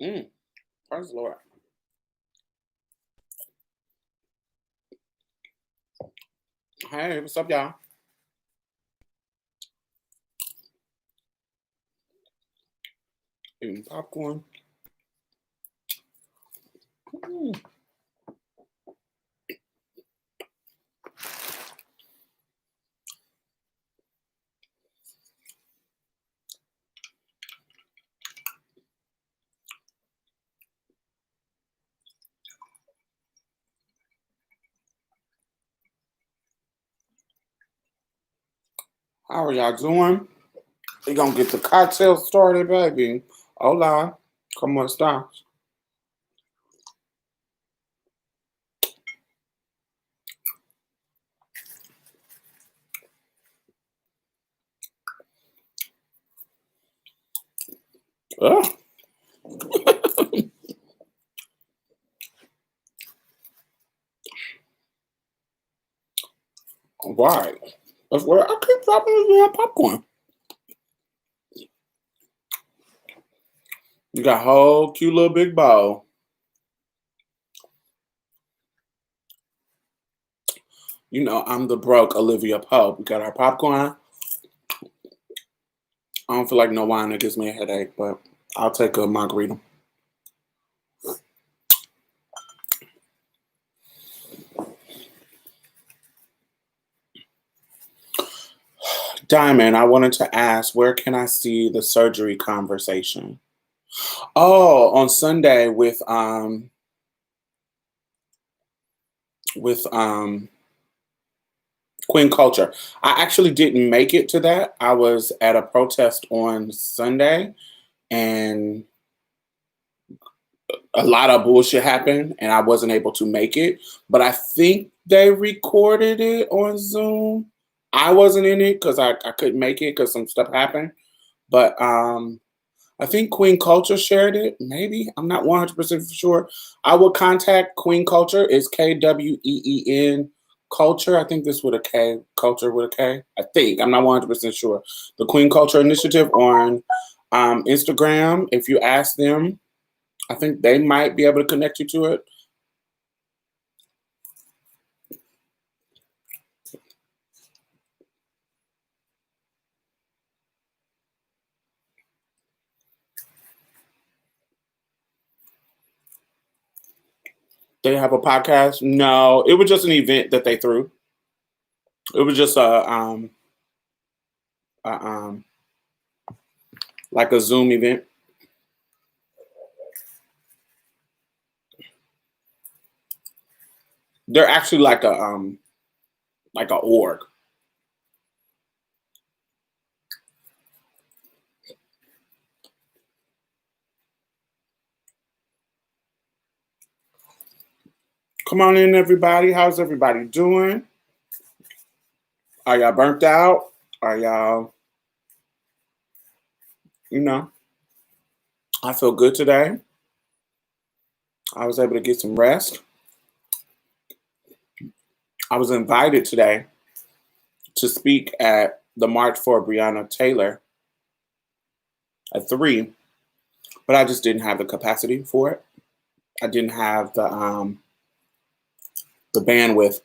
Mm, praise the Lord. Hey, what's up, y'all? Eating popcorn. Mm. How are y'all doing? We gonna get the cocktail started, baby. Hola, ¿cómo estás? Ugh. All right. That's what I keep dropping in popcorn. You got a whole cute little big bowl. You know, I'm the broke Olivia Pope. We got our popcorn. I don't feel like no wine that gives me a headache, but I'll take a margarita. Diamond, I wanted to ask, where can I see the surgery conversation? Oh, on Sunday with Queen Culture. I actually didn't make it to that. I was at a protest on Sunday and a lot of bullshit happened and I wasn't able to make it. But I think they recorded it on Zoom. I wasn't in it because I couldn't make it because some stuff happened. But I think Queen Culture shared it. Maybe. I'm not 100% for sure. I will contact Queen Culture. It's KWEEN Culture. I think this with a K. Culture with a K. I think. I'm not 100% sure. The Queen Culture Initiative on Instagram. If you ask them, I think they might be able to connect you to it. They have a podcast. No, it was just an event that they threw. It was just a like a Zoom event. They're actually like a org. Come on in, everybody. How's everybody doing? Are y'all burnt out? Are y'all, you know, I feel good today. I was able to get some rest. I was invited today to speak at the March for Breonna Taylor at 3, but I just didn't have the capacity for it. I didn't have the bandwidth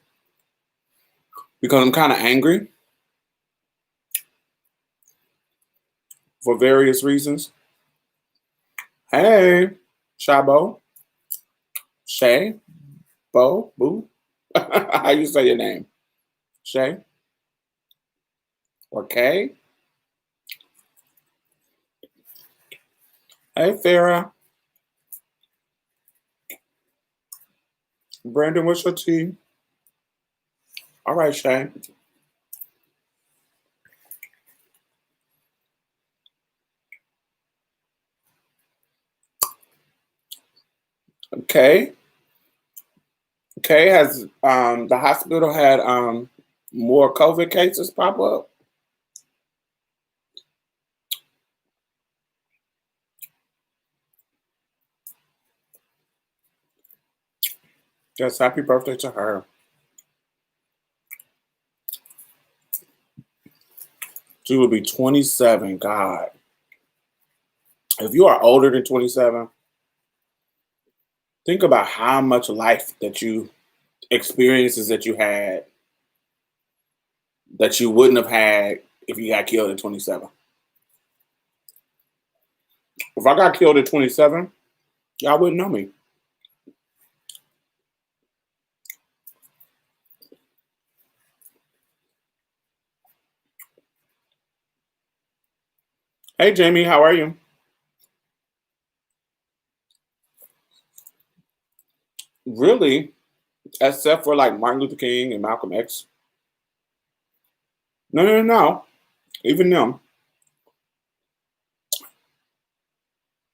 because I'm kind of angry for various reasons. Hey, Shabo, Shay, Bo, Boo. How you say your name? Shay or Kay? Hey, Farah. Brandon, what's your tea? All right, Shay. Okay. Okay, has the hospital had more COVID cases pop up? Yes, happy birthday to her. She will be 27. God. If you are older than 27, Think about how much life that you experiences that you had that you wouldn't have had if you got killed at 27. If I got killed at 27, y'all wouldn't know me. Hey, Jamie, how are you? Really, except for like Martin Luther King and Malcolm X. No, no, no, no. Even them.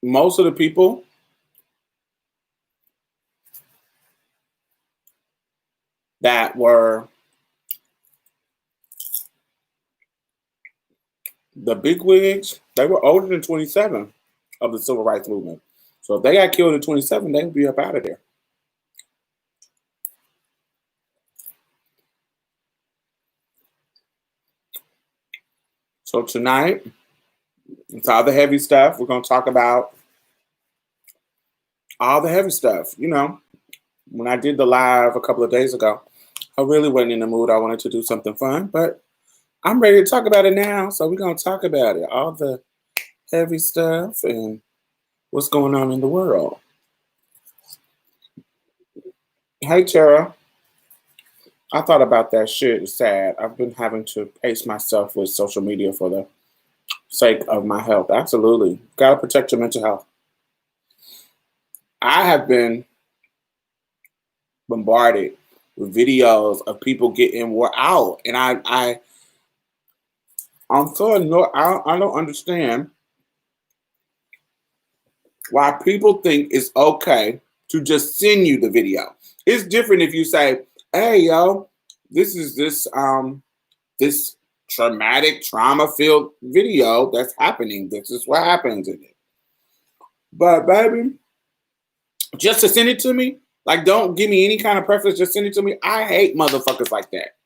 Most of the people that were the bigwigs, they were older than 27 of the civil rights movement. So if they got killed at 27, they would be up out of there. So tonight, it's all the heavy stuff. We're going to talk about all the heavy stuff. You know, when I did the live a couple of days ago, I really wasn't in the mood. I wanted to do something fun, but I'm ready to talk about it now. So we're going to talk about it. All the heavy stuff and what's going on in the world. Hey, Tara. I thought about that shit. It's sad. I've been having to pace myself with social media for the sake of my health. Absolutely. Gotta protect your mental health. I have been bombarded with videos of people getting wore out. And I'm so annoyed. I don't understand why people think it's okay to just send you the video. It's different if you say, hey yo, this is this traumatic, trauma-filled video that's happening. This is what happens in it. But baby, just to send it to me, like don't give me any kind of preference, just send it to me. I hate motherfuckers like that.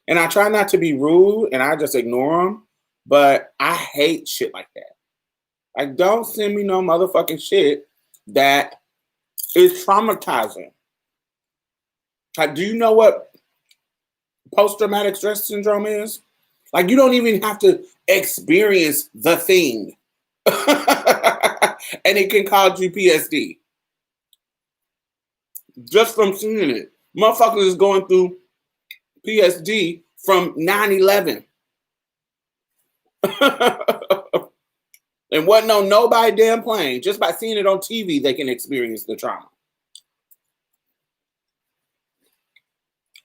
And I try not to be rude and I just ignore them, but I hate shit like that. Like don't send me no motherfucking shit that is traumatizing. Like, do you know what post-traumatic stress syndrome is? Like you don't even have to experience the thing. And it can cause you PSD just from seeing it. Motherfuckers is going through PSD from 9/11. And wasn't on nobody damn plane. Just by seeing it on TV, they can experience the trauma.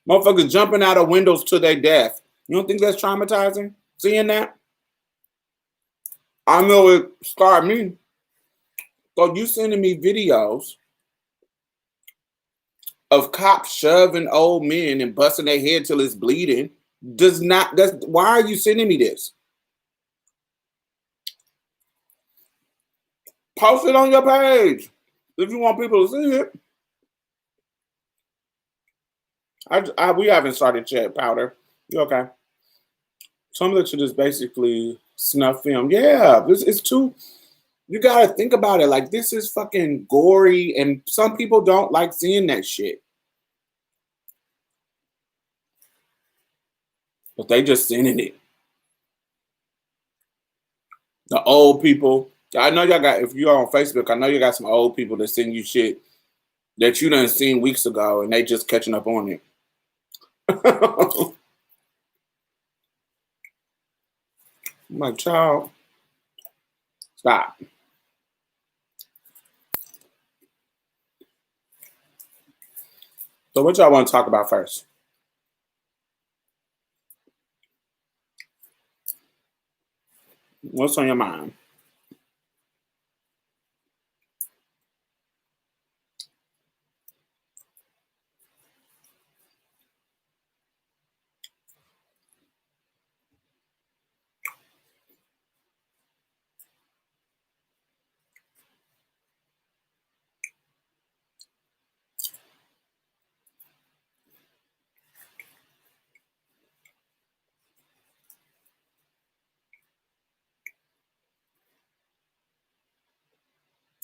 Motherfuckers jumping out of windows to their death. You don't think that's traumatizing? Seeing that? I know it scarred me. So you sending me videos of cops shoving old men and busting their head till it's bleeding does not. That's why are you sending me this? Post it on your page if you want people to see it. We haven't started yet, Powder. You okay? Some of the shit is basically snuff film. Yeah, this is too. You gotta think about it. Like this is fucking gory, and some people don't like seeing that shit. But they just sending it. The old people. I know y'all got. If you're on Facebook, I know you got some old people that send you shit that you done seen weeks ago, and they just catching up on it. I'm like, child, stop. So, what y'all want to talk about first? What's on your mind?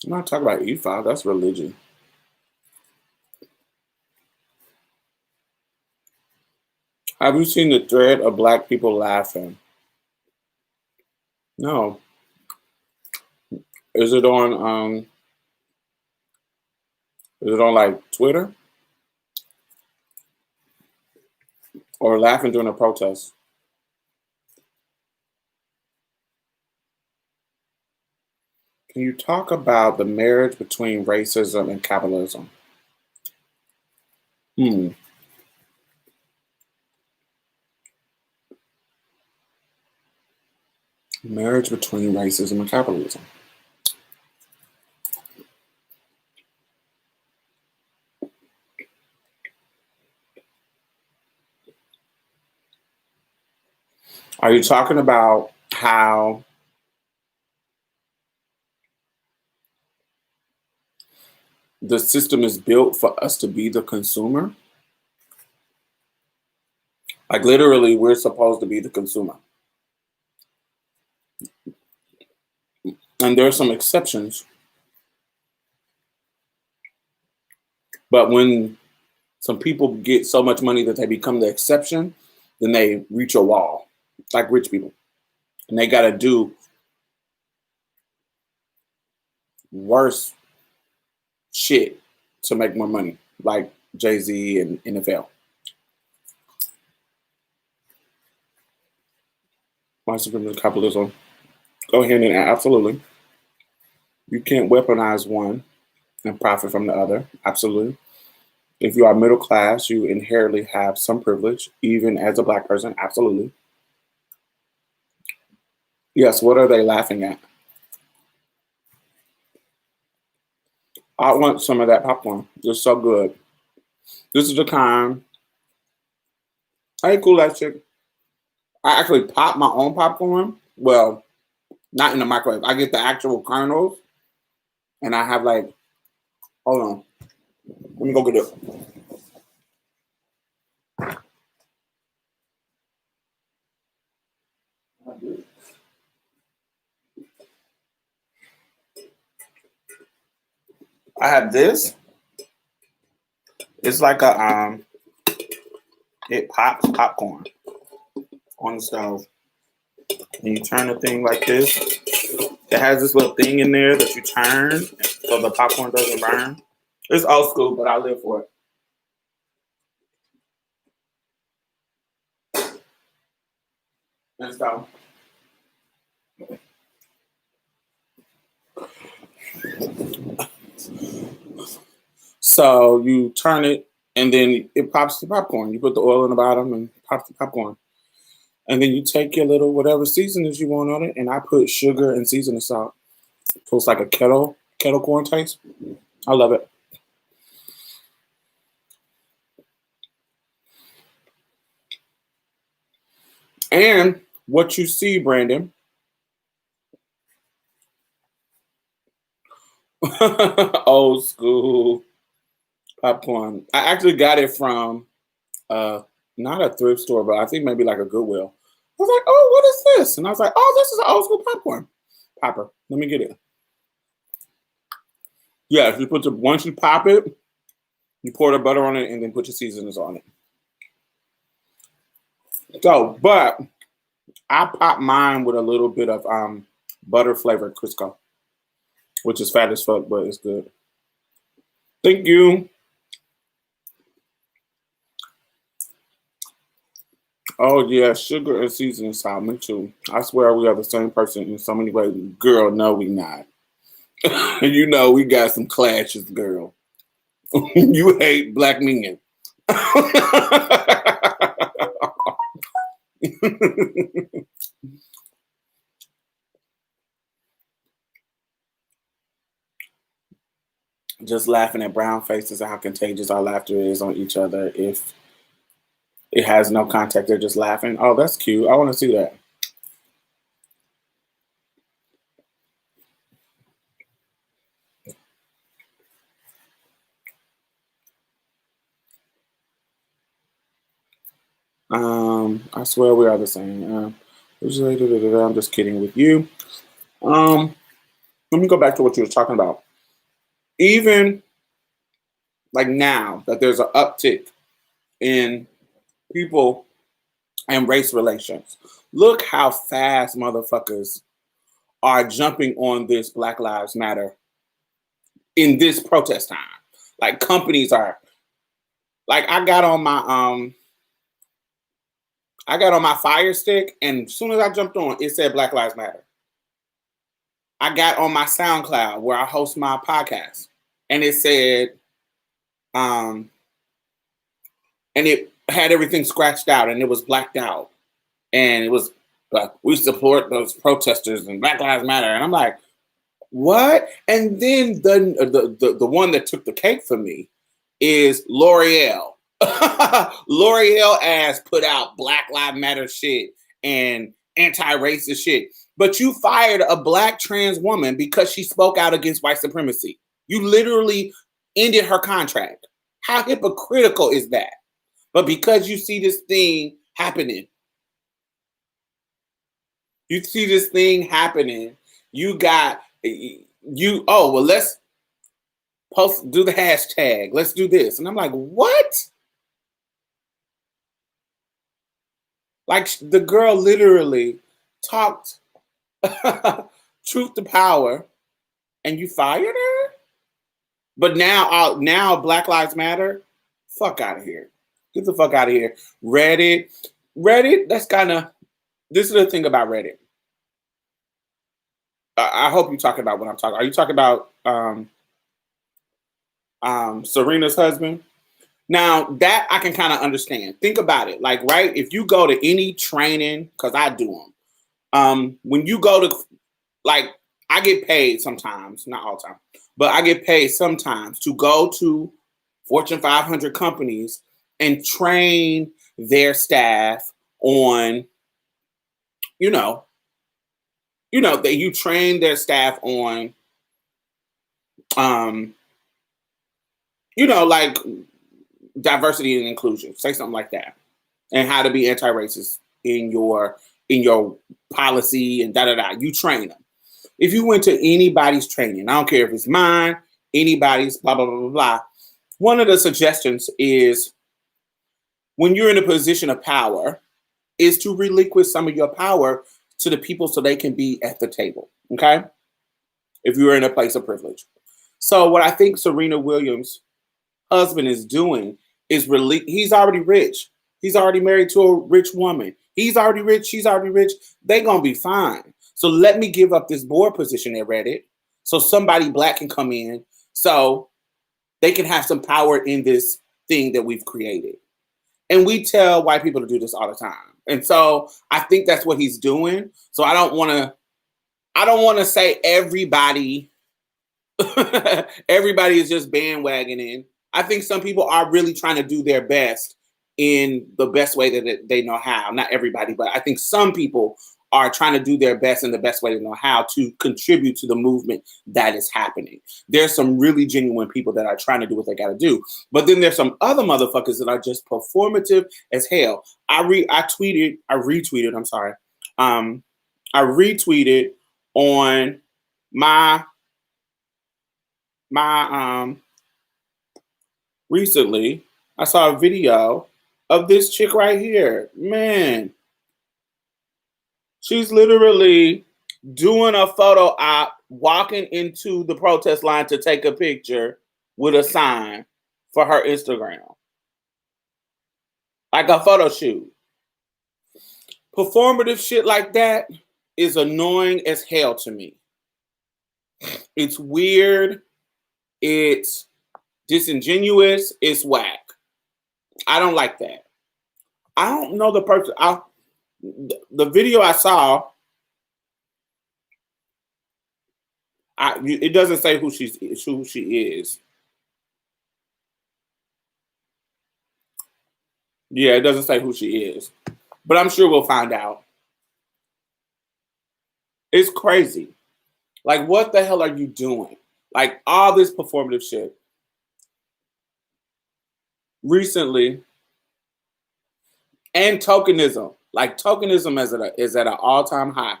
I'm not talking about E5. That's religion. Have you seen the thread of black people laughing? No. Is it on like Twitter or laughing during a protest? Can you talk about the marriage between racism and capitalism? Hmm. Marriage between racism and capitalism. Are you talking about how the system is built for us to be the consumer? Like literally, we're supposed to be the consumer. And there are some exceptions. But when some people get so much money that they become the exception, then they reach a wall, like rich people. And they got to do worse shit to make more money, like Jay-Z and NFL. White supremacy capitalism. Go ahead and absolutely. You can't weaponize one and profit from the other. Absolutely. If you are middle class, you inherently have some privilege, even as a black person. Absolutely. Yes, what are they laughing at? I want some of that popcorn. It's so good. This is the kind. Hey, cool that chick. I actually pop my own popcorn. Well, not in the microwave. I get the actual kernels, and I have like, hold on. Let me go get it. I have this. It's like it pops popcorn on the stove. And you turn the thing like this. It has this little thing in there that you turn so the popcorn doesn't burn. It's old school, but I live for it. And so you turn it and then it pops the popcorn. You put the oil in the bottom and pops the popcorn. And then you take your little whatever seasonings you want on it, and I put sugar and seasoning salt. So it's like a kettle corn taste. I love it. And what you see, Brandon, old school popcorn. I actually got it from not a thrift store, but I think maybe like a Goodwill. I was like, oh, what is this? And I was like, oh, this is an old school popcorn. Popper. Let me get it. Yeah, if you once you pop it, you pour the butter on it and then put your seasonings on it. So, but I pop mine with a little bit of butter flavored Crisco, which is fat as fuck, but it's good. Thank you. Oh yeah, sugar and seasoning salt. Me too. I swear we are the same person in so many ways. Girl, no, we not. You know we got some clashes, girl. You hate black men. Just laughing at brown faces and how contagious our laughter is on each other. If it has no context, they're just laughing. Oh, that's cute. I want to see that. I swear we are the same. I'm just kidding with you. Let me go back to what you were talking about. Even like now that there's an uptick in people and race relations. Look how fast motherfuckers are jumping on this Black Lives Matter in this protest time. Like companies are like I got on my Fire Stick, and as soon as I jumped on, it said Black Lives Matter. I got on my SoundCloud where I host my podcast, and it said, and it had everything scratched out, and it was blacked out, and it was like, we support those protesters and Black Lives Matter, and I'm like, what? And then the one that took the cake for me is L'Oreal. L'Oreal ass put out Black Lives Matter shit and anti-racist shit. But you fired a Black trans woman because she spoke out against white supremacy. You literally ended her contract. How hypocritical is that? But because you see this thing happening, you got oh, well, let's do the hashtag. Let's do this. And I'm like, what? Like the girl literally talked truth to power, and you fired her. But now Black Lives Matter. Fuck out of here. Get the fuck out of here. Reddit. That's kind of. This is the thing about Reddit. I hope you're talking about what I'm talking. Are you talking about Serena's husband? Now that I can kind of understand. Think about it. Like, right? If you go to any training, because I do them. When you go to, like, I get paid sometimes, not all the time, but I get paid sometimes to go to Fortune 500 companies and train their staff on, that you train their staff on, like diversity and inclusion, say something like that, and how to be anti-racist in your policy and da da da. You train them. If you went to anybody's training, I don't care if it's mine, anybody's, blah blah blah blah blah. One of the suggestions is when you're in a position of power, is to relinquish some of your power to the people so they can be at the table. Okay, if you're in a place of privilege. So what I think Serena Williams' husband is doing is he's already rich. He's already married to a rich woman. He's already rich. She's already rich. They're going to be fine. So let me give up this board position at Reddit so somebody Black can come in so they can have some power in this thing that we've created. And we tell white people to do this all the time. And so I think that's what he's doing. So I don't want to say everybody is just bandwagoning. I think some people are really trying to do their best in the best way that they know how. Not everybody, but I think some people are trying to do their best in the best way they know how to contribute to the movement that is happening. There's some really genuine people that are trying to do what they got to do. But then there's some other motherfuckers that are just performative as hell. I retweeted on my recently, I saw a video of this chick right here. Man, she's literally doing a photo op, walking into the protest line to take a picture with a sign for her Instagram. Like a photo shoot. Performative shit like that is annoying as hell to me. It's weird. It's disingenuous. It's whack. I don't like that. I don't know the person. The video I saw, it doesn't say who she is. Yeah, it doesn't say who she is. But I'm sure we'll find out. It's crazy. Like, what the hell are you doing? Like, all this performative shit. Recently, and tokenism. Like, tokenism is at an all-time high.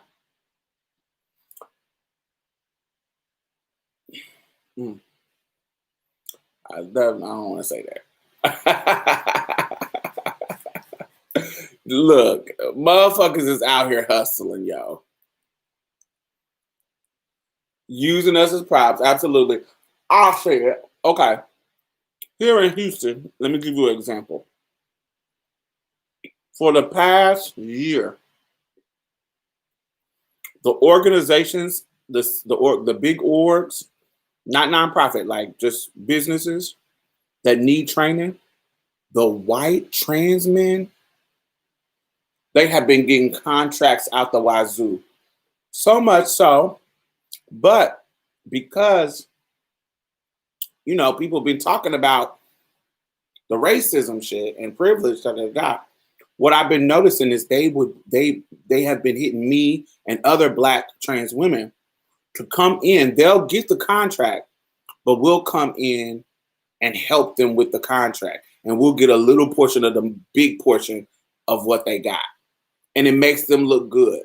I don't want to say that. Look, motherfuckers is out here hustling, yo. Using us as props, absolutely. I'll say it. Okay. Here in Houston, let me give you an example. For the past year, the organizations, the big orgs, not nonprofit, like just businesses that need training, the white trans men, they have been getting contracts out the wazoo. So much so, but because, people have been talking about the racism shit and privilege that they got, what I've been noticing is they have been hitting me and other Black trans women to come in. They'll get the contract, but we'll come in and help them with the contract, and we'll get a little portion of the big portion of what they got, and it makes them look good.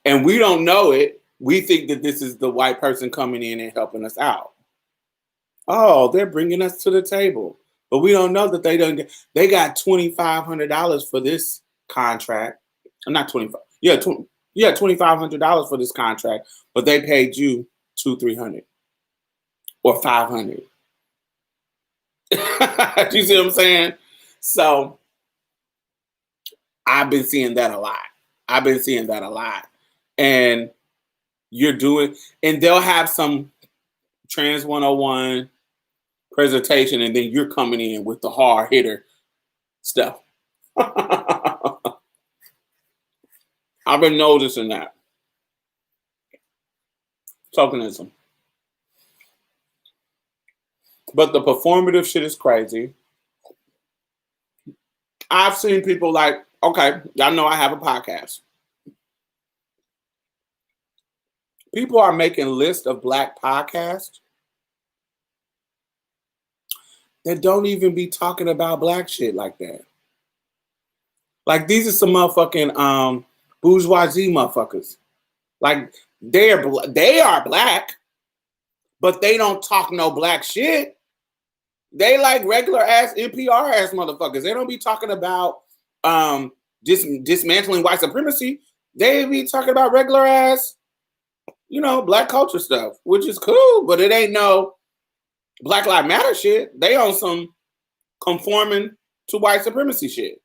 And we don't know it. We think that this is the white person coming in and helping us out. Oh, they're bringing us to the table. But we don't know that they got $2,500 for this contract. Not 25. Yeah, $2,500 for this contract, but they paid you $200-300 or $500. Do you see what I'm saying? So I've been seeing that a lot. And and they'll have some Trans 101 presentation, and then you're coming in with the hard hitter stuff. I've been noticing that. Tokenism. But the performative shit is crazy. I've seen people like, okay, y'all know I have a podcast. People are making lists of Black podcasts that don't even be talking about Black shit like that. Like, these are some motherfucking bourgeoisie motherfuckers. Like, they are Black, but they don't talk no Black shit. They like regular ass NPR ass motherfuckers. They don't be talking about dismantling white supremacy. They be talking about regular ass, Black culture stuff, which is cool, but it ain't no Black Lives Matter shit. They on some conforming to white supremacy shit.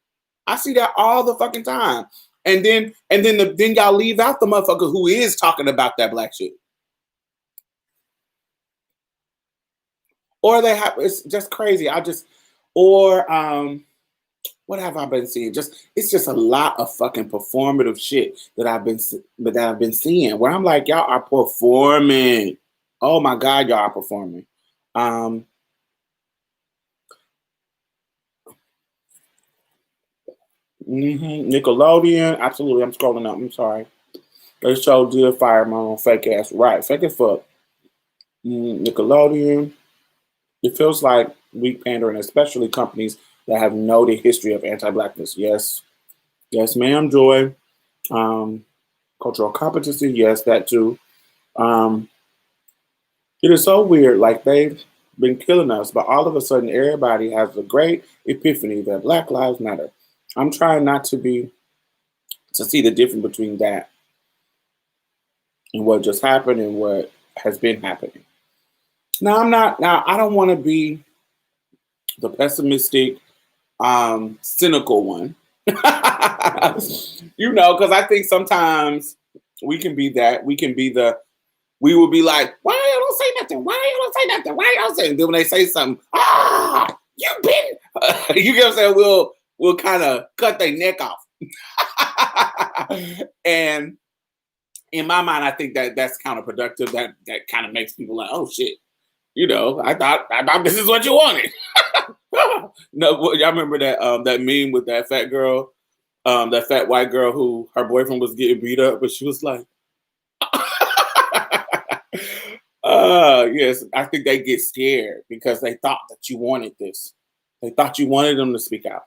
I see that all the fucking time. And then y'all leave out the motherfucker who is talking about that Black shit. Or it's just crazy. What have I been seeing? It's just a lot of fucking performative shit that I've been seeing, where I'm like, y'all are performing. Oh my God, y'all are performing. Nickelodeon, absolutely. I'm scrolling up. I'm sorry. They showed did fire my own fake ass. Right, fake as fuck. Nickelodeon. It feels like weak pandering, especially companies that have noted history of anti-Blackness. Yes, ma'am, Joy. Cultural competency. Yes, that too. It is so weird. Like, they've been killing us, but all of a sudden, everybody has a great epiphany that Black Lives Matter. I'm trying not to see the difference between that and what just happened and what has been happening. Now, I don't want to be the pessimistic, cynical one. Because I think sometimes we can be that. We will be like, why y'all don't say nothing? Why y'all don't say nothing? Why y'all say? And then when they say something, you've been, you get what I'm saying? We'll kind of cut their neck off. And in my mind, I think that's counterproductive. That kind of makes people like, oh shit, I thought this is what you wanted. No, y'all remember that meme with that fat girl, that fat white girl who her boyfriend was getting beat up, but she was like, yes, I think they get scared because they thought that you wanted this. They thought you wanted them to speak out.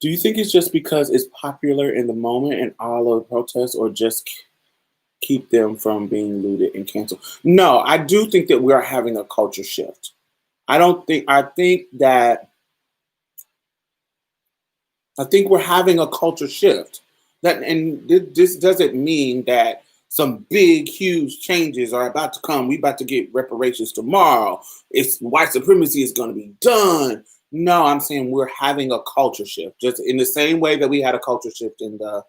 Do you think it's just because it's popular in the moment and all of the protests, or just keep them from being looted and canceled? No, I do think that we are having a culture shift. I think that I think we're having a culture shift. This doesn't mean that some big, huge changes are about to come. We about to get reparations tomorrow. It's white supremacy is going to be done. No, I'm saying we're having a culture shift, just in the same way that we had a culture shift in the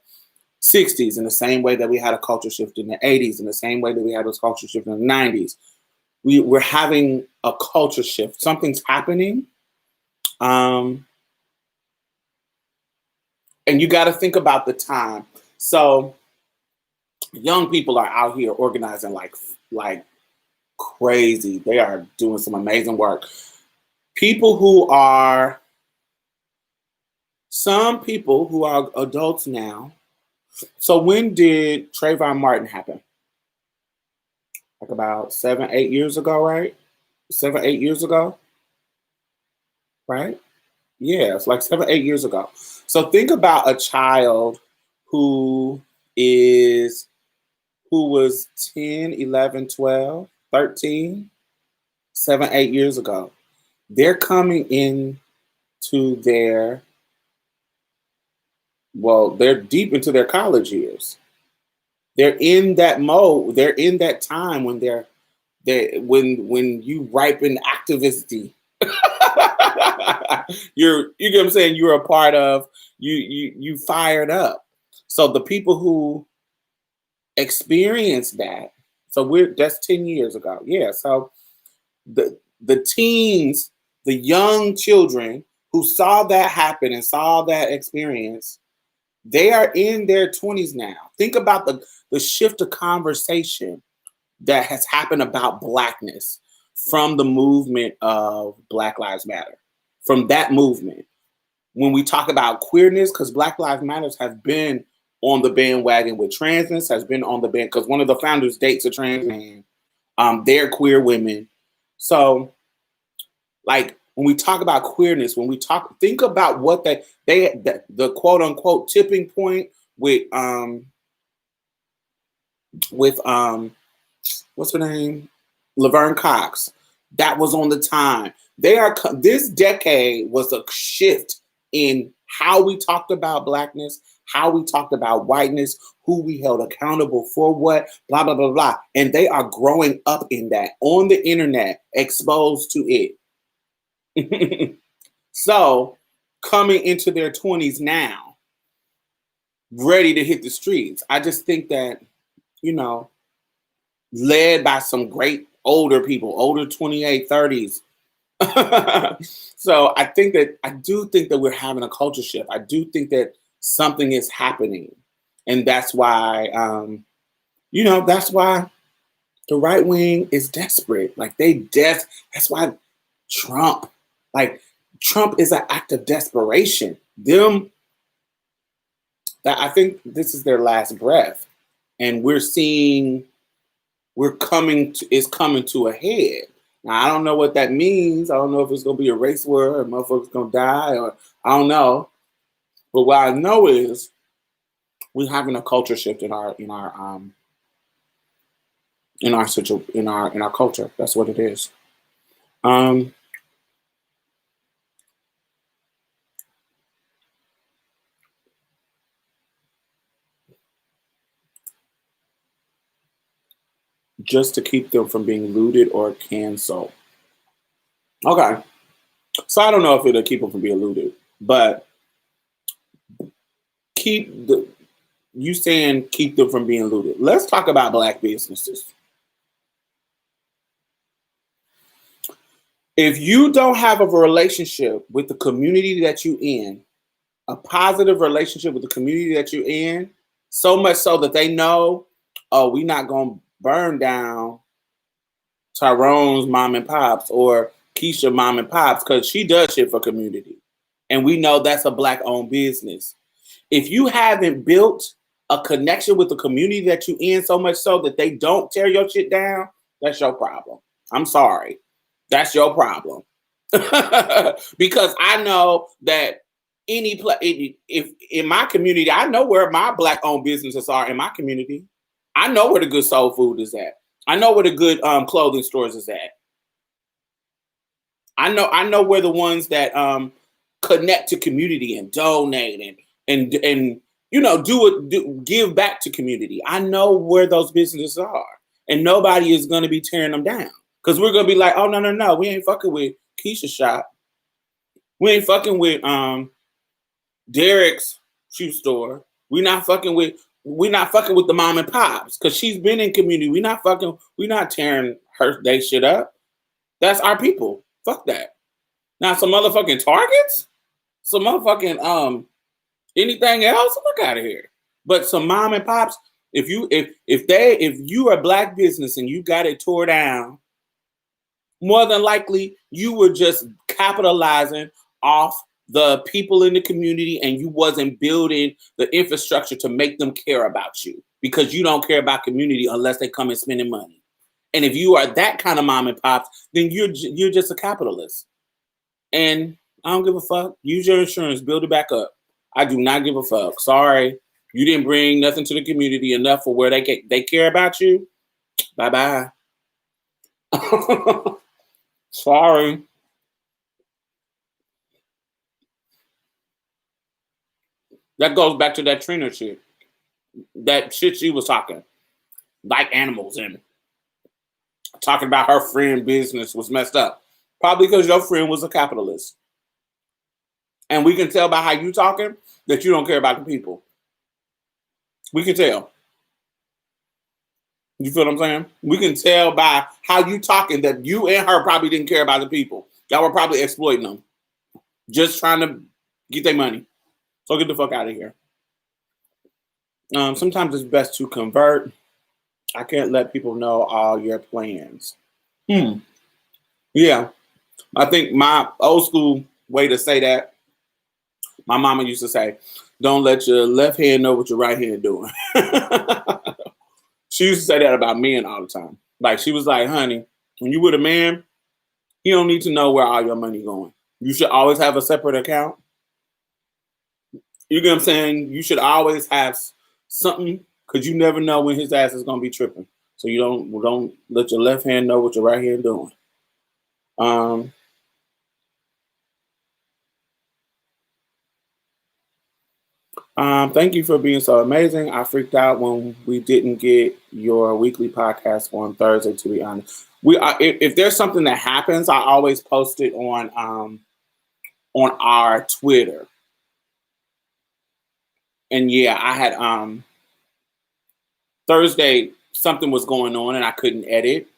60s, in the same way that we had a culture shift in the 80s, in the same way that we had a culture shift in the 90s. We're having a culture shift. Something's happening. And you got to think about the time. So young people are out here organizing like crazy. They are doing some amazing work. Some people who are adults now. So when did Trayvon Martin happen? Like about 7, 8 years ago, right? 7, 8 years ago, right? Yeah, it's like 7, 8 years ago. So think about a child who is who was 10, 11, 12, 13, 7, 8 years ago. They're coming in to they're deep into their college years. They're in that mode. They're in that time when when you ripen activity. You get what I'm saying? You're a part of you fired up. So the people who experience that, that's 10 years ago. Yeah. So the teens, the young children who saw that happen and saw that experience, they are in their 20s now. Think about the shift of conversation that has happened about Blackness from the movement of Black Lives Matter. From that movement, when we talk about queerness, because Black Lives Matters have been on the bandwagon with transness, has been on the band because one of the founders dates a trans man. They're queer women. So, like when we talk about queerness, think about what the quote unquote tipping point with what's her name? Laverne Cox. That was on the time. This decade was a shift in how we talked about Blackness, how we talked about whiteness, who we held accountable for what, blah, blah, blah, blah. And they are growing up in that on the internet, exposed to it. So coming into their 20s now, ready to hit the streets. I just think that, led by some great older people, older 28, 30s. So I do think that we're having a culture shift. I do think that something is happening. And that's why, that's why the right wing is desperate. Like that's why Trump is an act of desperation. I think this is their last breath. And it's coming to a head. Now, I don't know what that means. I don't know if it's going to be a race war or motherfuckers going to die, or I don't know. But what I know is we're having a culture shift in our culture. That's what it is. Just to keep them from being looted or canceled. Okay. So I don't know if it'll keep them from being looted, but keep them from being looted. Let's talk about Black businesses. If you don't have a relationship with the community that you're in, a positive relationship with the community that you're in, so much so that they know, oh, we're not going to burn down Tyrone's mom and pops or Keisha mom and pops because she does shit for community. And we know that's a Black-owned business. If you haven't built a connection with the community that you're in so much so that they don't tear your shit down, that's your problem. I'm sorry. That's your problem. Because I know that if in my community, I know where my Black-owned businesses are in my community. I know where the good soul food is at. I know where the good clothing stores is at. I know where the ones that connect to community and donate and give back to community. I know where those businesses are, and nobody is going to be tearing them down because we're going to be like, oh no, we ain't fucking with Keisha's shop. We ain't fucking with Derek's shoe store. We're not fucking with the mom and pops because she's been in community. We're not tearing they shit up. That's our people. Fuck that. Now some motherfucking Targets, some motherfucking anything else, look out of here. But some mom and pops, if you are a black business and you got it tore down, more than likely you were just capitalizing off the people in the community and you wasn't building the infrastructure to make them care about you because you don't care about community unless they come and spending money. And if you are that kind of mom and pops, then you're just a capitalist. And I don't give a fuck. Use your insurance, build it back up. I do not give a fuck. Sorry, you didn't bring nothing to the community enough for where they care about you. Bye-bye. Sorry. That goes back to that Trina shit. That shit she was talking. Like animals and talking about her friend business was messed up. Probably because your friend was a capitalist. And we can tell by how you talking that you don't care about the people. We can tell. You feel what I'm saying? We can tell by how you talking that you and her probably didn't care about the people. Y'all were probably exploiting them. Just trying to get their money. So get the fuck out of here. Sometimes it's best to convert. I can't let people know all your plans. Yeah. I think my old school way to say that, my mama used to say, don't let your left hand know what your right hand doing. She used to say that about men all the time. Like she was like, honey, when you with a man, he don't need to know where all your money going. You should always have a separate account. You get what I'm saying? You should always have something because you never know when his ass is gonna be tripping. So you don't let your left hand know what your right hand doing. Thank you for being so amazing. I freaked out when we didn't get your weekly podcast on Thursday, to be honest. If there's something that happens, I always post it on our Twitter. And yeah, I had Thursday something was going on and I couldn't edit.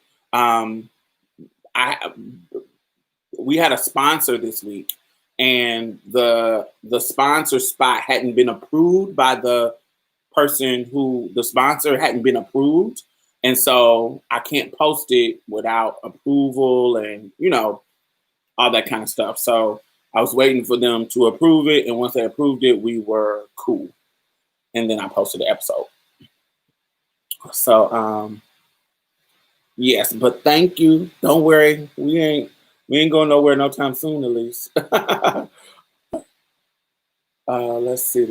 We had a sponsor this week. And the sponsor spot hadn't been approved by the person who the sponsor hadn't been approved. And so I can't post it without approval and, all that kind of stuff. So I was waiting for them to approve it. And once they approved it, we were cool. And then I posted the episode. So, yes, but thank you. Don't worry. We ain't going nowhere no time soon, at least. Let's see.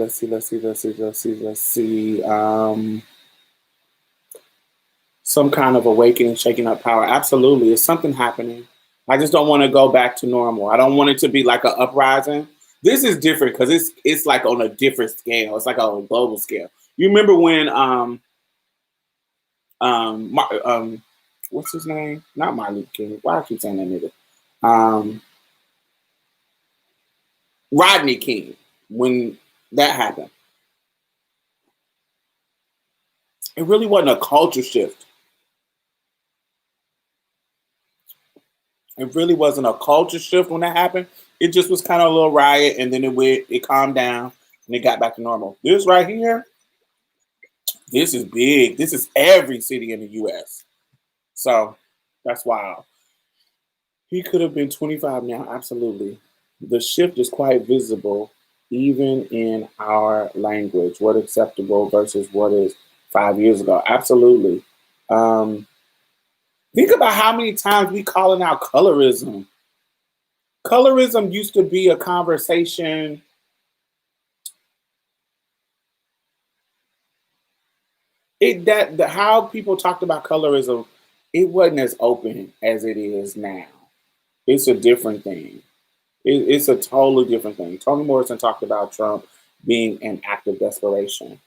Some kind of awakening, shaking up power. Absolutely. It's something happening. I just don't want to go back to normal. I don't want it to be like an uprising. This is different because it's like on a different scale. It's like on a global scale. You remember when what's his name? Not Martin Luther King. Why I keep saying that nigga? Rodney King. When that happened, it really wasn't a culture shift. It really wasn't a culture shift when that happened. It just was kind of a little riot, and then it calmed down, and it got back to normal. This right here, this is big. This is every city in the U.S. So that's wild. He could have been 25 now. Absolutely. The shift is quite visible, even in our language. What acceptable versus what is 5 years ago. Absolutely. Think about how many times we calling out colorism. Colorism used to be a conversation. How people talked about colorism, it wasn't as open as it is now. It's a different thing. It's a totally different thing. Toni Morrison talked about Trump being an act of desperation.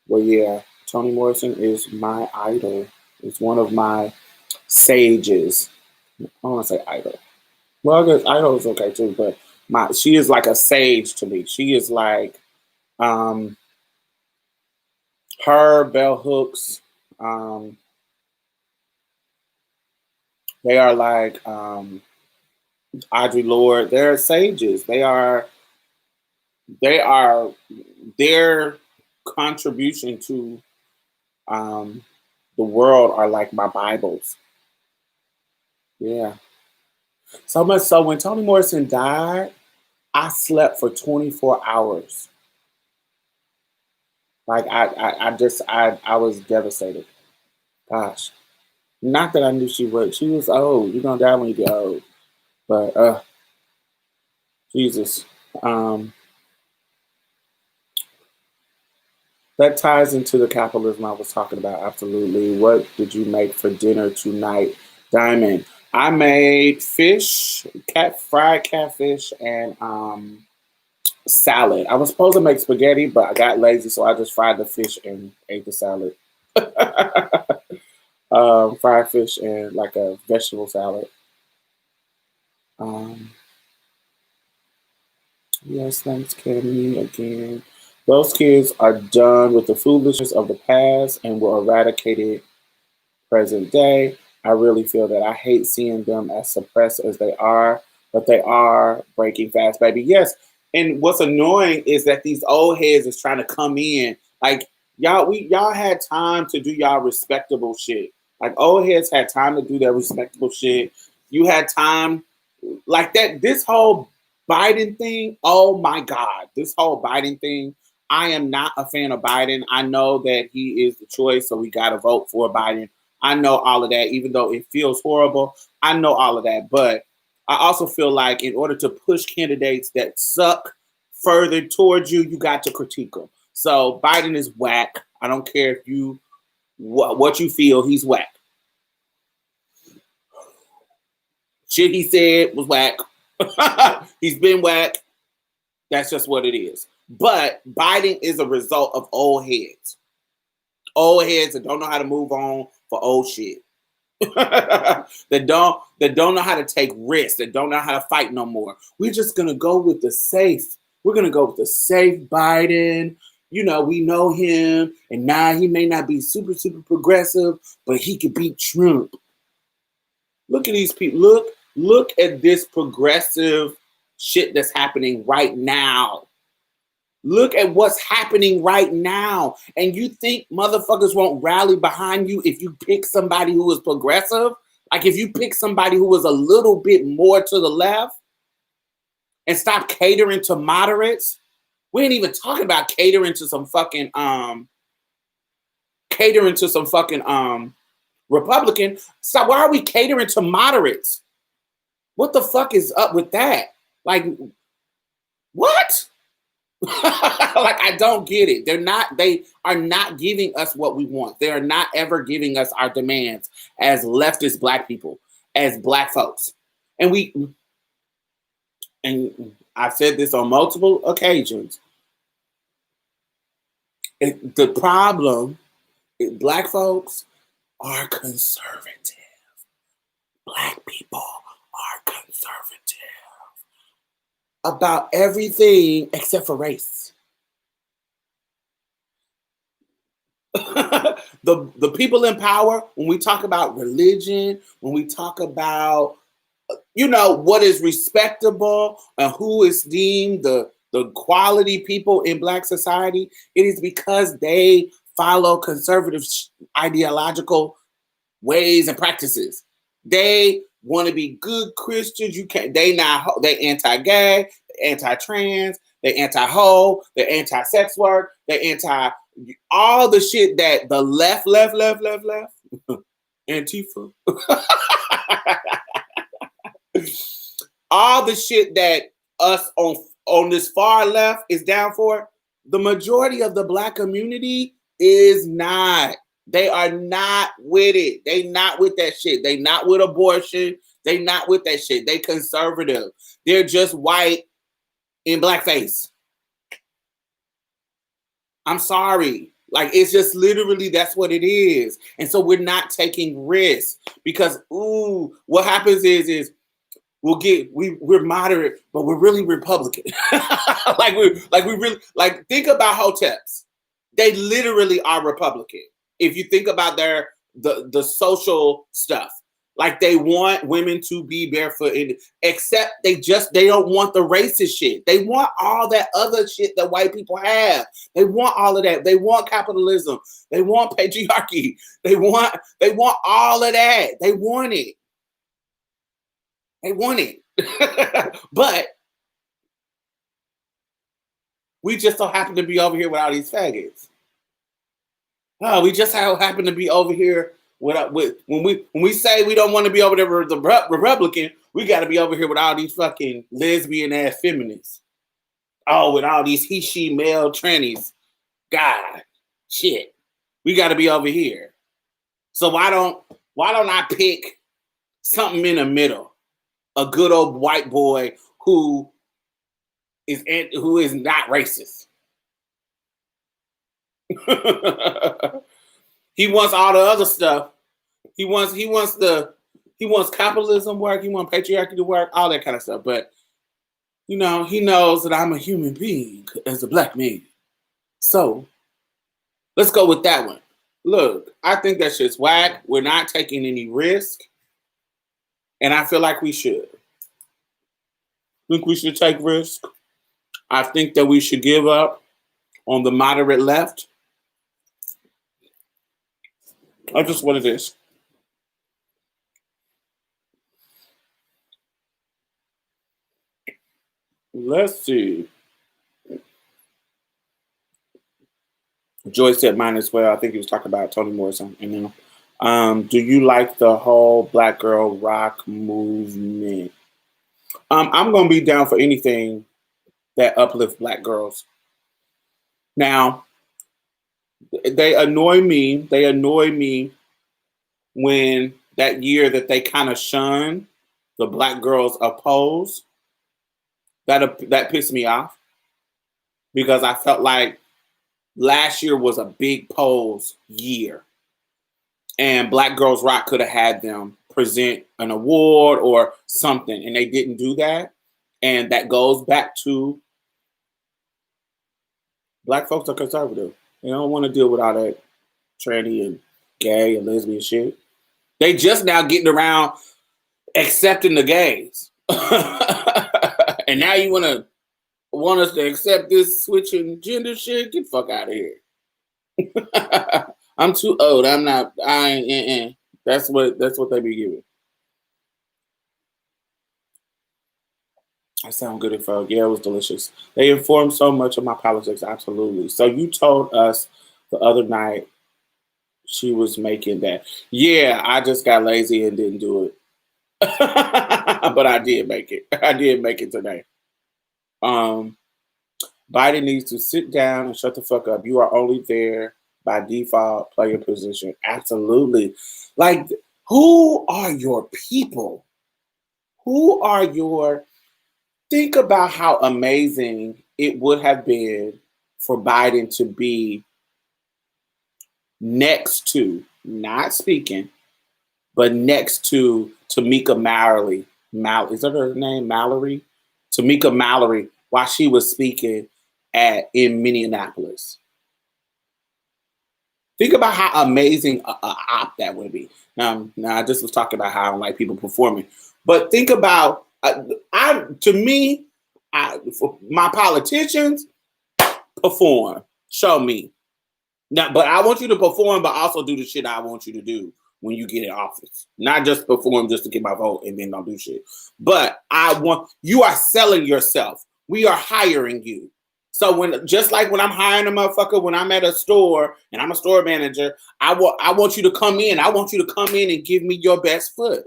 Well, yeah, Toni Morrison is my idol. It's one of my sages. I don't want to say idol. Well, I guess idol is okay too, but she is like a sage to me. She is like um, her, bell hooks. Um, they are like Audre Lorde. They're sages. They are their contribution to um, the world are like my Bibles. Yeah. So much so when Toni Morrison died, I slept for 24 hours. Like I was devastated. Gosh. Not that I knew she would. She was old. You're gonna die when you get old. But Jesus. Um that ties into the capitalism I was talking about. Absolutely. What did you make for dinner tonight, Diamond? I made fish, fried catfish, and salad. I was supposed to make spaghetti, but I got lazy, so I just fried the fish and ate the salad. Fried fish and like a vegetable salad. Um, yes, thanks, Kenny, again. Those kids are done with the foolishness of the past and will eradicate it present day. I really feel that I hate seeing them as suppressed as they are, but they are breaking fast, baby. Yes. And what's annoying is that these old heads is trying to come in. Like y'all had time to do y'all respectable shit. Like old heads had time to do their respectable shit. You had time like that. This whole Biden thing, oh my God, this whole Biden thing. I am not a fan of Biden. I know that he is the choice, so we got to vote for Biden. I know all of that, even though it feels horrible. I know all of that. But I also feel like in order to push candidates that suck further towards you, you got to critique them. So Biden is whack. I don't care if you what you feel, he's whack. Shit he said was whack. He's been whack. That's just what it is. But Biden is a result of old heads. Old heads that don't know how to move on for old shit. that don't know how to take risks, that don't know how to fight no more. We're just gonna go with the safe. We're gonna go with the safe Biden. You know, we know him, and now he may not be super progressive, but he could beat Trump. Look at these people. Look at this progressive shit that's happening right now. Look at what's happening right now. And you think motherfuckers won't rally behind you if you pick somebody who is progressive? Like if you pick somebody who is a little bit more to the left and stop catering to moderates? We ain't even talking about catering to some fucking Republican. So why are we catering to moderates? What the fuck is up with that? Like, what? Like I don't get it. They are not giving us what we want. They are not ever giving us our demands as leftist black people, as black folks. And I've said this on multiple occasions. The problem is black folks are conservative. Black people are conservative about everything except for race. the people in power, when we talk about religion, when we talk about what is respectable and who is deemed the quality people in black society, it is because they follow conservative ideological ways and practices. They want to be good Christians. They anti-gay, anti-trans, they anti-ho, they anti-sex work, they anti all the shit that the left Antifa. All the shit that us on this far left is down for, the majority of the black community is not. They are not with it. They not with that shit. They not with abortion. They not with that shit. They conservative. They're just white in blackface. I'm sorry. Like, it's just literally, that's what it is. And so we're not taking risks because, what happens is we're moderate, but we're really Republican. we really, like, think about hoteps. They literally are Republican. If you think about the social stuff, like, they want women to be barefoot, except they don't want the racist shit. They want all that other shit that white people have. They want all of that. They want capitalism. They want patriarchy. They want all of that. They want it. They want it. But we just so happen to be over here with all these faggots. Oh, we just happen to be over here with when we say we don't want to be over there with the Republican, we got to be over here with all these fucking lesbian ass feminists. Oh, with all these he, she, male trannies. God, shit. We got to be over here. So why don't I pick something in the middle? A good old white boy who is not racist. He wants all the other stuff. He wants capitalism work. He wants patriarchy to work, all that kind of stuff. But he knows that I'm a human being as a black man. So let's go with that one. Look, I think that shit's whack. We're not taking any risk, and I feel like we should. I think we should take risk. I think that we should give up on the moderate left. That's just what it is. Let's see. Joy said mine as well. I think he was talking about Toni Morrison. Do you like the whole Black girl rock movement? I'm gonna be down for anything that uplifts Black girls. Now, they annoy me. They annoy me when that year that they kind of shun the Black girls oppose. That pissed me off because I felt like last year was a big polls year, and Black Girls Rock could have had them present an award or something, and they didn't do that. And that goes back to Black folks are conservative. They don't want to deal with all that tranny and gay and lesbian shit. They just now getting around accepting the gays. And now you want us to accept this switching gender shit? Get the fuck out of here. I'm too old. I'm not. I ain't. That's what they be giving. I sound good, folk. Yeah, it was delicious. They informed so much of my politics. Absolutely. So you told us the other night she was making that. Yeah, I just got lazy and didn't do it. But I did make it. I did make it today. Biden needs to sit down and shut the fuck up. You are only there by default. Play your position. Absolutely. Like, who are your people? Who are your... Think about how amazing it would have been for Biden to be next to, not speaking, but next to Tamika Mallory. Is that her name? Mallory? Tamika Mallory, while she was speaking in Minneapolis. Think about how amazing a op that would be. Now I just was talking about how I don't like people performing, but think about my politicians perform. Show me. Now, but I want you to perform, but also do the shit I want you to do when you get in office. Not just perform just to get my vote and then don't do shit. But you are selling yourself. We are hiring you. So just like when I'm hiring a motherfucker, when I'm at a store and I'm a store manager, I want you to come in. I want you to come in and give me your best foot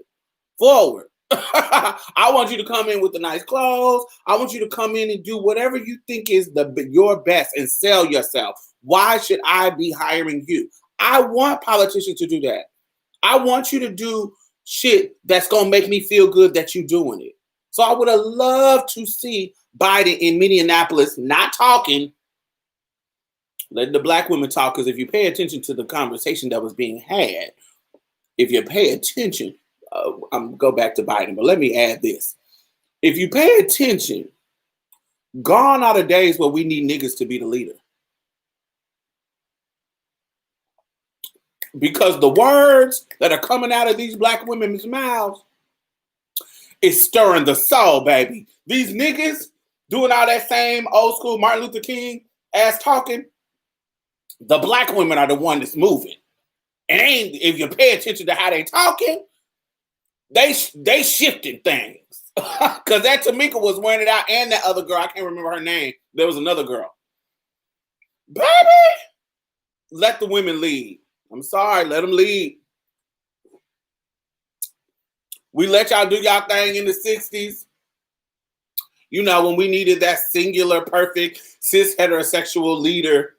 forward. I want you to come in with the nice clothes. I want you to come in and do whatever you think is your best and sell yourself. Why should I be hiring you? I want politicians to do that. I want you to do shit that's gonna make me feel good that you're doing it. So I would have loved to see Biden in Minneapolis not talking, letting the black women talk, because if you pay attention to the conversation that was being had, if you pay attention, I'm gonna go back to Biden, but let me add this. If you pay attention, gone are the days where we need niggas to be the leader. Because the words that are coming out of these black women's mouths is stirring the soul, baby. These niggas doing all that same old school Martin Luther King ass talking. The black women are the one that's moving. And if you pay attention to how they talking, they shifting things. Because that Tamika was wearing it out, and that other girl, I can't remember her name. There was another girl. Baby, let the women lead. I'm sorry, let them lead. We let y'all do y'all thing in the 60s. You know, when we needed that singular, perfect, cis heterosexual leader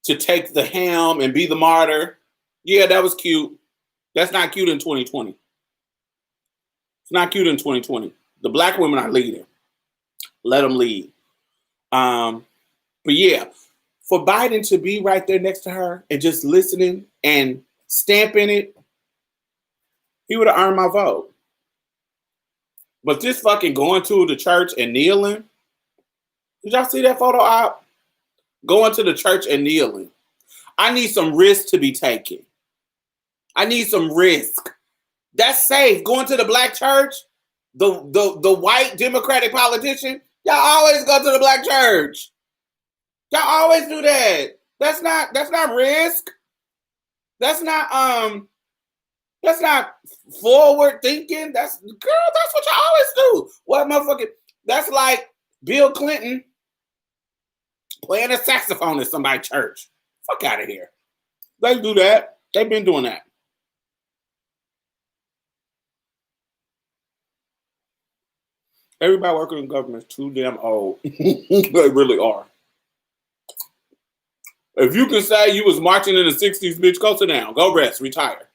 to take the helm and be the martyr. Yeah, that was cute. That's not cute in 2020. It's not cute in 2020. The black women are leading. Let them lead. But yeah, for Biden to be right there next to her and just listening and stamping it, he would have earned my vote. But this fucking going to the church and kneeling, did y'all see that photo out? Going to the church and kneeling. I need some risk to be taken. I need some risk. That's safe. Going to the black church, the white Democratic politician, y'all always go to the black church. Y'all always do that. That's not risk. That's not forward thinking. That's what y'all always do. What motherfucking, that's like Bill Clinton playing a saxophone at somebody's church. Fuck out of here. They do that. They've been doing that. Everybody working in government is too damn old. They really are. If you can say you was marching in the 60s, bitch, go sit down. Go rest. Retire.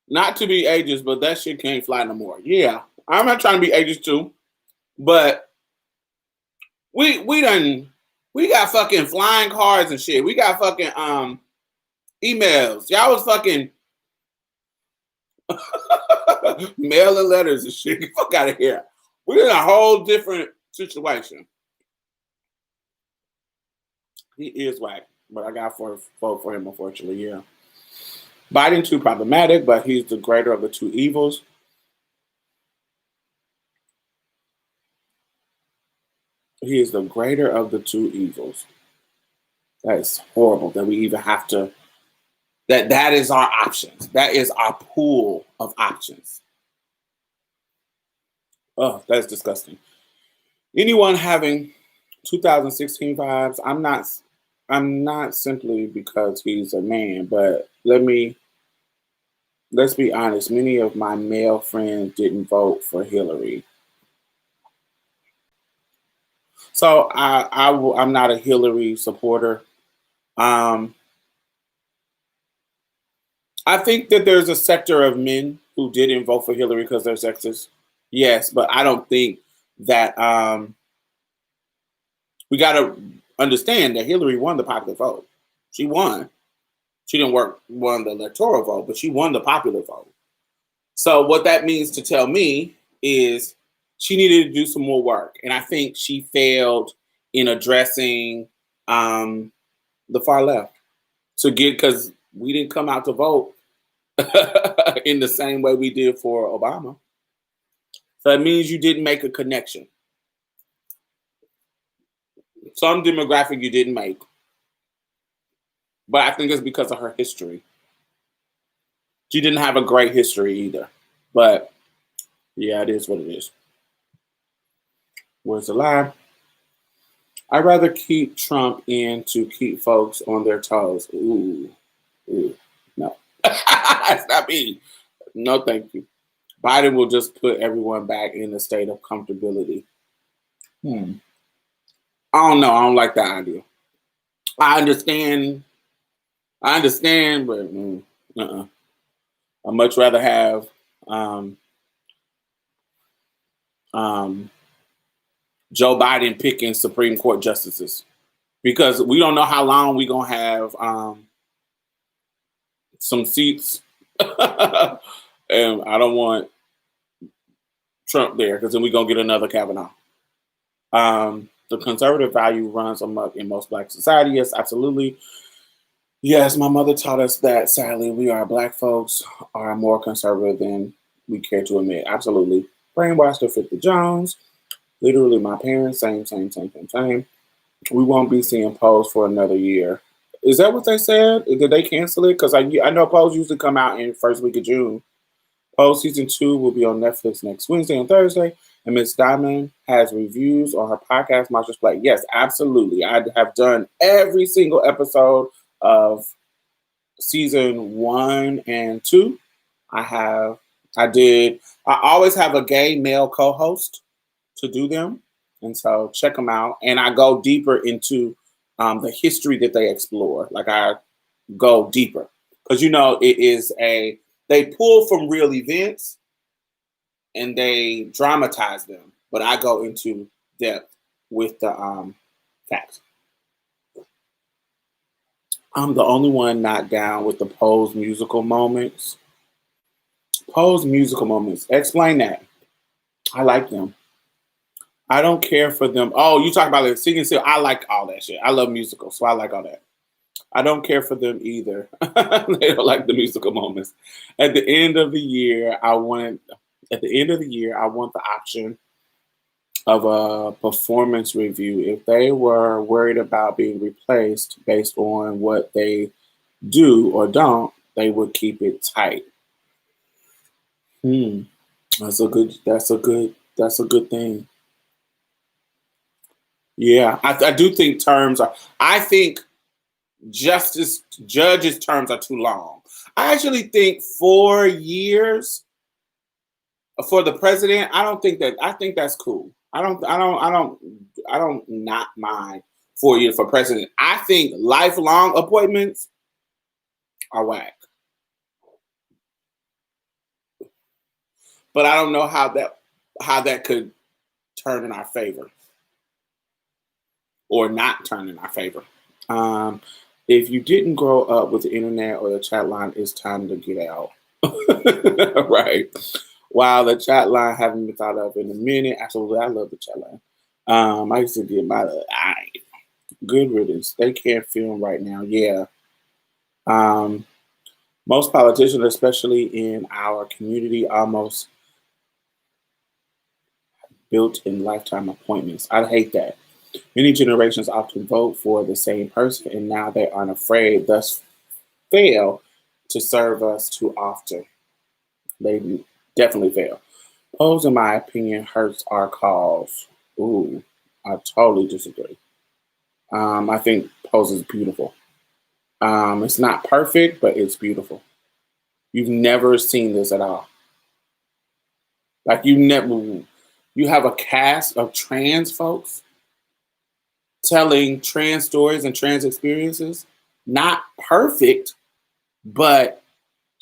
Not to be ageist, but that shit can't fly no more. Yeah, I'm not trying to be ageist too, but we got fucking flying cars and shit. We got fucking emails. Y'all was fucking mailing letters and shit. Get the fuck out of here. We're in a whole different situation. He is whack, but I got vote for him, unfortunately. Yeah. Biden too problematic, but he's the greater of the two evils. He is the greater of the two evils. That is horrible that we even have to, that is our options. That is our pool of options. Oh, that's disgusting. Anyone having 2016 vibes, I'm not simply because he's a man, but let's be honest, many of my male friends didn't vote for Hillary. So I'm not a Hillary supporter. I think that there's a sector of men who didn't vote for Hillary because they're sexist. Yes, but I don't think that we got to understand that Hillary won the popular vote. She won. She didn't won the electoral vote, but she won the popular vote. So what that means to tell me is she needed to do some more work. And I think she failed in addressing the far left because we didn't come out to vote in the same way we did for Obama. So that means you didn't make a connection. Some demographic you didn't make. But I think it's because of her history. She didn't have a great history either. But yeah, it is what it is. Where's the lie? I'd rather keep Trump in to keep folks on their toes. Ooh, no. It's not me. No, thank you. Biden will just put everyone back in a state of comfortability. I don't know. I don't like that idea. I understand I understand, but uh-uh. I'd much rather have um, um, Joe Biden picking Supreme Court justices because we don't know how long we're going to have some seats. And I don't want Trump there because then we're going to get another Kavanaugh. The conservative value runs amok in most Black society. Yes, absolutely. Yes, my mother taught us that sadly we are Black folks are more conservative than we care to admit. Absolutely. Brainwashed to fit the Jones. Literally my parents, same. We won't be seeing Pose for another year. Is that what they said? Did they cancel it? Because I know Pose usually come out in first week of June. Pose season 2 will be on Netflix next Wednesday and Thursday. And Miss Diamond has reviews on her podcast, Monsters Play. Yes, absolutely. I have done every single episode of season 1 and 2. I always have a gay male co-host to do them. And so check them out. And I go deeper into the history that they explore. Like I go deeper. Because, they pull from real events and they dramatize them. But I go into depth with the facts. I'm the only one not down with the Pose musical moments. Pose musical moments. Explain that. I like them. I don't care for them. Oh, you talk about the singing still. I like all that shit. I love musicals, so I like all that. I don't care for them either. They don't like the musical moments. At the end of the year, I want the option of a performance review. If they were worried about being replaced based on what they do or don't, they would keep it tight. That's a good thing. Yeah, I do think I think judges terms are too long. I actually think 4 years for the president. I think that's cool. I don't not mind 4 years for president. I think lifelong appointments are whack. But I don't know how that could turn in our favor or not turn in our favor. If you didn't grow up with the internet or the chat line, it's time to get out. Right. Wow, the chat line haven't been thought of in a minute. Absolutely, I love the chat line. I used to get my eye. Good riddance. They can't film right now. Yeah. Most politicians, especially in our community, almost built in lifetime appointments. I hate that. Many generations often vote for the same person, and now they aren't afraid, thus fail to serve us too often. They definitely fail. Pose, in my opinion, hurts our cause. Ooh, I totally disagree. I think Pose is beautiful. It's not perfect, but it's beautiful. You've never seen this at all. Like you have a cast of trans folks telling trans stories and trans experiences. Not perfect, but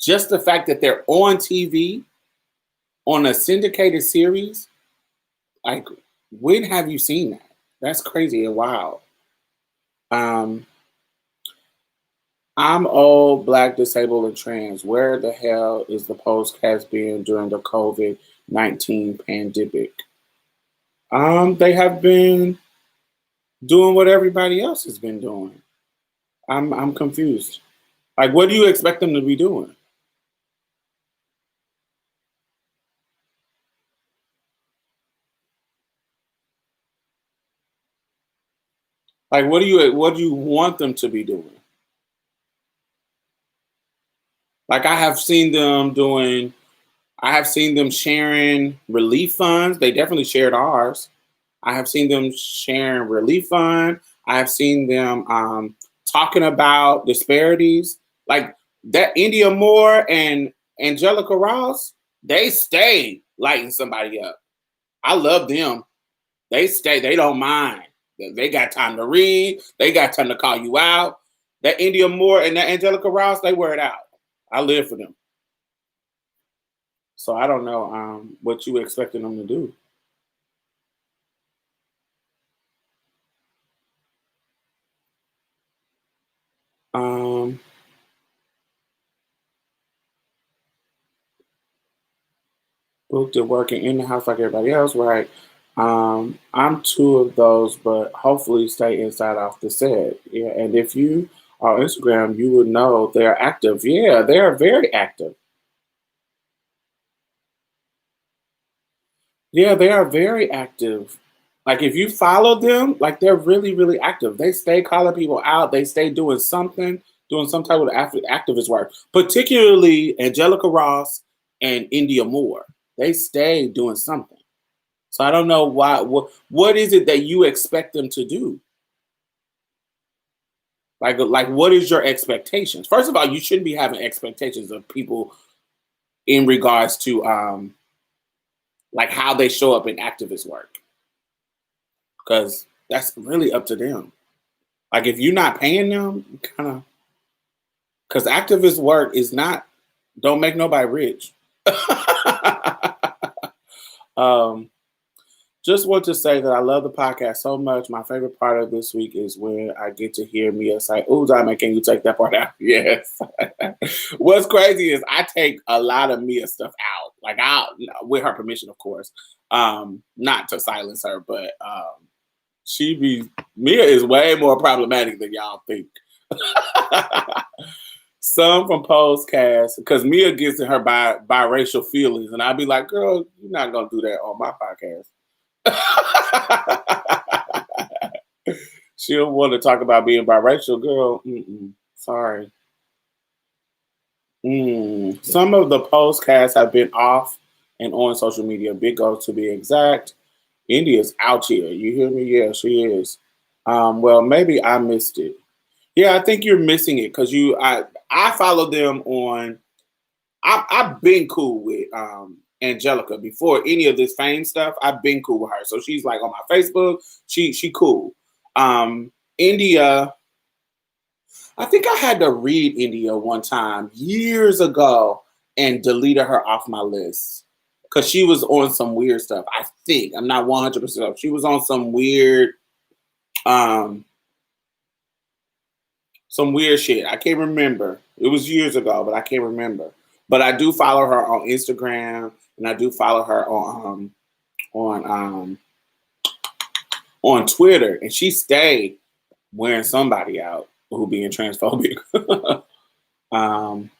just the fact that they're on TV on a syndicated series, like when have you seen that? That's crazy and wild. I'm old, Black, disabled, and trans. Where the hell is the postcast been during the COVID-19 pandemic? They have been doing what everybody else has been doing. I'm confused. Like, what do you expect them to be doing? Like, what do you want them to be doing? Like, I have seen them sharing relief funds. They definitely shared ours. I have seen them sharing relief fund. I have seen them talking about disparities. Like that India Moore and Angelica Ross, they stay lighting somebody up. I love them. They stay, they don't mind. They got time to read. They got time to call you out. That India Moore and that Angelica Ross, they wear it out. I live for them. So I don't know what you expecting them to do. Um, Booked and working in the house like everybody else, right? I'm two of those, but hopefully stay inside off the set. Yeah, and if you are on Instagram, you would know they're active. Yeah, they are very active. Yeah, they are very active. Like if you follow them, like they're really, really active. They stay calling people out. They stay doing something, doing some type of activist work. Particularly Angelica Ross and India Moore. They stay doing something. So I don't know why. What is it that you expect them to do? Like what is your expectations? First of all, you shouldn't be having expectations of people in regards to like how they show up in activist work, because that's really up to them. Like if you're not paying them, kind of, because activist work is not, don't make nobody rich. um, Just want to say that I love the podcast so much. My favorite part of this week is when I get to hear Mia say, "Ooh, Diamond, can you take that part out?" Yes. What's crazy is I take a lot of Mia stuff out, like I, with her permission, of course, not to silence her, but she be Mia is way more problematic than y'all think. Some from Postcast, because Mia gets in her biracial feelings, and I'll be like, "Girl, you're not gonna do that on my podcast." She'll want to talk about being biracial, girl. Sorry. Some of the postcasts have been off and on social media. Big goals to be exact. India's out here. You hear me? Yeah, she is. Well, maybe I missed it. Yeah, I think you're missing it because I follow them on. I've been cool with Angelica before any of this fame stuff. I've been cool with her, so she's like on my Facebook. She cool. India, I think I had to read India one time years ago and deleted her off my list because she was on some weird stuff. I think I'm not 100%. She was on um, some weird shit. I can't remember. It was years ago, but I can't remember. But I do follow her on Instagram, and I do follow her on on Twitter, and she stayed wearing somebody out who being transphobic. um,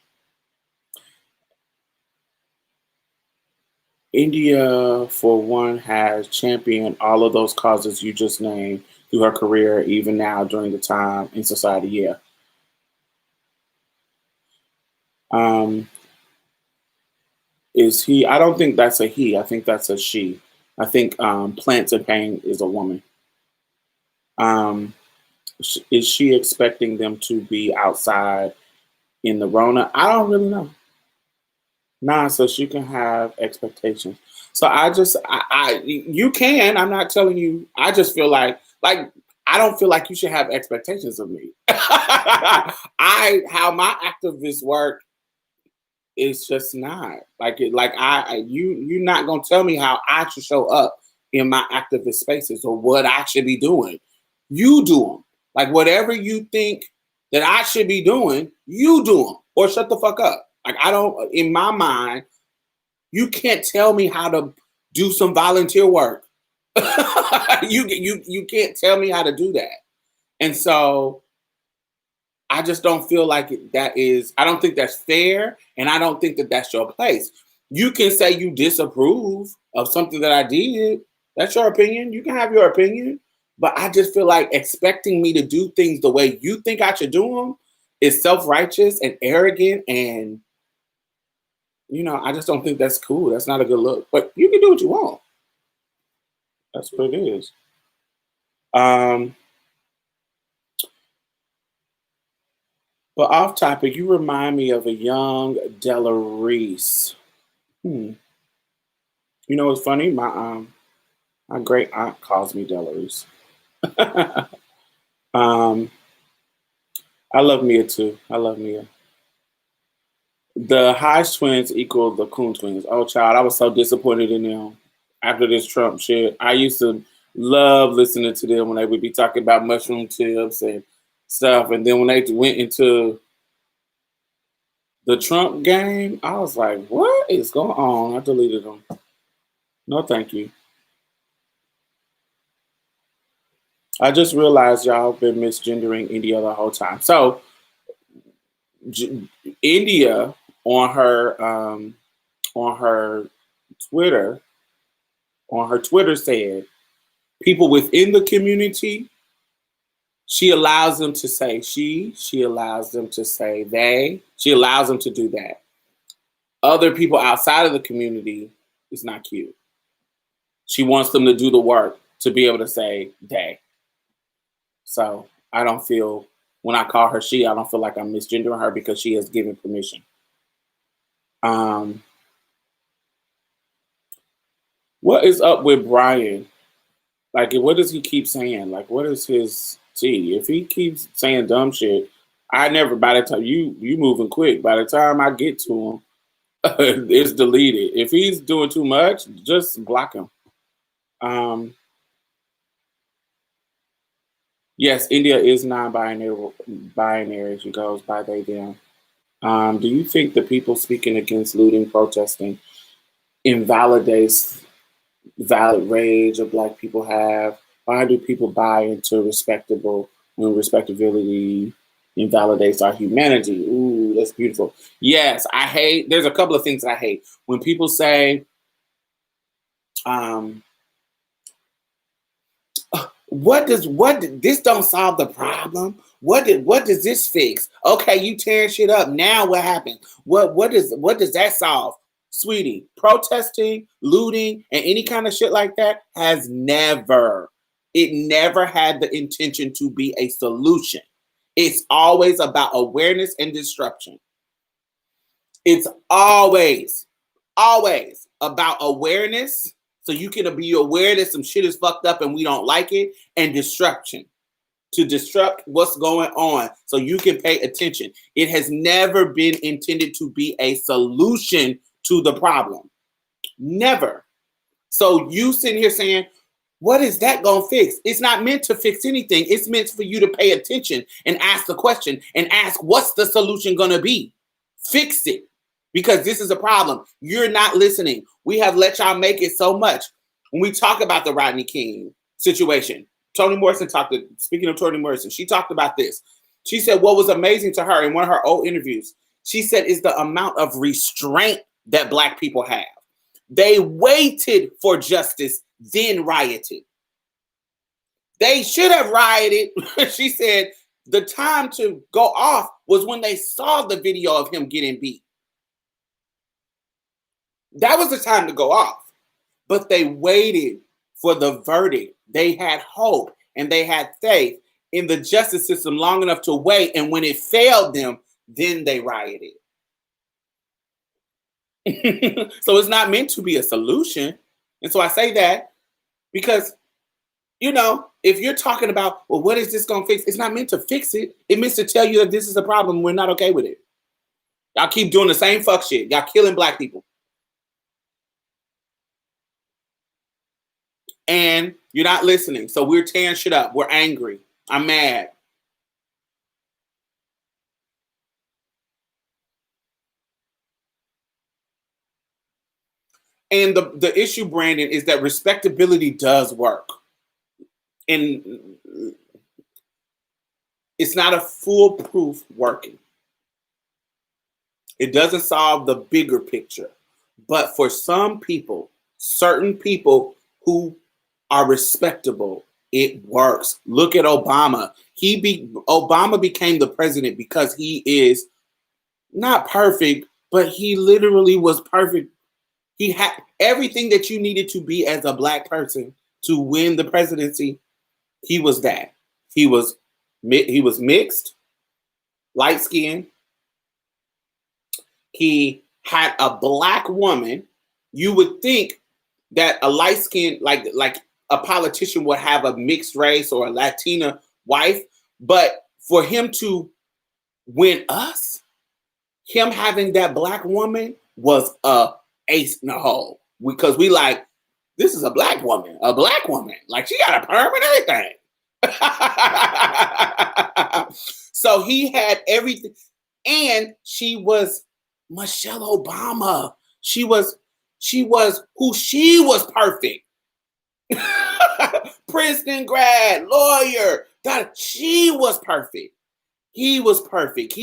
India, for one, has championed all of those causes you just named through her career, even now during the time in society. Yeah. Um, is he? I don't think that's a he. I think that's a she. I think Plants and Pain is a woman. Um, is she expecting them to be outside in the Rona? I don't really know. Nah, so she can have expectations. So you can. I'm not telling you. I just feel like I don't feel like you should have expectations of me. How my activists work is just not like you're not gonna tell me how I should show up in my activist spaces or what I should be doing. You do them. Like whatever you think that I should be doing, you do them or shut the fuck up. Like I don't, in my mind, you can't tell me how to do some volunteer work. You can't tell me how to do that. And so I just don't feel like that is, I don't think that's fair. And I don't think that that's your place. You can say you disapprove of something that I did. That's your opinion. You can have your opinion. But I just feel like expecting me to do things the way you think I should do them is self-righteous and arrogant. And, I just don't think that's cool. That's not a good look. But you can do what you want. That's what it is. Um, but off topic, you remind me of a young Della Reese. Hmm. You know what's funny? My great aunt calls me Della Reese. um, I love Mia too. I love Mia. The Hodge twins equal the Coon twins. Oh, child, I was so disappointed in them after this Trump shit. I used to love listening to them when they would be talking about mushroom tips and stuff. And then when they went into the Trump game, I was like, what is going on? I deleted them. No, thank you. I just realized y'all been misgendering India the whole time. So, India on her Twitter said people within the community, she allows them to say she allows them to say they, she allows them to do that. Other people outside of the community is not cute. She wants them to do the work to be able to say they. So I don't feel, when I call her she, I don't feel like I'm misgendering her because she has given permission. What is up with Brian? Like, what does he keep saying? Like, what is his tea? If he keeps saying dumb shit, I never. By the time you moving quick, by the time I get to him, it's deleted. If he's doing too much, just block him. Yes, India is non-binary. Binary. She goes by they them. Do you think the people speaking against looting, protesting, invalidates valid rage of Black people have? Why do people buy into respectable when respectability invalidates our humanity? Ooh, that's beautiful. Yes, I hate, there's a couple of things that I hate. When people say, this don't solve the problem? What does this fix? Okay, you tearing shit up. Now what happened? What does that solve? Sweetie, protesting, looting, and any kind of shit like that has never had the intention to be a solution. It's always about awareness and disruption. It's always about awareness. So you can be aware that some shit is fucked up and we don't like it, and disruption. To disrupt what's going on so you can pay attention. It has never been intended to be a solution to the problem. Never. So you sitting here saying, what is that gonna fix? It's not meant to fix anything. It's meant for you to pay attention and ask the question and ask, what's the solution gonna be? Fix it. Because this is a problem. You're not listening. We have let y'all make it so much. When we talk about the Rodney King situation, Toni Morrison speaking of Toni Morrison, she talked about this. She said what was amazing to her in one of her old interviews, she said, is the amount of restraint that Black people have. They waited for justice, then rioted. They should have rioted. She said the time to go off was when they saw the video of him getting beat. That was the time to go off. But they waited for the verdict. They had hope and they had faith in the justice system long enough to wait. And when it failed them, then they rioted. So it's not meant to be a solution. And so I say that because, if you're talking about, well, what is this going to fix? It's not meant to fix it. It means to tell you that this is a problem. We're not okay with it. Y'all keep doing the same fuck shit. Y'all killing Black people. And you're not listening. So we're tearing shit up. We're angry. I'm mad. And the issue, Brandon, is that respectability does work. And it's not a foolproof working. It doesn't solve the bigger picture. But for some people, certain people who are respectable, it works. Look at Obama. Obama became the president because he is not perfect, but he literally was perfect. He had everything that you needed to be as a Black person to win the presidency. He was that. He was mixed, light skinned. He had a Black woman. You would think that a light skinned, like a politician would have a mixed race or a Latina wife, but for him to When him having that black woman was a ace in the hole because we like, this is a black woman. Like she got a perm and everything. So he had everything. And she was Michelle Obama. She was who she was perfect. Princeton grad, lawyer. She was perfect. He was perfect.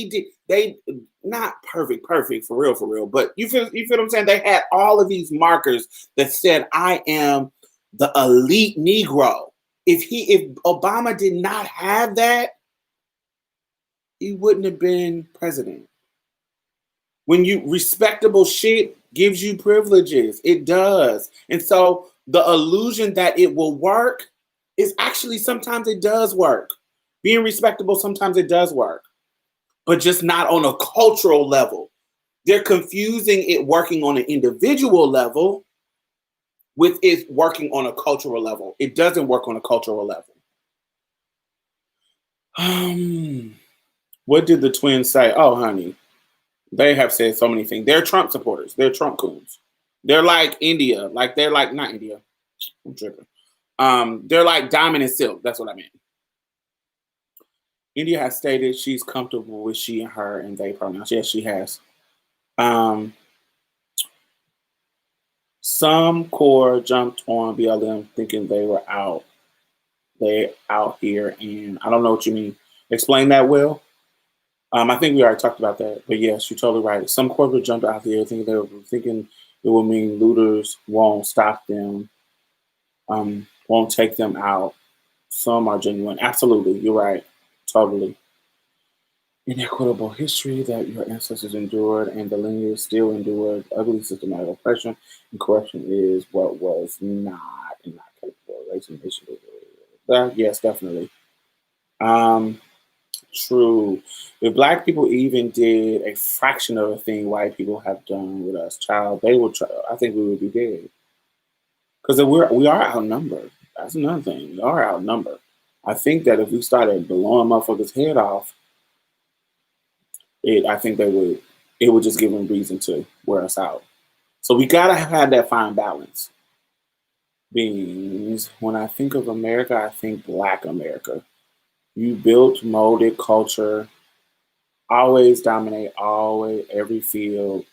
They not perfect for real. But you feel what I'm saying? They had all of these markers that said, I am the elite Negro. If Obama did not have that, he wouldn't have been president. When you respectable shit gives you privileges, it does. And so the illusion that it will work is actually sometimes it does work. Being respectable, sometimes it does work, but just not on a cultural level. They're confusing it working on an individual level with it working on a cultural level. It doesn't work on a cultural level. What did the twins say? Oh, honey, they have said so many things. They're Trump supporters. They're Trump coons. They're like India. Like they're like not India. I'm tripping. They're like Diamond and Silk. That's what I meant. India has stated she's comfortable with she and her and they pronouns. Yes, she has. Some core jumped on BLM thinking they were out. They out here, and I don't know what you mean. Explain that, Will. I think we already talked about that, but yes, you're totally right. Some corporate jumped out there thinking it will mean looters won't stop them, won't take them out. Some are genuine. Absolutely, you're right. Totally. Inequitable history that your ancestors endured and the lineage still endured. Ugly systematic oppression and corruption is what was not and not capable. Yes, definitely. True. If black people even did a fraction of a thing white people have done with us, child, they would try. I think we would be dead because we are outnumbered. That's another thing. We are outnumbered. I think that if we started blowing motherfuckers' head off, I think it would just give them reason to wear us out. So we gotta have that fine balance. Beings. When I think of America, I think Black America. You built, molded culture, always dominate, always every field.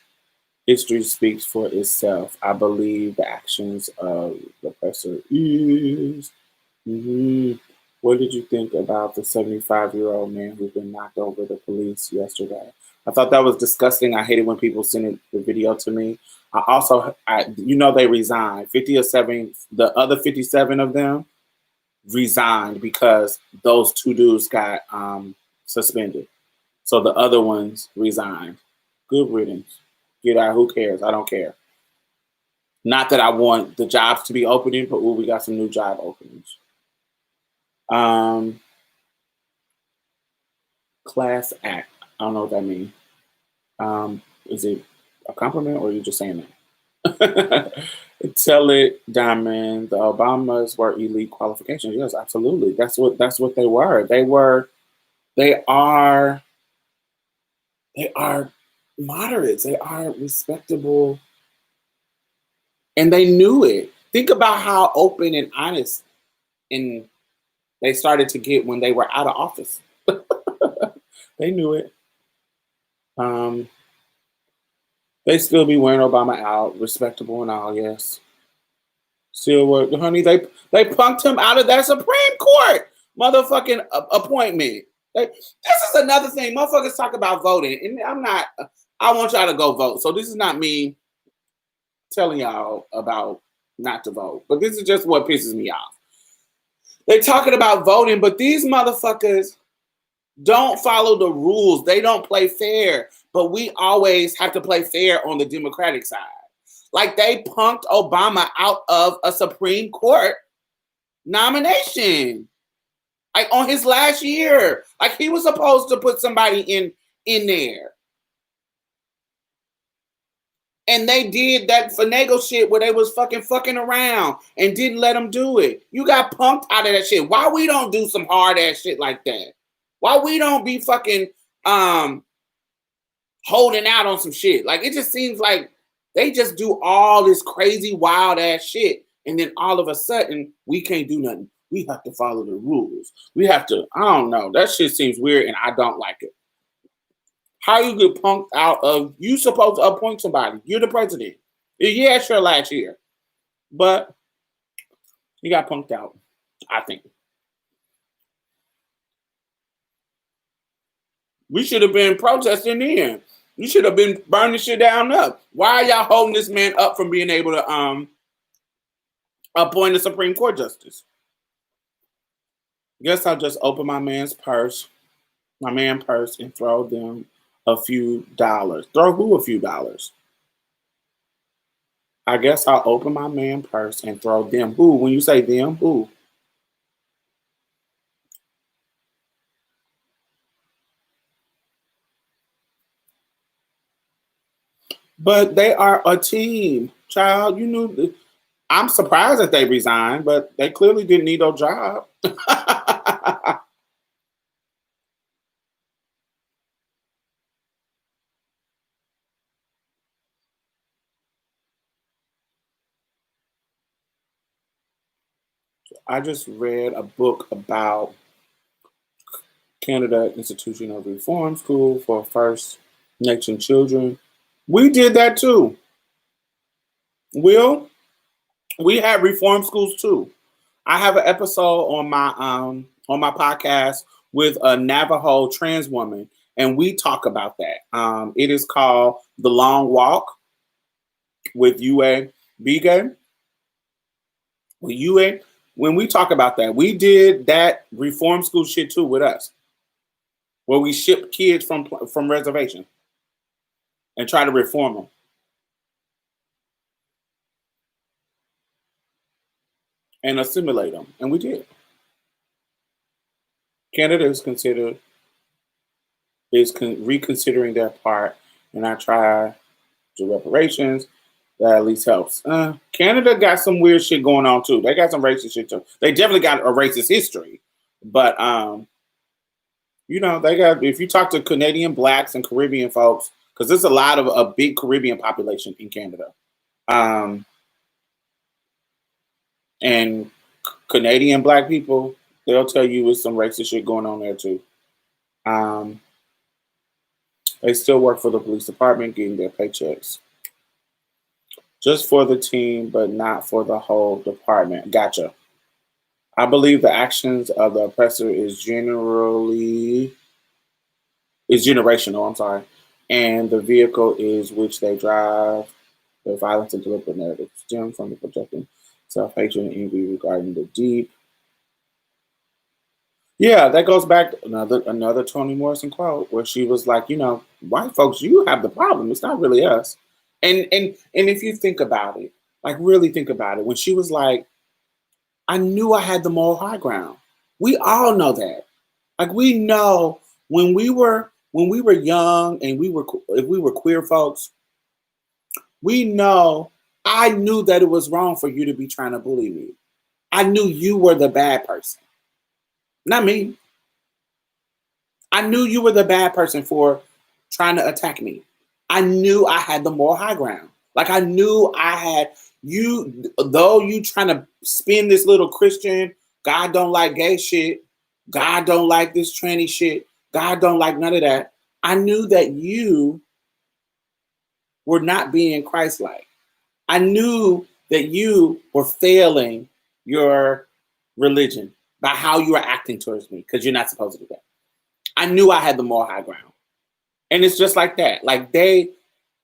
History speaks for itself. I believe the actions of the oppressor is. What did you think about the 75-year-old man who's been knocked over the police yesterday? I thought that was disgusting. I hated when people send the video to me. They resigned. 57, the other 57 of them resigned because those two dudes got suspended. So the other ones resigned. Good riddance. Get out. Who cares? I don't care. Not that I want the jobs to be opening, but we got some new job openings. Class act. I don't know what that means. Is it a compliment or are you just saying that? Tell it, Diamond. The Obamas were elite qualifications. Yes, absolutely. That's what they were. They are moderates. They are respectable. And they knew it. Think about how open and honest and they started to get when they were out of office. They knew it. They still be wearing Obama out, respectable and all, yes. Still work, honey. They punked him out of that Supreme Court motherfucking appointment. This is another thing. Motherfuckers talk about voting, and I want y'all to go vote. So this is not me telling y'all about not to vote, but this is just what pisses me off. They talking about voting, but these motherfuckers don't follow the rules. They don't play fair, but we always have to play fair on the Democratic side. Like they punked Obama out of a Supreme Court nomination. Like on his last year. Like he was supposed to put somebody in there. And they did that finagle shit where they was fucking around and didn't let them do it. You got punked out of that shit. Why we don't do some hard ass shit like that? Why we don't be fucking holding out on some shit. Like it just seems like they just do all this crazy wild ass shit, and then all of a sudden we can't do nothing. We have to follow the rules. We have to. I don't know. That shit seems weird, and I don't like it. How you get punked out of? You supposed to appoint somebody. You're the president. Yeah, sure, last year, but you got punked out. I think we should have been protesting then. You should have been burning shit down up. Why are y'all holding this man up from being able to appoint a Supreme Court justice? Guess I'll just open my man purse, and throw them a few dollars. Throw who a few dollars? I guess I'll open my man purse and throw them who? When you say them, who? But they are a team, child. You knew. I'm surprised that they resigned, but they clearly didn't need no job. I just read a book about Canada Institution of Reform School for First Nation Children. We did that too. Will, we had reform schools too. I have an episode on my podcast with a Navajo trans woman, and we talk about that. It is called The Long Walk with UA Bigay. With UA, when we talk about that, we did that reform school shit too with us, where we ship kids from reservation and try to reform them and assimilate them, and we did. Canada reconsidering their part, and I try to reparations. That at least helps. Canada got some weird shit going on too. They got some racist shit too. They definitely got a racist history, but they got. If you talk to Canadian blacks and Caribbean folks, because there's a lot of a big Caribbean population in Canada, um, and Canadian black people, they'll tell you it's some racist shit going on there too. Um, they still work for the police department, getting their paychecks. Just for the team, but not for the whole department. Gotcha. I believe the actions of the oppressor is generational. I'm sorry, and the vehicle is which they drive. The violence and deliberate narrative stem from the projecting self-hatred and envy regarding the deep. Yeah, that goes back to another Toni Morrison quote where she was like, white folks, you have the problem. It's not really us. And if you think about it, like really think about it, when she was like, I knew I had the moral high ground. We all know that. Like we know when we were young and if we were queer folks, we know I knew that it was wrong for you to be trying to bully me. I knew you were the bad person. Not me. I knew you were the bad person for trying to attack me. I knew I had the moral high ground. Like I knew I had you, though you trying to spin this little Christian, God don't like gay shit, God don't like this tranny shit, God don't like none of that. I knew that you were not being Christ-like. I knew that you were failing your religion by how you were acting towards me, because you're not supposed to do that. I knew I had the moral high ground. And it's just like that. Like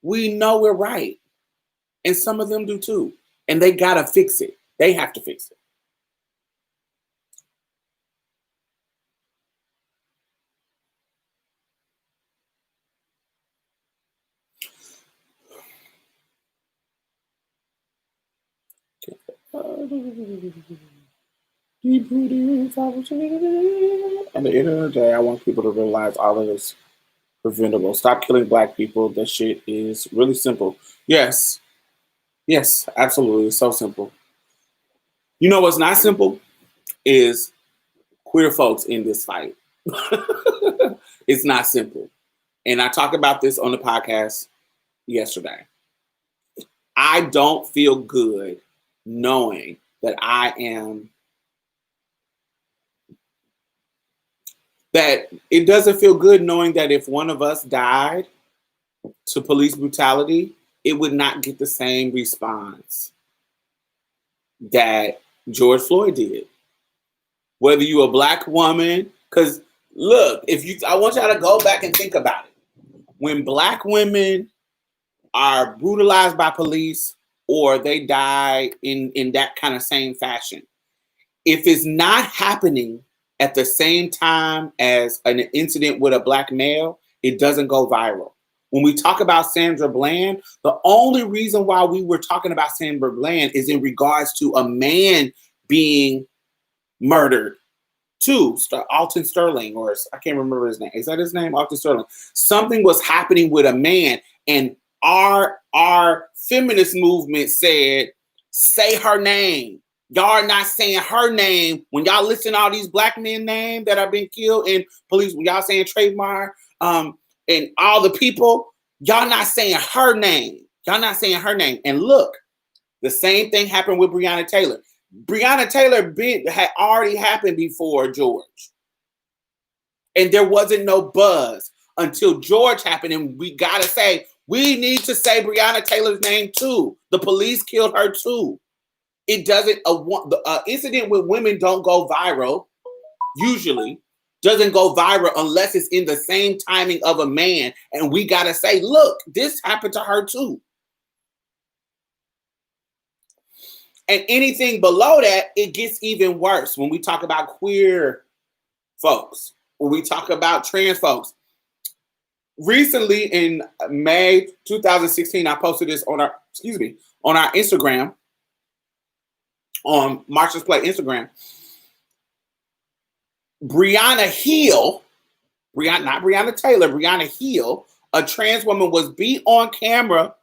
we know we're right. And some of them do too. And they gotta fix it. They have to fix it. At the end of the day, I want people to realize all of this preventable. Stop killing black people. That shit is really simple. Yes. Yes, absolutely. It's so simple. You know what's not simple? Is queer folks in this fight. It's not simple. And I talked about this on the podcast yesterday. I don't feel good knowing that that it doesn't feel good knowing that if one of us died to police brutality, it would not get the same response that George Floyd did. Whether you're a black woman, because look, I want y'all to go back and think about it. When black women are brutalized by police or they die in that kind of same fashion, if it's not happening at the same time as an incident with a black male, it doesn't go viral. When we talk about Sandra Bland, the only reason why we were talking about Sandra Bland is in regards to a man being murdered too. Alton Sterling, or I can't remember his name. Is that his name? Alton Sterling. Something was happening with a man, and our feminist movement said, say her name. Y'all are not saying her name. When y'all listen to all these black men names that have been killed in police, when y'all saying Trayvon, and all the people, y'all not saying her name. Y'all not saying her name. And look, the same thing happened with Breonna Taylor. Breonna Taylor had already happened before George. And there wasn't no buzz until George happened. And we got to say, we need to say Breonna Taylor's name too. The police killed her too. It doesn't, the incident with women don't go viral, usually. Doesn't go viral unless it's in the same timing of a man. And we got to say, look, this happened to her too. And anything below that, it gets even worse when we talk about queer folks, when we talk about trans folks. Recently in May 2016, I posted this on our Instagram, on Marshall's Play Instagram. Breonna Hill, not Breonna Taylor, Breonna Hill, a trans woman, was beat on camera.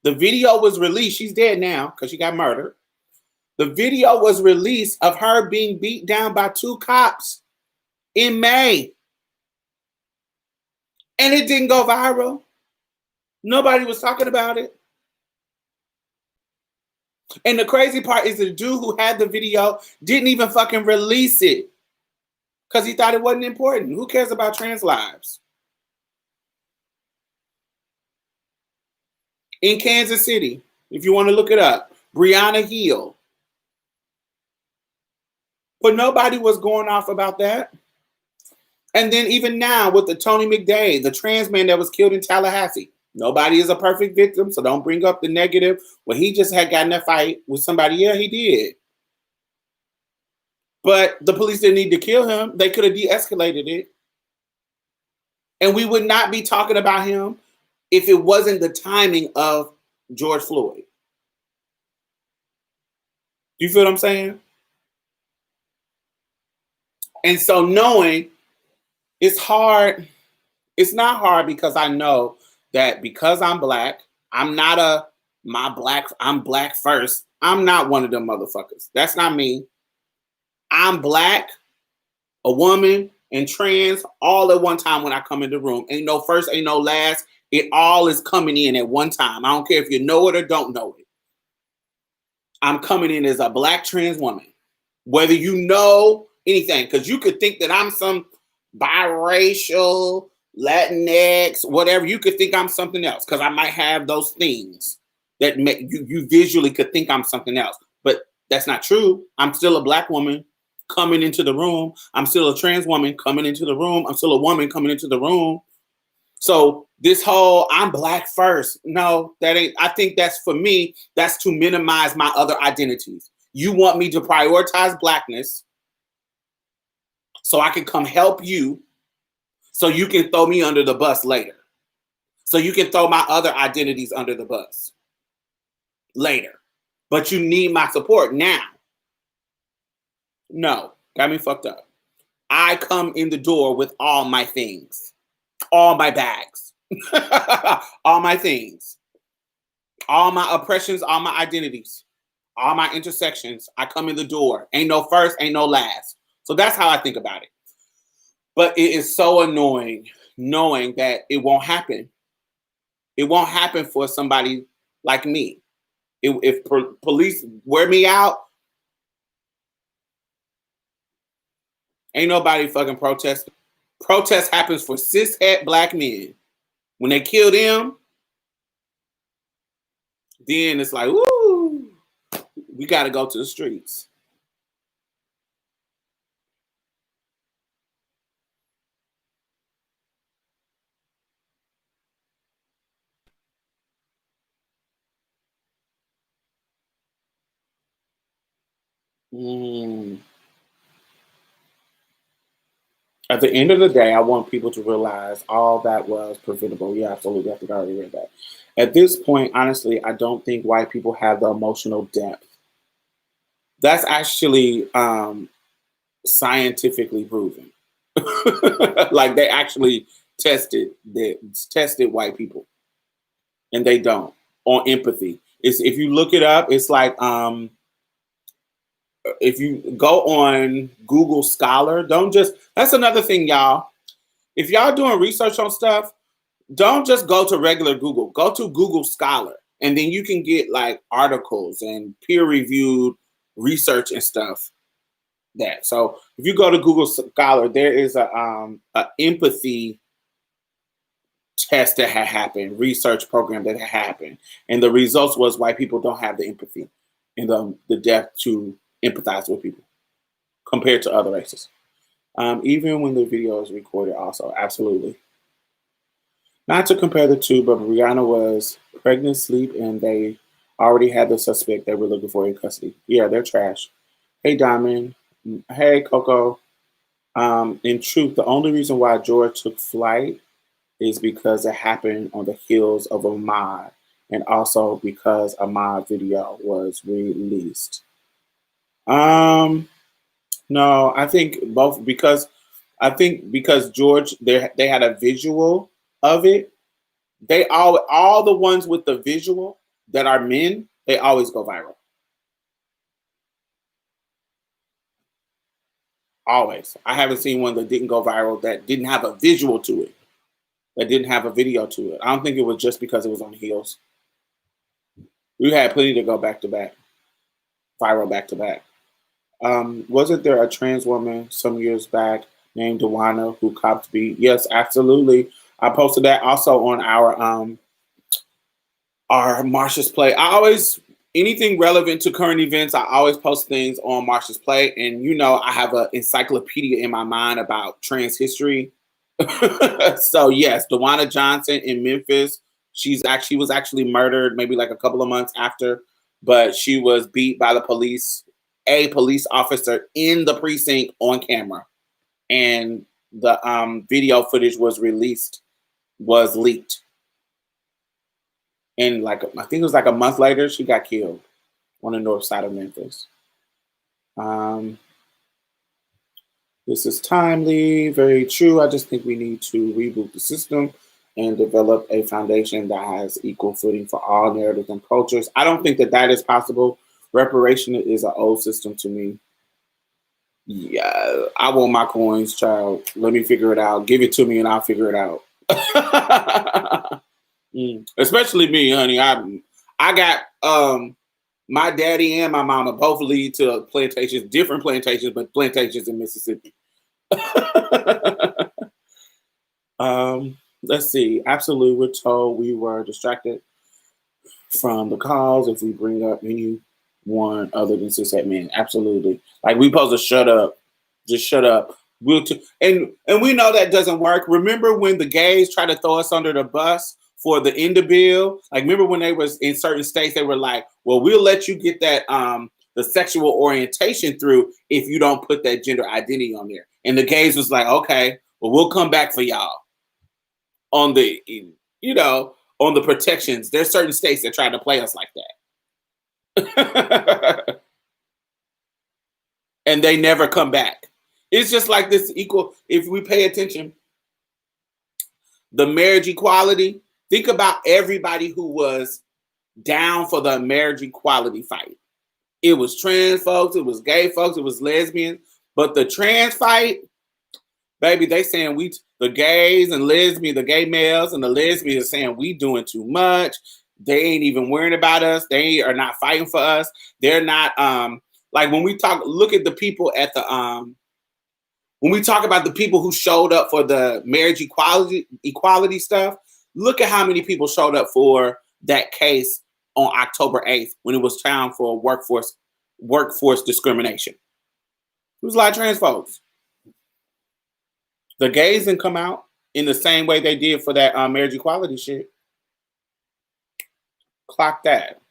The video was released. She's dead now because she got murdered. The video was released of her being beat down by 2 cops in May. And it didn't go viral. Nobody was talking about it. And the crazy part is the dude who had the video didn't even fucking release it because he thought it wasn't important. Who cares about trans lives? In Kansas City, if you want to look it up, Breonna Hill. But nobody was going off about that. And then even now with the Tony McDade, the trans man that was killed in Tallahassee, nobody is a perfect victim, so don't bring up the negative. When he just had gotten a fight with somebody, yeah, he did. But the police didn't need to kill him. They could have de-escalated it. And we would not be talking about him if it wasn't the timing of George Floyd. Do you feel what I'm saying? And so knowing it's hard, it's not hard because I know that because I'm black, I'm black first. I'm not one of them motherfuckers. That's not me. I'm black, a woman, and trans all at one time when I come in the room. Ain't no first, ain't no last. It all is coming in at one time. I don't care if you know it or don't know it. I'm coming in as a black trans woman. Whether you know anything, because you could think that I'm some biracial, Latinx, whatever. You could think I'm something else because I might have those things that make you visually could think I'm something else. But that's not true. I'm still a black woman coming into the room. I'm still a trans woman coming into the room. I'm still a woman coming into the room. So this whole I'm black first. No, that ain't. I think that's for me. That's to minimize my other identities. You want me to prioritize blackness so I can come help you so you can throw me under the bus later. So you can throw my other identities under the bus later. But you need my support now. No, got me fucked up. I come in the door with all my things, all my bags, all my things, all my oppressions, all my identities, all my intersections. I come in the door. Ain't no first, ain't no last. So that's how I think about it. But it is so annoying knowing that it won't happen. It won't happen for somebody like me. If police wear me out, ain't nobody fucking protesting. Protest happens for cishet black men. When they kill them, then it's like, woo, we got to go to the streets. Mm. At the end of the day, I want people to realize all that was preventable. Yeah, absolutely. I think I already read that. At this point, honestly, I don't think white people have the emotional depth. That's actually scientifically proven. Like they actually tested white people, and they don't on empathy. It's if you look it up, it's like if you go on Google Scholar, don't just that's another thing, y'all. If y'all doing research on stuff, don't just go to regular Google. Go to Google Scholar, and then you can get like articles and peer-reviewed research and stuff. That so if you go to Google Scholar, there is a empathy test that had happened, research program that had happened, and the results was white people don't have the empathy and the depth to empathize with people compared to other races. Even when the video is recorded, also absolutely. Not to compare the two, but Rihanna was pregnant, sleep, and they already had the suspect they were looking for in custody. Yeah, they're trash. Hey, Diamond. Hey, Coco. In truth, the only reason why George took flight is because it happened on the heels of Ahmaud, and also because Ahmaud video was released. Um, no, I think both because George they had a visual of it. They all the ones with the visual that are men, they always go viral. Always. I haven't seen one that didn't go viral that didn't have a visual to it, that didn't have a video to it. I don't think it was just because it was on heels. We had plenty to go back to back, viral back to back. Wasn't there a trans woman some years back named Dewana who copped beat? Yes, absolutely. I posted that also on our Marsha's Play. I always anything relevant to current events, I always post things on Marsha's Play. And you know, I have an encyclopedia in my mind about trans history. So yes, Dewana Johnson in Memphis. She was actually murdered maybe like a couple of months after, but she was beat by the police, a police officer in the precinct on camera, and the video footage was leaked, and like I think it was like a month later, she got killed on the north side of Memphis. Um, this is timely, very true. I just think we need to reboot the system and develop a foundation that has equal footing for all narratives and cultures. I don't think that that is possible. Reparation is an old system to me. Yeah, I want my coins, child. Let me figure it out. Give it to me and I'll figure it out. Especially me, honey. I got my daddy and my mama both lead to plantations, different plantations, but plantations in Mississippi. Let's see. Absolutely, we're told we were distracted from the cause if we bring up anyone other than cishet men. Absolutely. Like we supposed to shut up. Just shut up. And we know that doesn't work. Remember when the gays tried to throw us under the bus for the end of bill? Like remember when they was in certain states, they were like, well, we'll let you get that the sexual orientation through if you don't put that gender identity on there. And the gays was like, okay, well, we'll come back for y'all on the on the protections. There's certain states that try to play us like that. And they never come back. It's just like this equal, if we pay attention, the marriage equality, think about everybody who was down for the marriage equality fight. It was trans folks, it was gay folks, it was lesbians, but the trans fight, Baby, they saying the gays and lesbians, the gay males and the lesbians are saying we doing too much. They ain't even worrying about us. They are not fighting for us. They're not like when we talk, look at the people at the when we talk about the people who showed up for the marriage equality stuff, look at how many people showed up for that case on October 8th when it was time for workforce discrimination. It was a lot of trans folks. The gays didn't come out in the same way they did for that marriage equality shit. Clock that.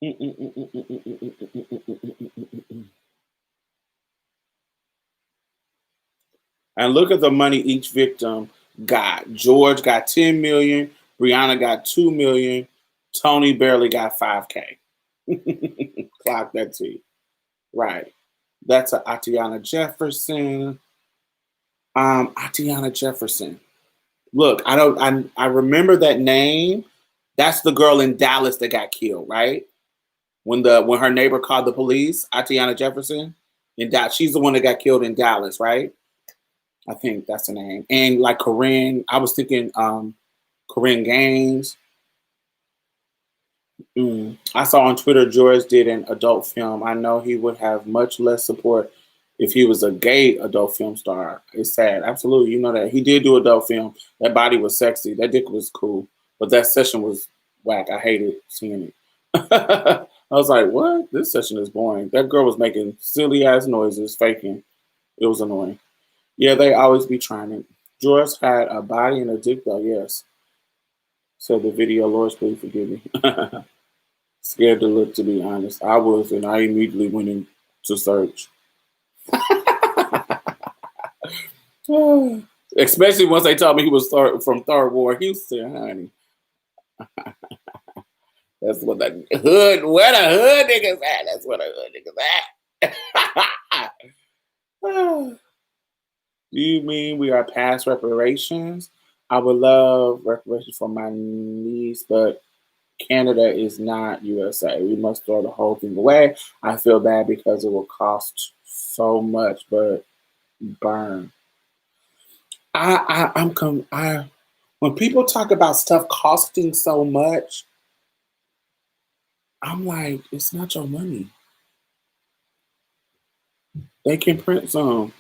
And look at the money each victim got. George got 10 million. Brianna got 2 million. Tony barely got 5K. Clock that T. Right. That's a Atiana Jefferson. Atiana Jefferson. Look, I remember that name. That's the girl in Dallas that got killed, right? When her neighbor called the police, Atiana Jefferson. She's the one that got killed in Dallas, right? I think that's the name. And like Corinne, I was thinking Corinne Gaines. I saw on Twitter George did an adult film. I know he would have much less support if he was a gay adult film star. It's sad. Absolutely. You know that. He did do adult film. That body was sexy. That dick was cool. But that session was whack. I hated seeing it. I was like, what? This session is boring. That girl was making silly ass noises, faking. It was annoying. Yeah, they always be trying it. George had a body and a dick though, yes. Said the video, Lord, please forgive me. Scared to look, to be honest. I was, and I immediately went in to search. Especially once they told me he was from Third Ward Houston, honey. That's what the hood, where the hood niggas at. That's where the hood niggas at. Do you mean we are past reparations? I would love reparations for my niece, but Canada is not USA. We must throw the whole thing away. I feel bad because it will cost so much, but burn. When people talk about stuff costing so much, I'm like, it's not your money. They can print some.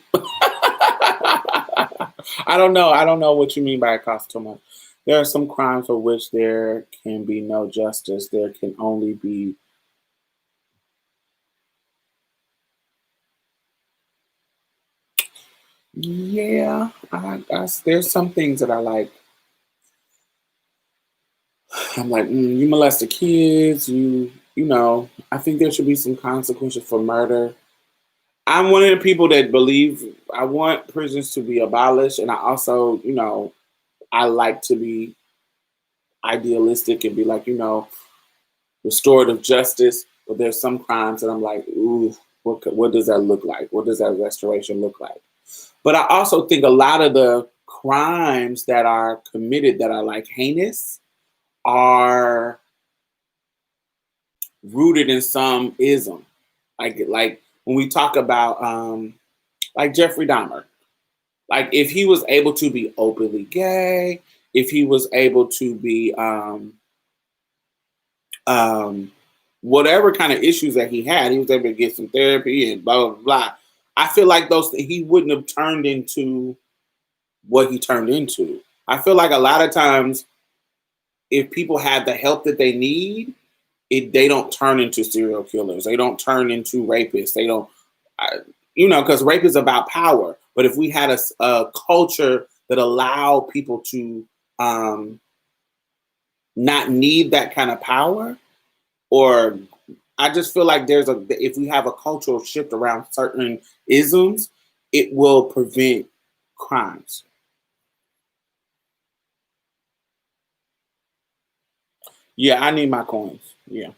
I don't know. I don't know what you mean by it costs too much. There are some crimes for which there can be no justice. There can only be there's some things that I like. I'm like, you molested kids, you know, I think there should be some consequences for murder. I'm one of the people that believe I want prisons to be abolished, and I also, I like to be idealistic and be like, restorative justice. But there's some crimes that I'm like, ooh, what does that look like? What does that restoration look like? But I also think a lot of the crimes that are committed that are like heinous are rooted in some ism. Like when we talk about like Jeffrey Dahmer, like if he was able to be openly gay, if he was able to be um, whatever kind of issues that he had, he was able to get some therapy and blah blah blah. I feel like he wouldn't have turned into what he turned into. I feel like a lot of times, if people have the help that they need, they don't turn into serial killers. They don't turn into rapists. They don't, because rape is about power. But if we had a culture that allowed people to not need that kind of power, or I just feel like if we have a cultural shift around certain isms, it will prevent crimes. Yeah, I need my coins. Yeah,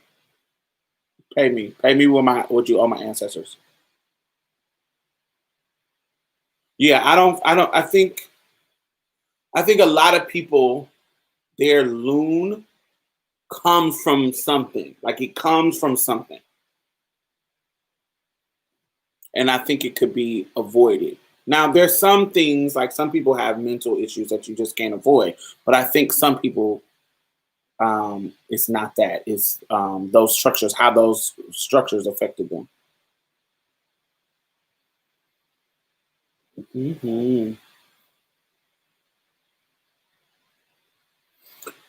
pay me what you owe my ancestors. Yeah, I think a lot of people, they're loon comes from something. Like it comes from something. And I think it could be avoided. Now, there's some things, like some people have mental issues that you just can't avoid. But I think some people, it's not that. It's those structures, how those structures affected them. Hmm.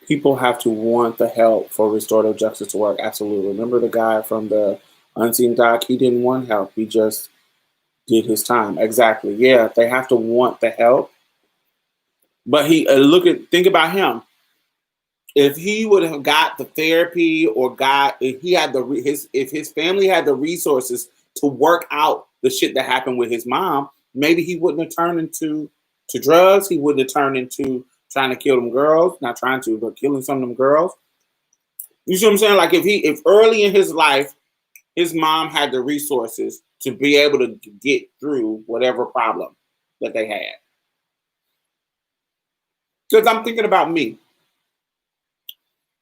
People have to want the help for restorative justice to work. Absolutely. Remember the guy from the Unseen Doc? He didn't want help. He just did his time. Exactly. Yeah, they have to want the help. But think about him. If he would have got the therapy or if he had if his family had the resources to work out the shit that happened with his mom, maybe he wouldn't have turned into drugs. He wouldn't have turned into trying to kill them girls. Not trying to, but killing some of them girls. You see what I'm saying? Like if early in his life, his mom had the resources to be able to get through whatever problem that they had. Because I'm thinking about me.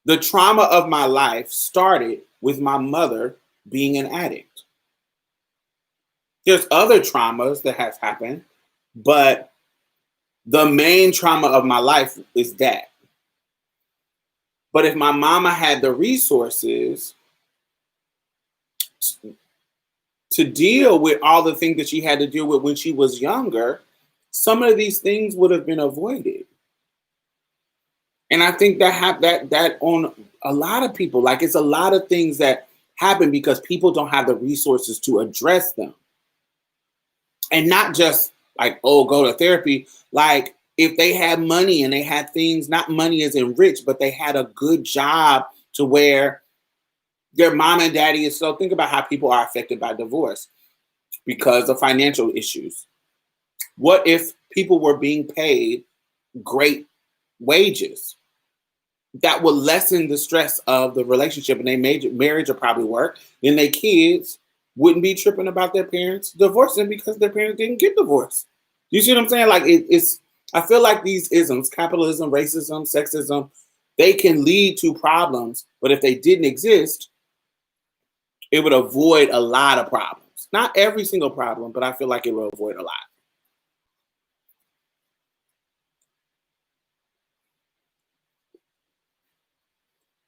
The trauma of my life started with my mother being an addict. There's other traumas that have happened, but the main trauma of my life is that. But if my mama had the resources to deal with all the things that she had to deal with when she was younger, some of these things would have been avoided. And I think that on a lot of people, like it's a lot of things that happen because people don't have the resources to address them. And not just like, oh, go to therapy. Like if they had money and they had things, not money as in rich, but they had a good job to where their mom and daddy is. So think about how people are affected by divorce because of financial issues. What if people were being paid great wages? That would lessen the stress of the relationship and their marriage will probably work. Then their kids wouldn't be tripping about their parents divorcing because their parents didn't get divorced. You see what I'm saying? Like I feel like these isms, capitalism, racism, sexism, they can lead to problems, but if they didn't exist, it would avoid a lot of problems. Not every single problem, but I feel like it will avoid a lot.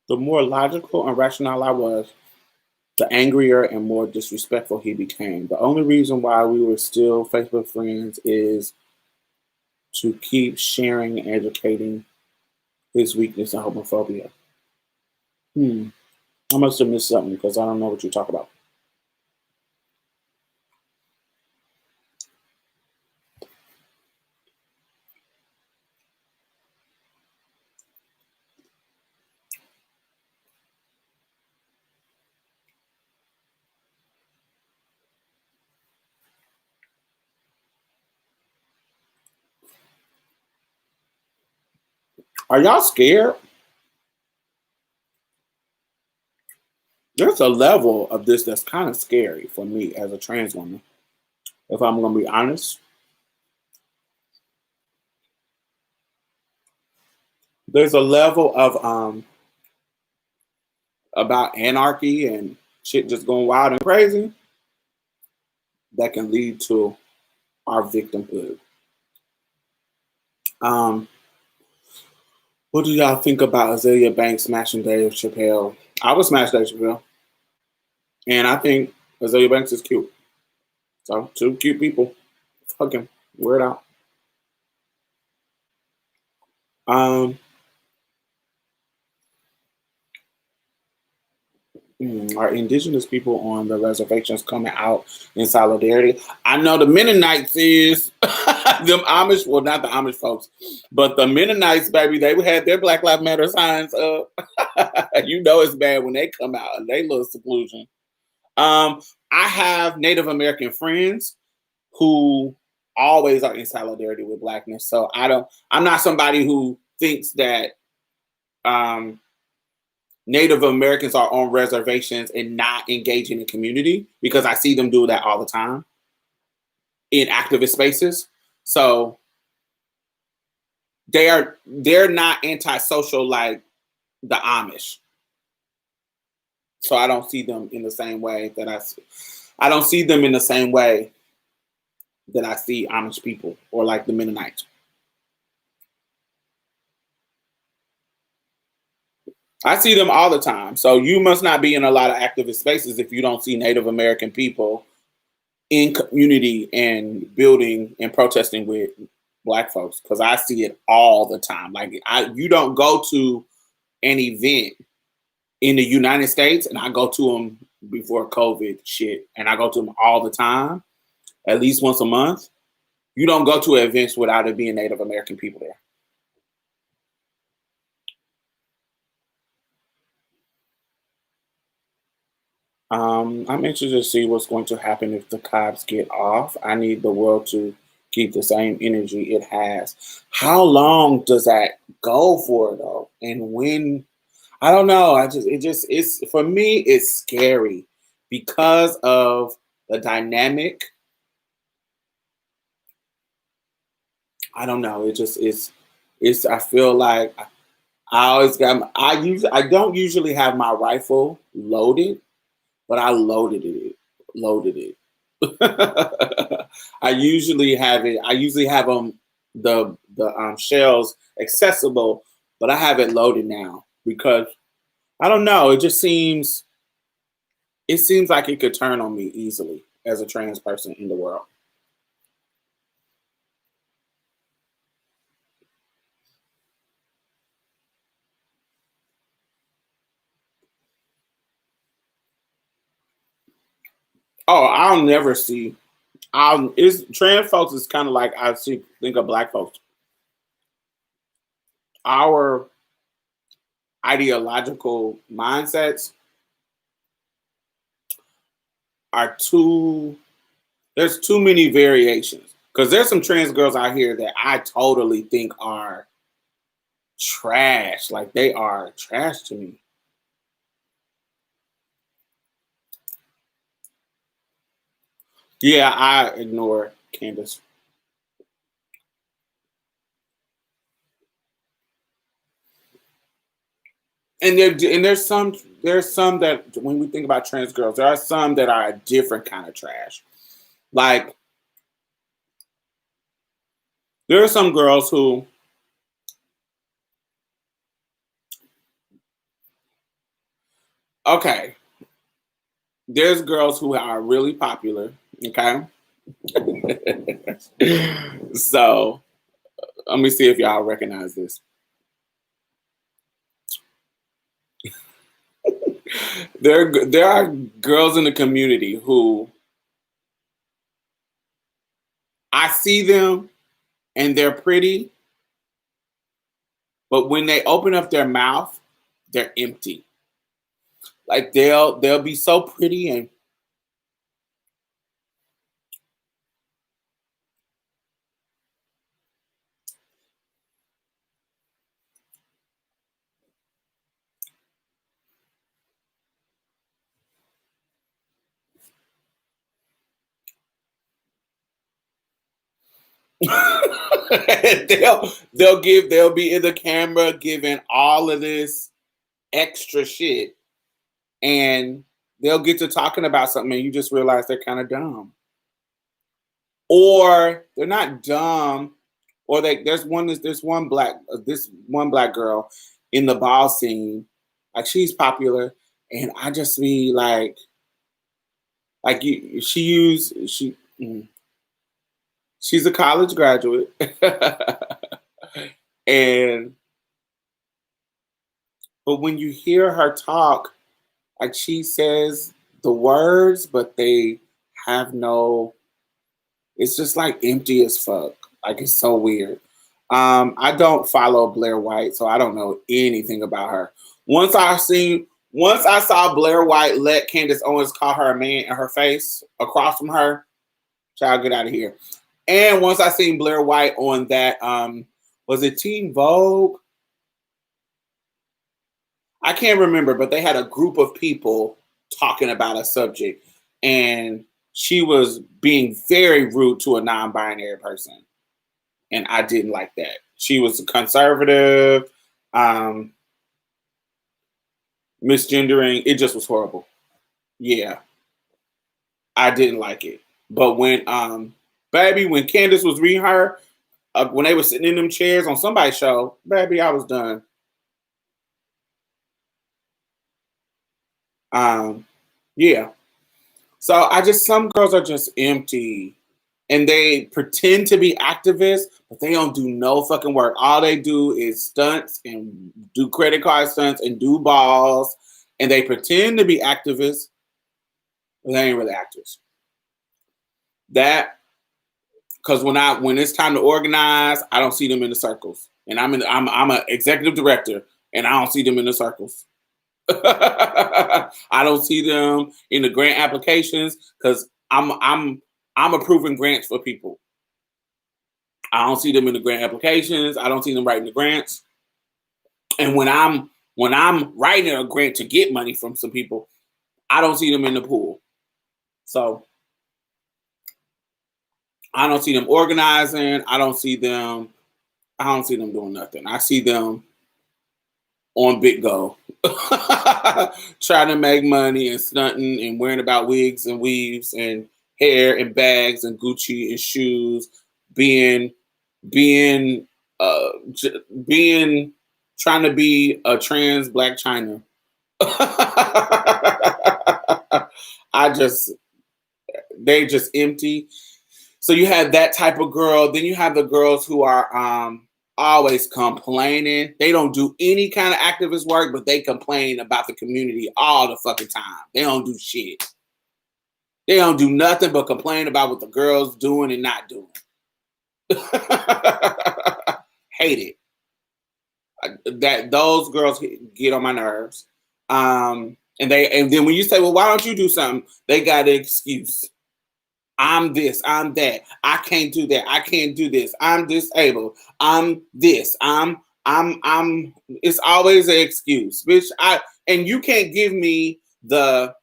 The more logical and rational I was, the angrier and more disrespectful he became. The only reason why we were still Facebook friends is to keep sharing and educating his weakness and homophobia. I must have missed something because I don't know what you talk about. Are y'all scared? There's a level of this that's kind of scary for me as a trans woman. If I'm going to be honest, there's a level of about anarchy and shit just going wild and crazy that can lead to our victimhood. Um, what do y'all think about Azalea Banks smashing Dave Chappelle? I would smash Dave Chappelle, and I think Azalea Banks is cute. So two cute people, fuck him, wear it out. Um, are indigenous people on the reservations coming out in solidarity? I know the Mennonites is them Amish, well, not the Amish folks, but the Mennonites, baby, they had their Black Lives Matter signs up. You know it's bad when they come out and they little seclusion. I have Native American friends who always are in solidarity with Blackness. So I'm not somebody who thinks that um, Native Americans are on reservations and not engaging in community because I see them do that all the time in activist spaces. So they're not antisocial like the Amish. So I don't see them in the same way that I don't see them in the same way that I see Amish people or like the Mennonites. I see them all the time. So you must not be in a lot of activist spaces if you don't see Native American people in community and building and protesting with Black folks, because I see it all the time. Like you don't go to an event in the United States, and I go to them before COVID shit, and I go to them all the time, at least once a month. You don't go to events without it being Native American people there. I'm interested to see what's going to happen if the cops get off. I need the world to keep the same energy it has. How long does that go for though? And when? I don't know. It's for me. It's scary because of the dynamic. I don't know. It just is. It's. I feel like I always got. I don't usually have my rifle loaded, but I loaded it. Loaded it. I usually have it. I usually have the shells accessible, but I have it loaded now because I don't know. It seems like it could turn on me easily as a trans person in the world. Oh, I'll never see. It's trans folks is kind of like think of Black folks. Our ideological mindsets are too. There's too many variations because there's some trans girls out here that I totally think are trash. Like they are trash to me. Yeah, I ignore Candace. There's some that when we think about trans girls, there are some that are a different kind of trash. Like there are some girls who, okay, there's girls who are really popular. Okay, so let me see if y'all recognize this. There are girls in the community who I see them and they're pretty, but when they open up their mouth, they're empty. Like they'll be so pretty and they'll be in the camera giving all of this extra shit, and they'll get to talking about something and you just realize they're kind of dumb, or they're not dumb, or there's one black girl in the ball scene, like she's popular, and I just be like you she used she she's a college graduate. And but when you hear her talk, like she says the words, but they have no. It's just like empty as fuck. Like it's so weird. I don't follow Blair White, so I don't know anything about her. Once I saw Blair White let Candace Owens call her a man in her face across from her, child, get out of here. And once I seen Blair White on that, was it Teen Vogue? I can't remember, but they had a group of people talking about a subject, and she was being very rude to a non-binary person, and I didn't like that. She was conservative. Um, misgendering. It just was horrible. Yeah, I didn't like it. But when baby, when Candace was reading her, when they were sitting in them chairs on somebody's show, baby, I was done. Yeah. So some girls are just empty and they pretend to be activists, but they don't do no fucking work. All they do is stunts and do credit card stunts and do balls, and they pretend to be activists, but they ain't really actors. That because when it's time to organize, I don't see them in the circles, and I'm an executive director, and I don't see them in the circles. I don't see them in the grant applications because I'm approving grants for people. I don't see them in the grant applications. I don't see them writing the grants. And when I'm writing a grant to get money from some people, I don't see them in the pool. So I don't see them organizing. I don't see them doing nothing. I see them on big go. Trying to make money and stunting and wearing about wigs and weaves and hair and bags and Gucci and shoes, being being being trying to be a trans Black China. I just they just empty. So you have that type of girl. Then you have the girls who are always complaining. They don't do any kind of activist work, but they complain about the community all the fucking time. They don't do shit. They don't do nothing but complain about what the girls doing and not doing. Hate it. That those girls get on my nerves. And then when you say, well, why don't you do something? They got an excuse. I'm this, I'm that. I can't do that. I can't do this. I'm disabled. I'm this. I'm it's always an excuse. Bitch, and you can't give me the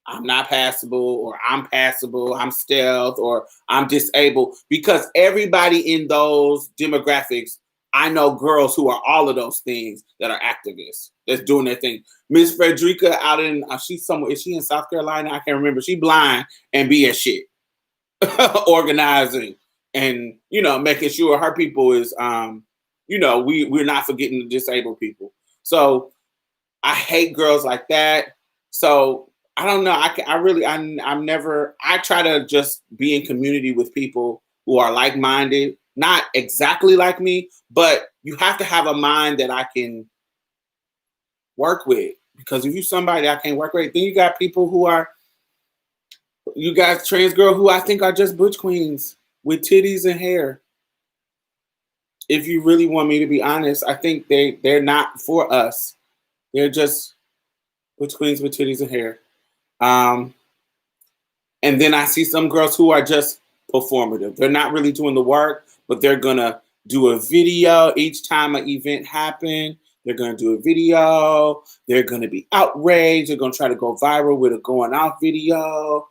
I'm not passable or I'm passable, I'm stealth or I'm disabled because everybody in those demographics, I know girls who are all of those things that are activists that's doing their thing. Miss Frederica out in she's somewhere, is she in South Carolina? I can't remember. She blind and be at shit. Organizing and making sure her people is we're not forgetting the disabled people. So I hate girls like that. So I don't know. I try to just be in community with people who are like-minded, not exactly like me, but you have to have a mind that I can work with, because if you're somebody I can't work with, then you got people who are you guys trans girl who I think are just butch queens with titties and hair. If you really want me to be honest, I think they're not for us. They're just butch queens with titties and hair. And then I see some girls who are just performative. They're not really doing the work, but they're gonna do a video each time an event happens. They're gonna do a video. They're gonna be outraged. They're gonna try to go viral with a going off video.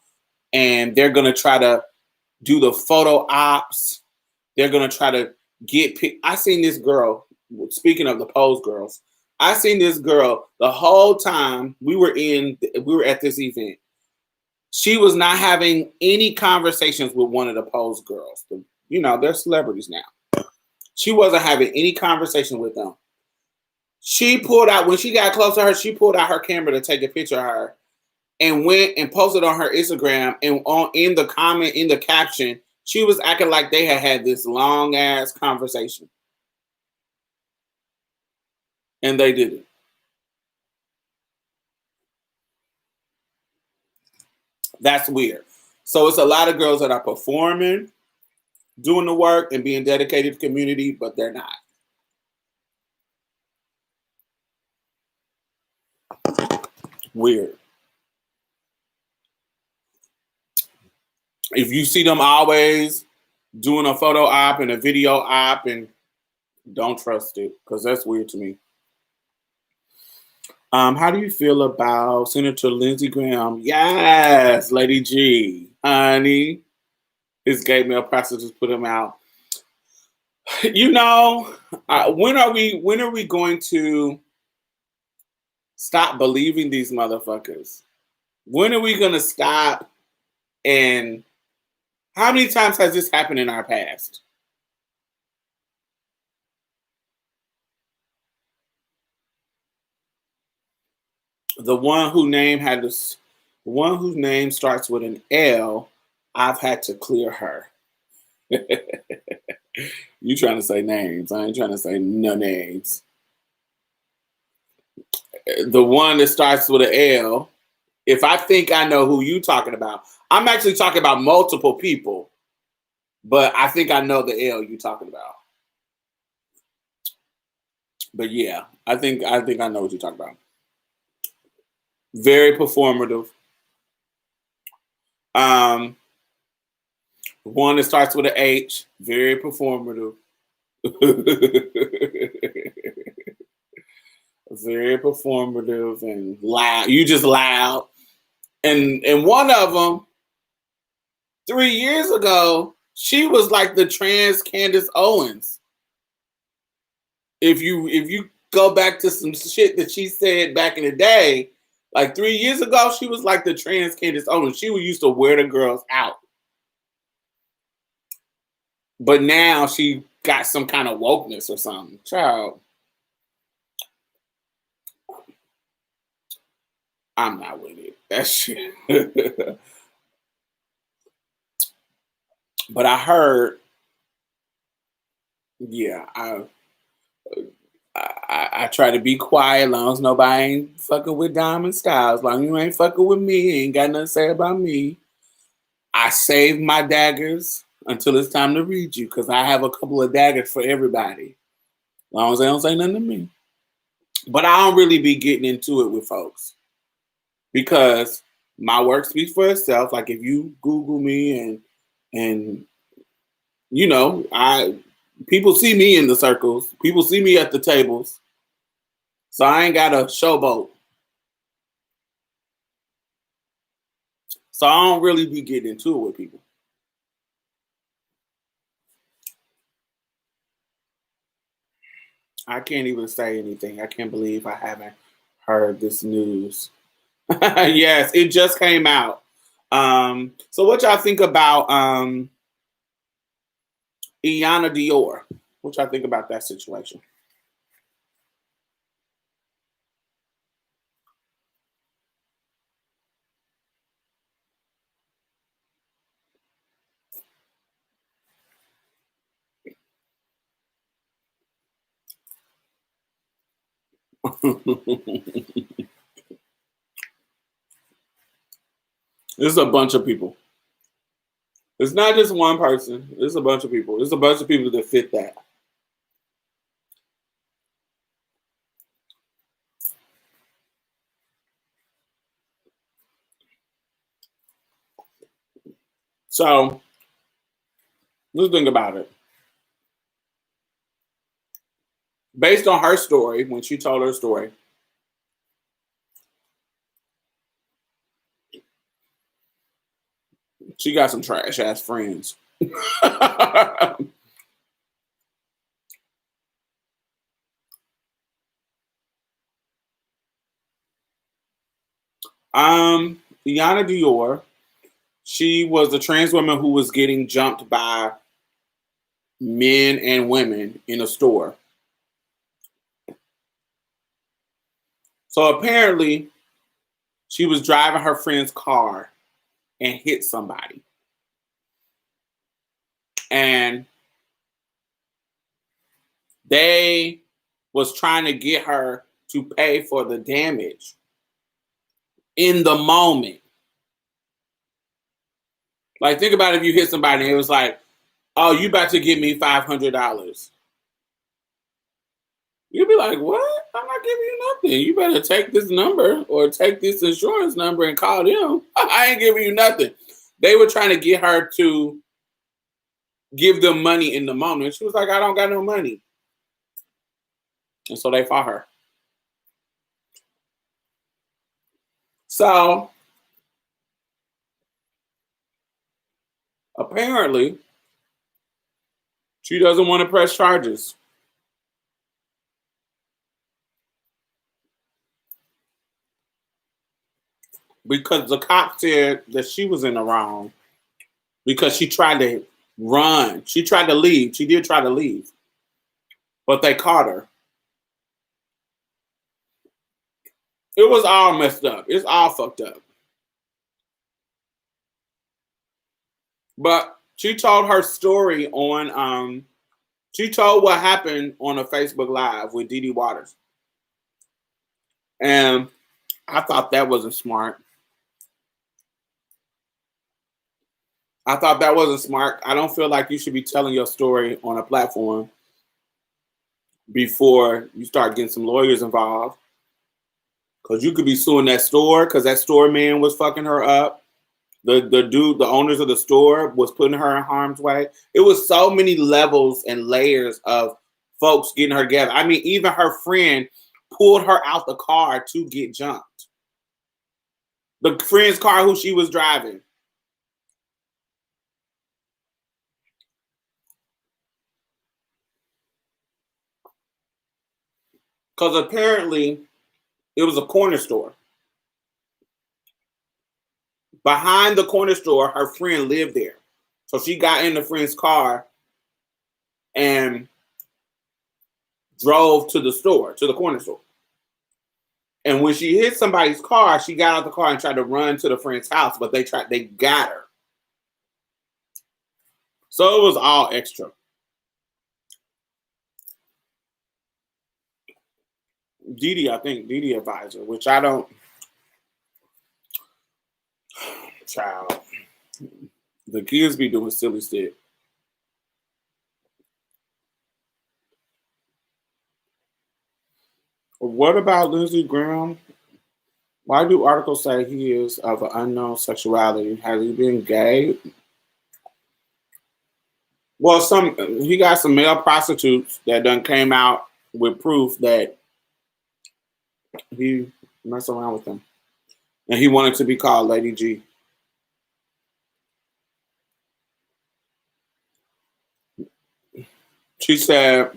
And they're going to try to do the photo ops. They're going to try to get I seen this girl, speaking of the pose girls, I seen this girl the whole time we were at this event. She was not having any conversations with one of the pose girls. They're celebrities now. She wasn't having any conversation with them. She pulled out, when she got close to her, she pulled out her camera to take a picture of her. And went and posted on her Instagram, and in the comment, in the caption, she was acting like they had this long ass conversation, and they didn't. That's weird. So it's a lot of girls that are performing, doing the work, and being dedicated to community, but they're not. Weird. If you see them always doing a photo op and a video op, and don't trust it, because that's weird to me. How do you feel about Senator Lindsey Graham? Yes, Lady G, honey. His gay male prostitutes put him out. When are we going to Stop believing these motherfuckers. When are we gonna stop? And how many times has this happened in our past? The one whose name had this, one whose name starts with an L, I've had to clear her. You trying to say names? I ain't trying to say no names. The one that starts with an L. If I think I know who you talking about, I'm actually talking about multiple people, but I think I know the L you talking about. But yeah, I think I know what you're talking about. Very performative. Um, one that starts with an H. Very performative. Very performative and loud. You just loud. And one of them 3 years ago, she was like the trans Candace Owens. If you go back to some shit that she said back in the day, like 3 years ago, she was like the trans Candace Owens. She used to wear the girls out. But now she got some kind of wokeness or something. Child, I'm not with it. That shit. But I heard, yeah, I try to be quiet as long as nobody ain't fucking with Diamond Styles. As long as you ain't fucking with me, ain't got nothing to say about me. I save my daggers until it's time to read you because I have a couple of daggers for everybody. As long as they don't say nothing to me. But I don't really be getting into it with folks because my work speaks for itself. Like if you Google me and I people see me in the circles, people see me at the tables, so I ain't got a showboat. So I don't really be getting into it with people. I can't even say anything. I can't believe I haven't heard this news. Yes, it just came out. So what y'all think about Iana Dior? What y'all think about that situation? It's a bunch of people. It's not just one person. It's a bunch of people. It's a bunch of people that fit that. So let's think about it. Based on her story, when she told her story, she got some trash ass friends. Iana Dior, she was a trans woman who was getting jumped by men and women in a store. So apparently, she was driving her friend's car and hit somebody. And they was trying to get her to pay for the damage in the moment. Like, think about if you hit somebody and it was like, oh, you about to give me $500. You'd be like, what? I'm not giving you nothing. You better take this number or take this insurance number and call them. I ain't giving you nothing. They were trying to get her to give them money in the moment. She was like, I don't got no money. And so they fought her. So apparently, she doesn't want to press charges. because the cop said that she was in the wrong because she tried to run. She tried to leave. She did try to leave, but they caught her. It was all messed up. It's all fucked up. But she told her story on she told what happened on a Facebook Live with Dee Dee Waters. And I thought that wasn't smart. I thought that wasn't smart. I don't feel like you should be telling your story on a platform before you start getting some lawyers involved. Because you could be suing that store because that store man was fucking her up. The dude, the owners of the store was putting her in harm's way. It was so many levels and layers of folks getting her together. I mean, even her friend pulled her out the car to get jumped. The friend's car who she was driving. Because apparently it was a corner store. Behind the corner store, her friend lived there. So she got in the friend's car and drove to the store, to the corner store. And when she hit somebody's car, she got out the car and tried to run to the friend's house, but they got her. So it was all extra. Dee Dee advisor, which I don't. Child. The kids be doing silly shit. What about Lindsey Graham? Why do articles say he is of an unknown sexuality? Has he been gay? Well, he got some male prostitutes that done came out with proof that he messed around with them. And he wanted to be called Lady G. She said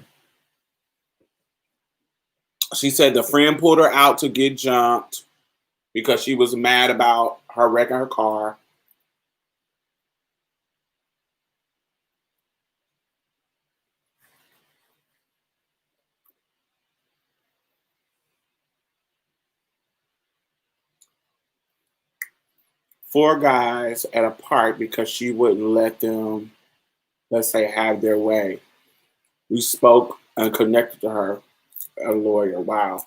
the friend pulled her out to get jumped because she was mad about her wrecking her car. Four guys at a park because she wouldn't let them, let's say, have their way. We spoke and connected to her, a lawyer. Wow.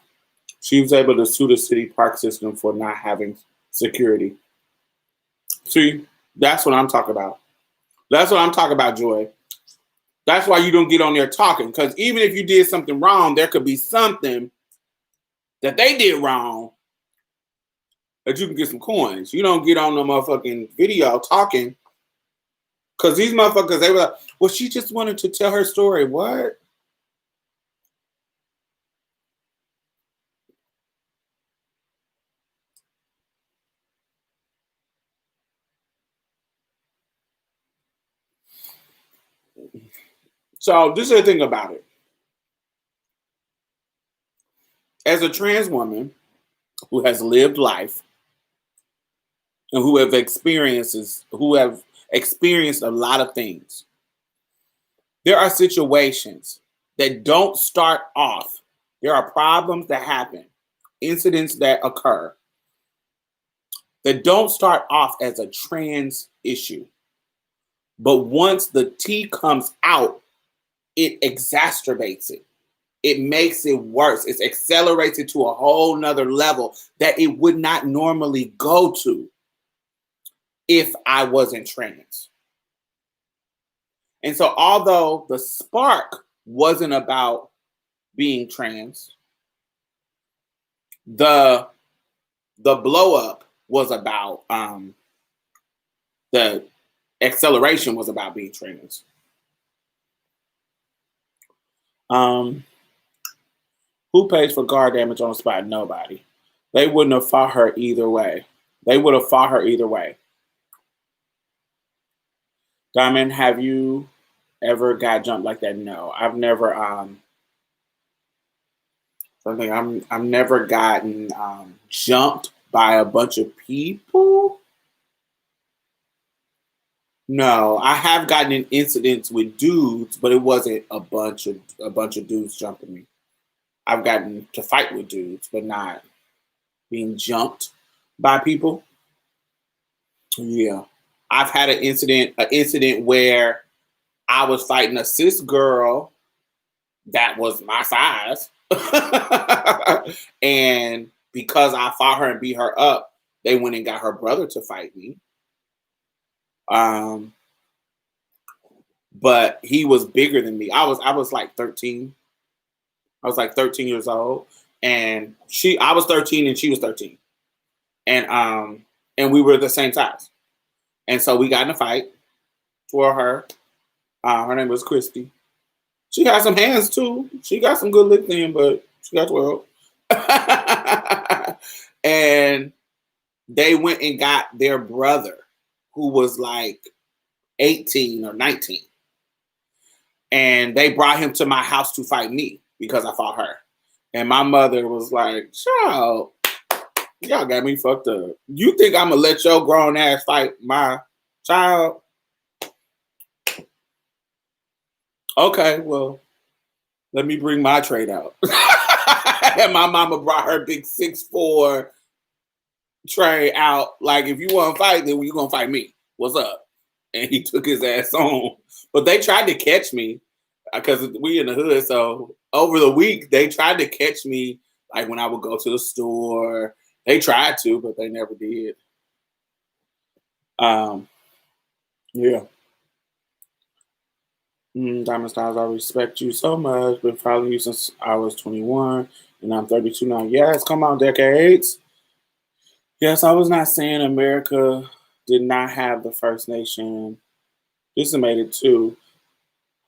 She was able to sue the city park system for not having security. See, that's what I'm talking about. That's what I'm talking about, Joy. That's why you don't get on there talking. Because even if you did something wrong, there could be something that they did wrong that you can get some coins. You don't get on the motherfucking video talking. Because these motherfuckers, they were like, well, she just wanted to tell her story. What? So this is the thing about it. As a trans woman who has lived life and who have experienced a lot of things, there are situations that don't start off. There are problems that happen, incidents that occur that don't start off as a trans issue. But once the tea comes out, it exacerbates it. It makes it worse. It accelerates it to a whole nother level that it would not normally go to if I wasn't trans. And so although the spark wasn't about being trans, the blow up was about the acceleration was about being trans. Who pays for car damage on the spot? Nobody. They wouldn't have fought her either way. They would have fought her either way. Diamond, have you ever got jumped like that? No, I've never. Something I've never gotten jumped by a bunch of people. No, I have gotten in incidents with dudes, but it wasn't a bunch of dudes jumping me. I've gotten to fight with dudes, but not being jumped by people. Yeah. I've had an incident where I was fighting a cis girl that was my size. And because I fought her and beat her up, they went and got her brother to fight me. Um, but he was bigger than me. I was like 13. I was like 13 years old. And I was 13 and she was 13. And we were the same size. And so we got in a fight for her. Her name was Christy. She got some hands too. She got some good licks in, but she got 12. And they went and got their brother, who was like 18 or 19. And they brought him to my house to fight me because I fought her. And my mother was like, child, y'all got me fucked up. You think I'm going to let your grown ass fight my child? Okay, well, let me bring my trade out. And my mama brought her big 6'4" tray out. Like, if you want to fight, then you going to fight me. What's up? And he took his ass on. But they tried to catch me because we in the hood. So over the week, they tried to catch me, like when I would go to the store. They tried to, but they never did. Yeah. Diamond Styles, I respect you so much. Been following you since I was 21, and I'm 32 now. Yes, come on, decades. Yes, I was not saying America did not have the First Nation decimated too.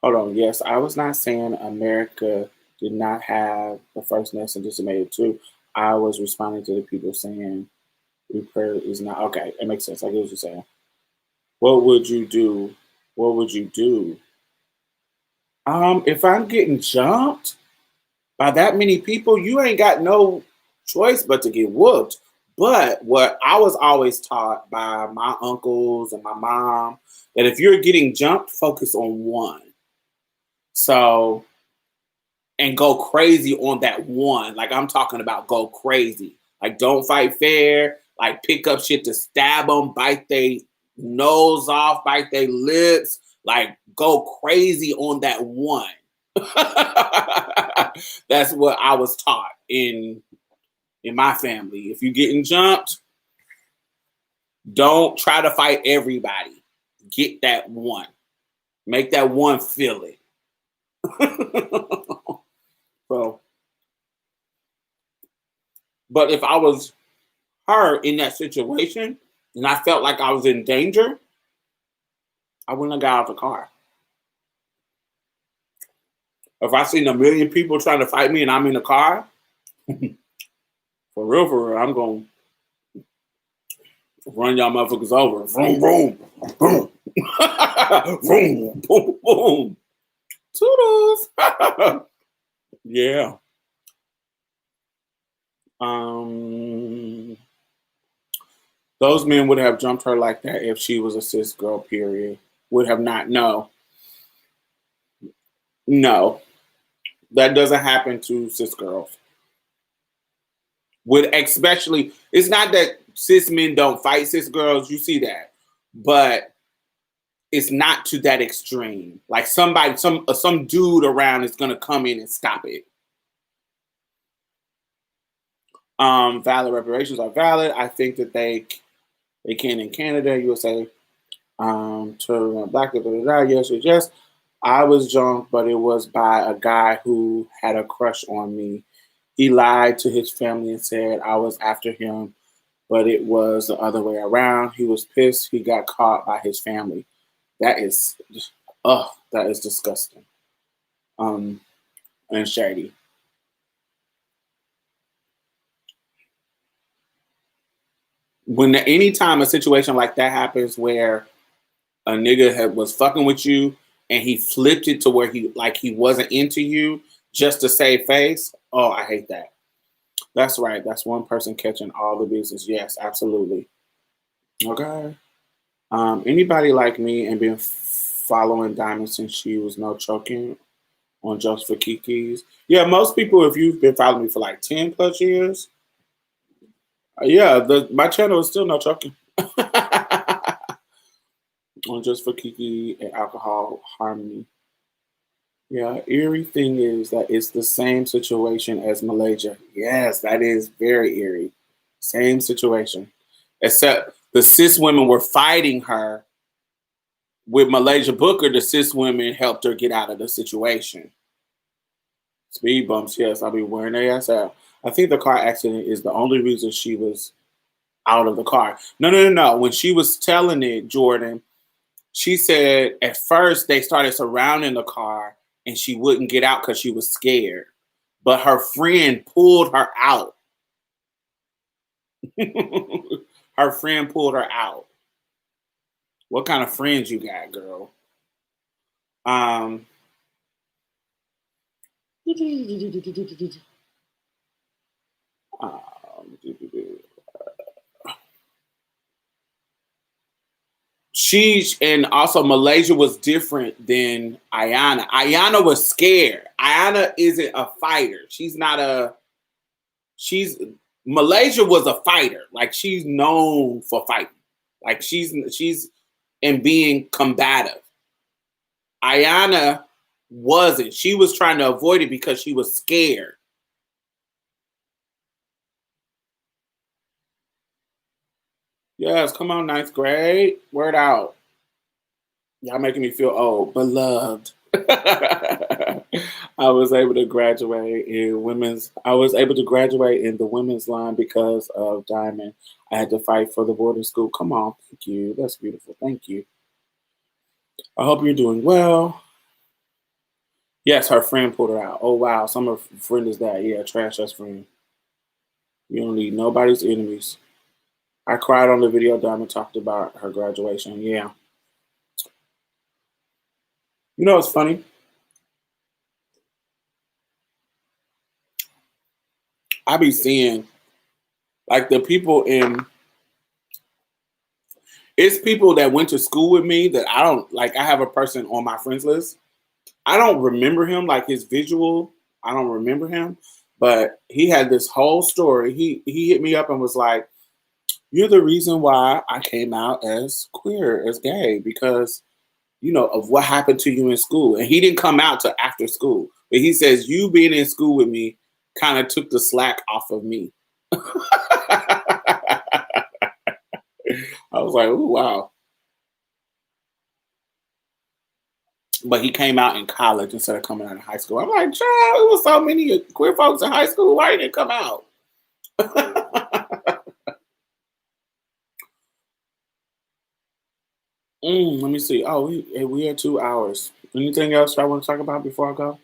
Hold on. Yes, I was not saying America did not have the First Nation decimated too. I was responding to the people saying repair is not okay. It makes sense. I get what you're saying. What would you do? What would you do? If I'm getting jumped by that many people, you ain't got no choice but to get whooped. But what I was always taught by my uncles and my mom, that if you're getting jumped, focus on one. So, and go crazy on that one. Like I'm talking about go crazy. Like don't fight fair. Like pick up shit to stab them, bite their nose off, bite their lips. Like go crazy on that one. That's what I was taught in my family. If you're getting jumped, don't try to fight everybody. Get that one. Make that one feel it. So, but if I was her in that situation and I felt like I was in danger, I wouldn't have got out of the car. If I seen a million people trying to fight me and I'm in the car, for real, I'm going to run y'all motherfuckers over. Vroom, vroom, boom. Vroom, boom, boom. Toodles. Yeah. Those men would have jumped her like that if she was a cis girl, period. Would have not. No. No. That doesn't happen to cis girls. Would especially, it's not that cis men don't fight cis girls, you see that. But it's not to that extreme. Like somebody, some dude around is gonna come in and stop it. Valid reparations are valid. I think that they can in Canada, USA, to black, yes. I was drunk, but it was by a guy who had a crush on me. He lied to his family and said I was after him, but it was the other way around. He was pissed. He got caught by his family. That is, that is disgusting. And shady. Anytime a situation like that happens where a nigga was fucking with you and he flipped it to where he wasn't into you just to save face. Oh, I hate that. That's right. That's one person catching all the business. Yes, absolutely. Okay. Anybody like me and been following Diamond since she was no choking on Just for Kiki's? Yeah, most people, if you've been following me for like 10 plus years, yeah, my channel is still no choking on Just for Kiki and Alcohol Harmony. Yeah, eerie thing is that it's the same situation as Malaysia. Yes, that is very eerie. Same situation. Except the cis women were fighting her. With Malaysia Booker, the cis women helped her get out of the situation. Speed bumps, yes, I'll be wearing their ass out. I think the car accident is the only reason she was out of the car. No. When she was telling it, Jordan, she said at first they started surrounding the car and she wouldn't get out because she was scared. But her friend pulled her out. Her friend pulled her out. What kind of friends you got, girl? Um, um, she's and also Malaysia was different than Ayana. Ayana was scared. Ayana isn't a fighter. She's Malaysia was a fighter. Like she's known for fighting. Like she's and being combative. Ayana wasn't. She was trying to avoid it because she was scared. Yes, come on, ninth grade. Word out. Y'all making me feel old, beloved. I was able to graduate in women's. I was able to graduate in the women's line because of Diamond. I had to fight for the boarding school. Come on, thank you. That's beautiful. Thank you. I hope you're doing well. Yes, her friend pulled her out. Oh wow, some of her friend is that. Yeah, trash us friend. You don't need nobody's enemies. I cried on the video Diamond talked about her graduation. Yeah. You know what's funny? I be seeing like the people in it's people that went to school with me that I don't like. I have a person on my friends list. I don't remember him, like his visual. I don't remember him, but he had this whole story. He hit me up and was like, "You're the reason why I came out as queer, as gay, because of what happened to you in school." And he didn't come out till after school, but he says you being in school with me kind of took the slack off of me. I was like, "Ooh, wow." But he came out in college instead of coming out in high school. I'm like, child, it was so many queer folks in high school. Why didn't it come out? Let me see. Oh, we had 2 hours. Anything else I want to talk about before I go?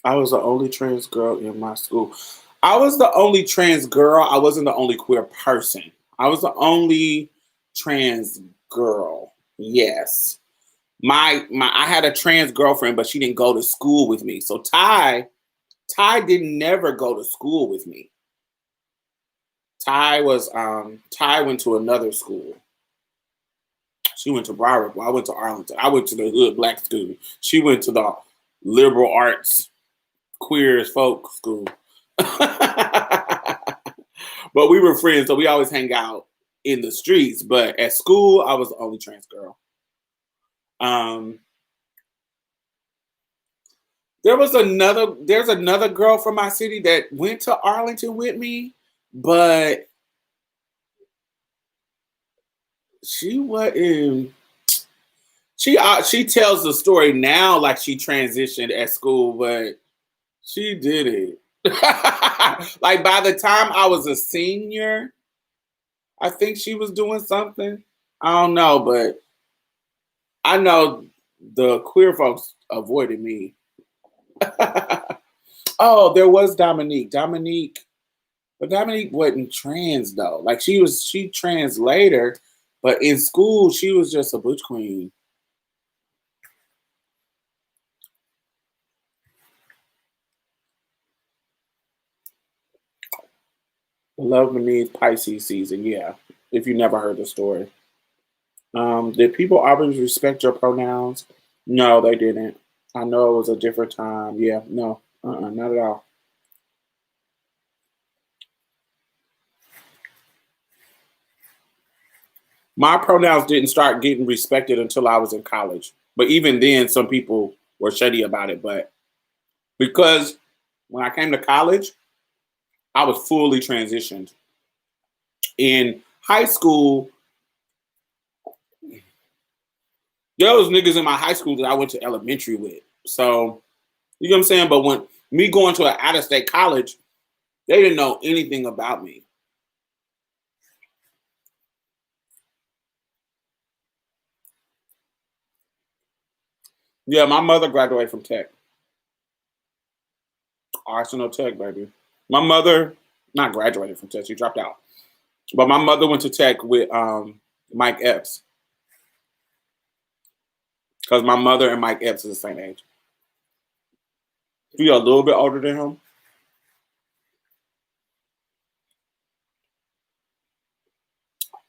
I was the only trans girl in my school. I was the only trans girl. I wasn't the only queer person. I was the only trans girl. Yes. My I had a trans girlfriend, but she didn't go to school with me. So Ty didn't never go to school with me. Ty went to another school. She went to Broward. Well, I went to Arlington. I went to the hood black school. She went to the liberal arts queer as folk school. But we were friends, so we always hang out in the streets. But at school, I was the only trans girl. Um, there's another girl from my city that went to Arlington with me, but she wasn't. She tells the story now like she transitioned at school, but she did it. Like by the time I was a senior, I think she was doing something. I don't know, but I know the queer folks avoided me. Oh, there was Dominique. But Dominique wasn't trans though. Like she trans later, but in school she was just a butch queen. Love beneath Pisces season. Yeah, if you never heard the story. Did people always respect your pronouns? No, they didn't. I know it was a different time. Yeah, no, not at all. My pronouns didn't start getting respected until I was in college. But even then, some people were shady about it. But because when I came to college, I was fully transitioned. In high school, there was niggas in my high school that I went to elementary with. So, you know what I'm saying? But when me going to an out of state college, they didn't know anything about me. Yeah, my mother graduated from Tech, Arsenal Tech, baby. My mother, not graduated from Tech, she dropped out. But my mother went to Tech with Mike Epps because my mother and Mike Epps is the same age. She's a little bit older than him.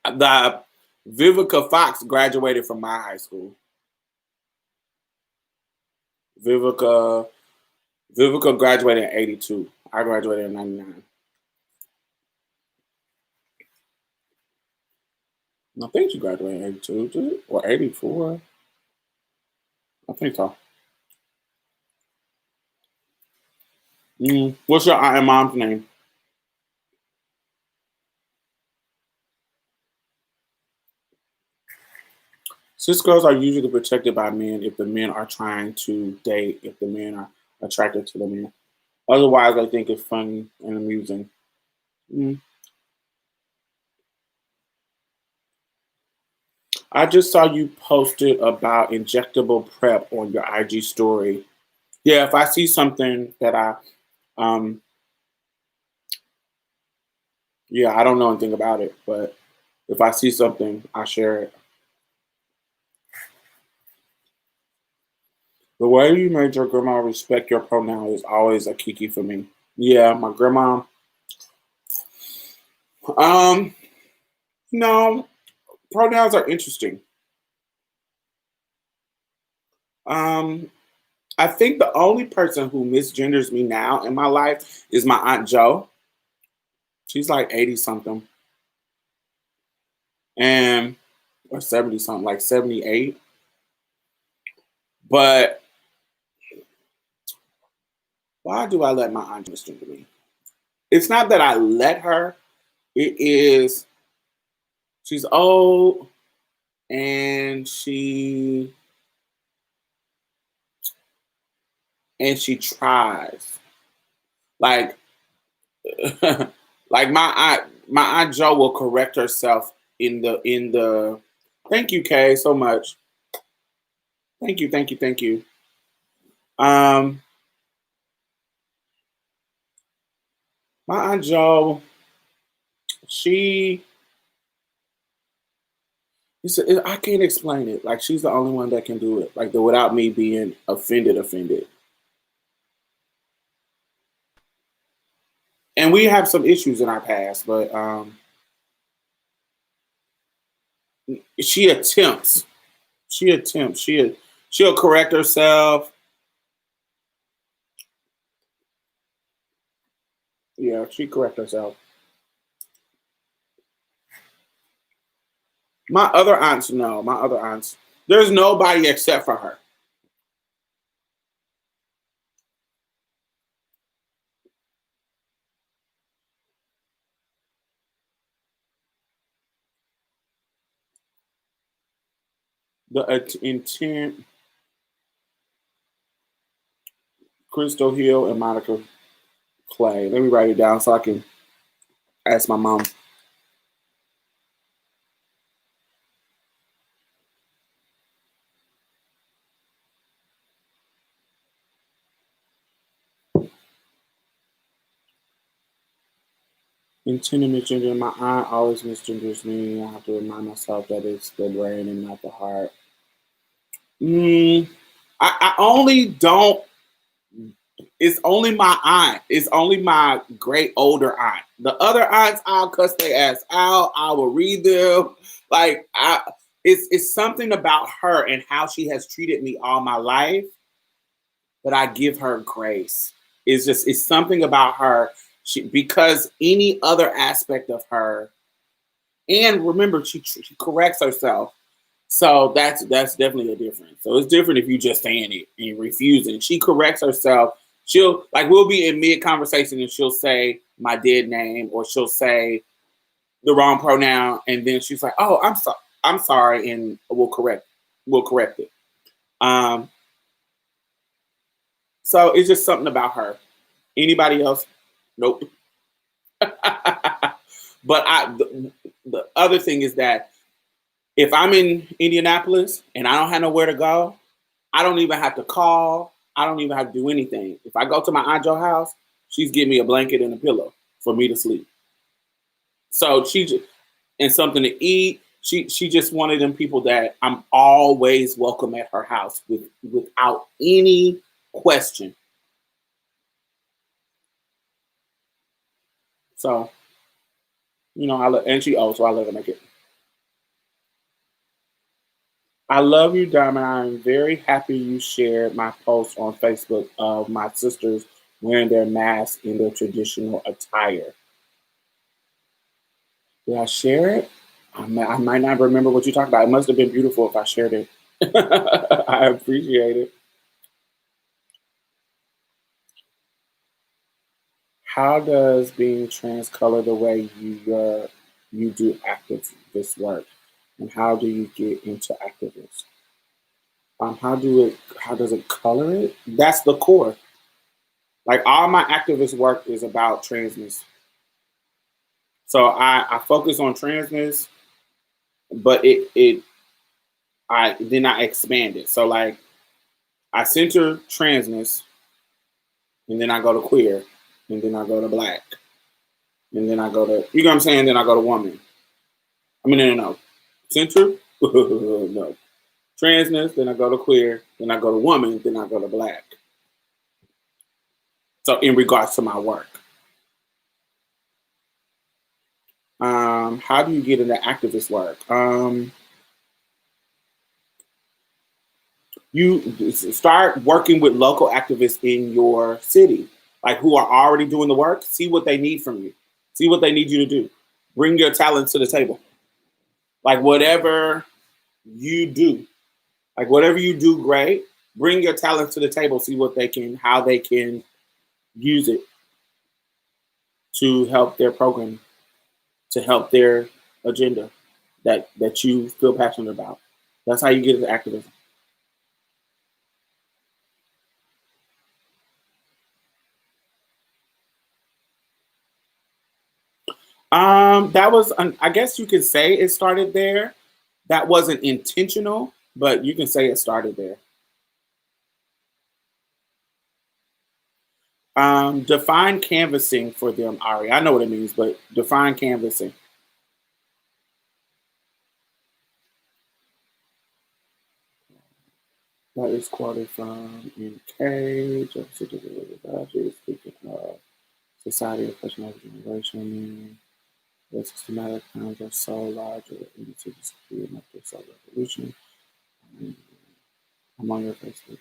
The Vivica Fox graduated from my high school. Vivica Vivica graduated in '82. I graduated in '99. I think she graduated in '82, did it? Or '84. I think so. What's your aunt and mom's name? Cis girls are usually protected by men if the men are trying to date, if the men are attracted to the men. Otherwise, I think it's funny and amusing. Mm. I just saw you posted about injectable prep on your IG story. Yeah, if I see something that um, yeah, I don't know anything about it, but if I see something, I share it. The way you made your grandma respect your pronoun is always a kiki for me. Yeah, my grandma. Um, no, pronouns are interesting. Um, I think the only person who misgenders me now in my life is my aunt Joe. She's like 80 something and or 70 something, like 78. But why do I let my aunt misgender me? It's not that I let her. It is she's old and she tries. Like like my aunt Joe will correct herself in the thank you, Kay, so much. Thank you, thank you, thank you. Um my aunt Joe, she I can't explain it. Like she's the only one that can do it. Like the without me being offended. And we have some issues in our past, but she attempts. She attempts. She'll correct herself. Yeah, she correct herself. My other aunts, no. My other aunts, there's nobody except for her. The intent, Crystal Hill, and Monica Clay. Let me write it down so I can ask my mom. Intent and misgender. My aunt always misgenders me. I have to remind myself that it's the brain and not the heart. Mm, I only don't It's only my aunt. It's only my great older aunt. The other aunts, I'll cuss their ass out. I will read them. Like it's something about her and how she has treated me all my life that I give her grace. It's something about her. Because any other aspect of her, and remember, she corrects herself. So that's definitely a difference. So it's different if you just saying it and refusing. She corrects herself. She'll like we'll be in mid conversation and she'll say my dead name or she'll say the wrong pronoun and then she's like, "Oh, I'm sorry," and we'll correct it. Um, so it's just something about her. Anybody else? Nope. but the other thing is that if I'm in Indianapolis and I don't have nowhere to go, I don't even have to call. I don't even have to do anything. If I go to my Aunt Jo's house, she's giving me a blanket and a pillow for me to sleep. So and something to eat. She just one of them people that I'm always welcome at her house without any question. So and she so I let her make it. I love you, Diamond. I'm very happy you shared my post on Facebook of my sisters wearing their masks in their traditional attire. Did I share it? I might not remember what you talked about. It must have been beautiful if I shared it. I appreciate it. How does being trans color the way you do activist work, and how do you get into activism? How does it color it? That's the core. Like all my activist work is about transness. So I focus on transness, but I expand it. So like I center transness, and then I go to queer, and then I go to black, and then I go to you know what I'm saying. Then I go to woman. I mean no. Center no transness. Then I go to queer. Then I go to woman. Then I go to black. So in regards to my work, how do you get into activist work? You start working with local activists in your city, like who are already doing the work. See what they need from you. See what they need you to do. Bring your talent to the table. Like whatever you do, like whatever you do, great. Bring your talent to the table. See how they can use it to help their program, to help their agenda that you feel passionate about. That's how you get into activism. That was, I guess you could say it started there. That wasn't intentional, but you can say it started there. Define canvassing for them, Ari. I know what it means, but define canvassing. That is quoted from NK, speaking of society of personal generation, the systematic kinds are so large into the security and the cell revolution. I'm on your Facebook.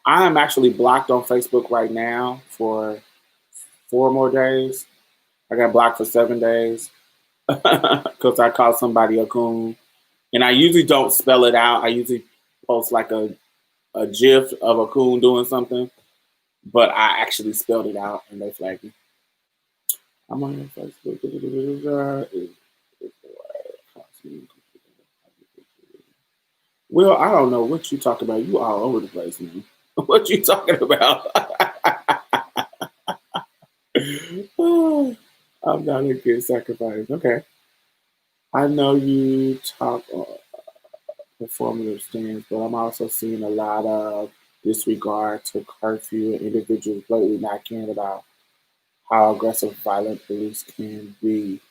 I am actually blocked on Facebook right now for 4 more days. I got blocked for 7 days because I called somebody a coon. And I usually don't spell it out. I usually post like a GIF of a coon doing something, but I actually spelled it out and they flagged me. I'm on your Facebook. Well, I don't know what you talk about. You all over the place, man. What you talking about? I'm not a good sacrifice. Okay. I know you talk performative stance, but I'm also seeing a lot of disregard to curfew and individuals blatantly not caring about how aggressive violent police can be.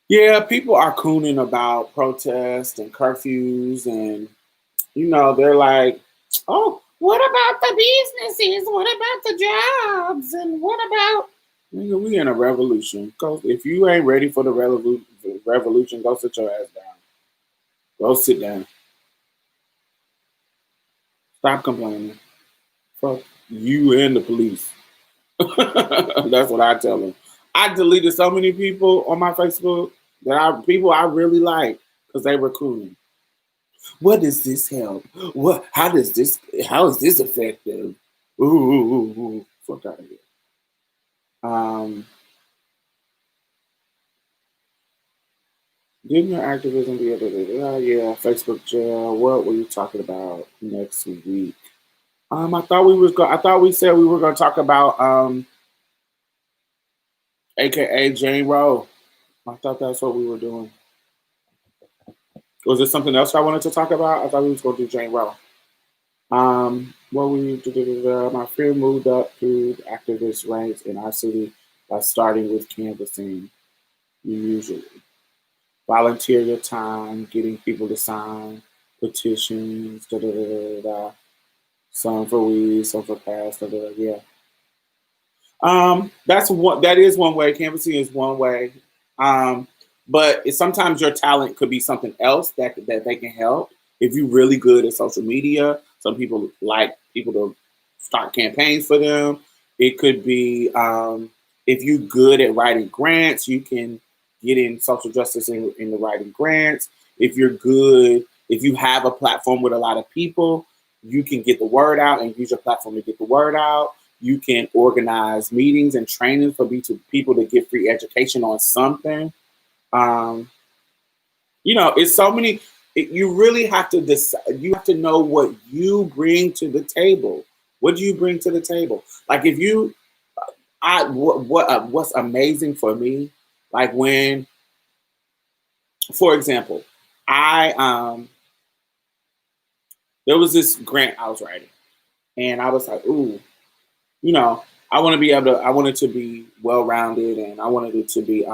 Yeah, people are cooning about protests and curfews, and they're like, oh, What about the businesses? What about the jobs? And what about... Nigga, we in a revolution. Go, if you ain't ready for the revolution, go sit your ass down. Go sit down. Stop complaining. Fuck you and the police. That's what I tell them. I deleted so many people on my Facebook that people I really like because they were cool. What does this help? What? How is this effective? Ooh. Fuck out of here. Didn't your activism be yeah, Facebook jail? What were you talking about next week? I thought we said we were gonna talk about AKA Jane Roe. I thought that's what we were doing. Was there something else I wanted to talk about? I thought we was gonna do Jane Roe. What we my friend moved up through the activist ranks in our city by starting with canvassing. Usually, volunteer your time, getting people to sign petitions. Some for weed, some for pass. Yeah. That is one way. Canvassing is one way. But sometimes your talent could be something else that they can help. If you're really good at social media, some people like people to start campaigns for them. It could be if you're good at writing grants, you can get in social justice in the writing grants. If you have a platform with a lot of people, you can get the word out and use your platform to get the word out. You can organize meetings and trainings for people to get free education on something. It's so many. You really have to decide. You have to know what you bring to the table. What do you bring to the table? Like if you, what's amazing for me, like when, for example, there was this grant I was writing, and I was like, ooh, I want to be able to. I wanted to be well rounded, and I wanted it to be,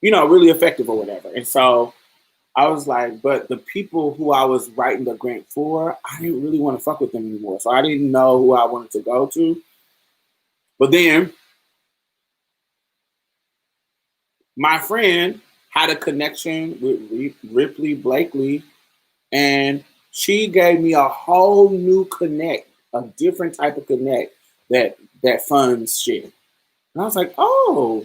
really effective or whatever. And so I was like, but the people who I was writing the grant for, I didn't really want to fuck with them anymore. So I didn't know who I wanted to go to. But then my friend had a connection with Ripley Blakely, and she gave me a whole new connect, a different type of connect that funds shit. And I was like, oh,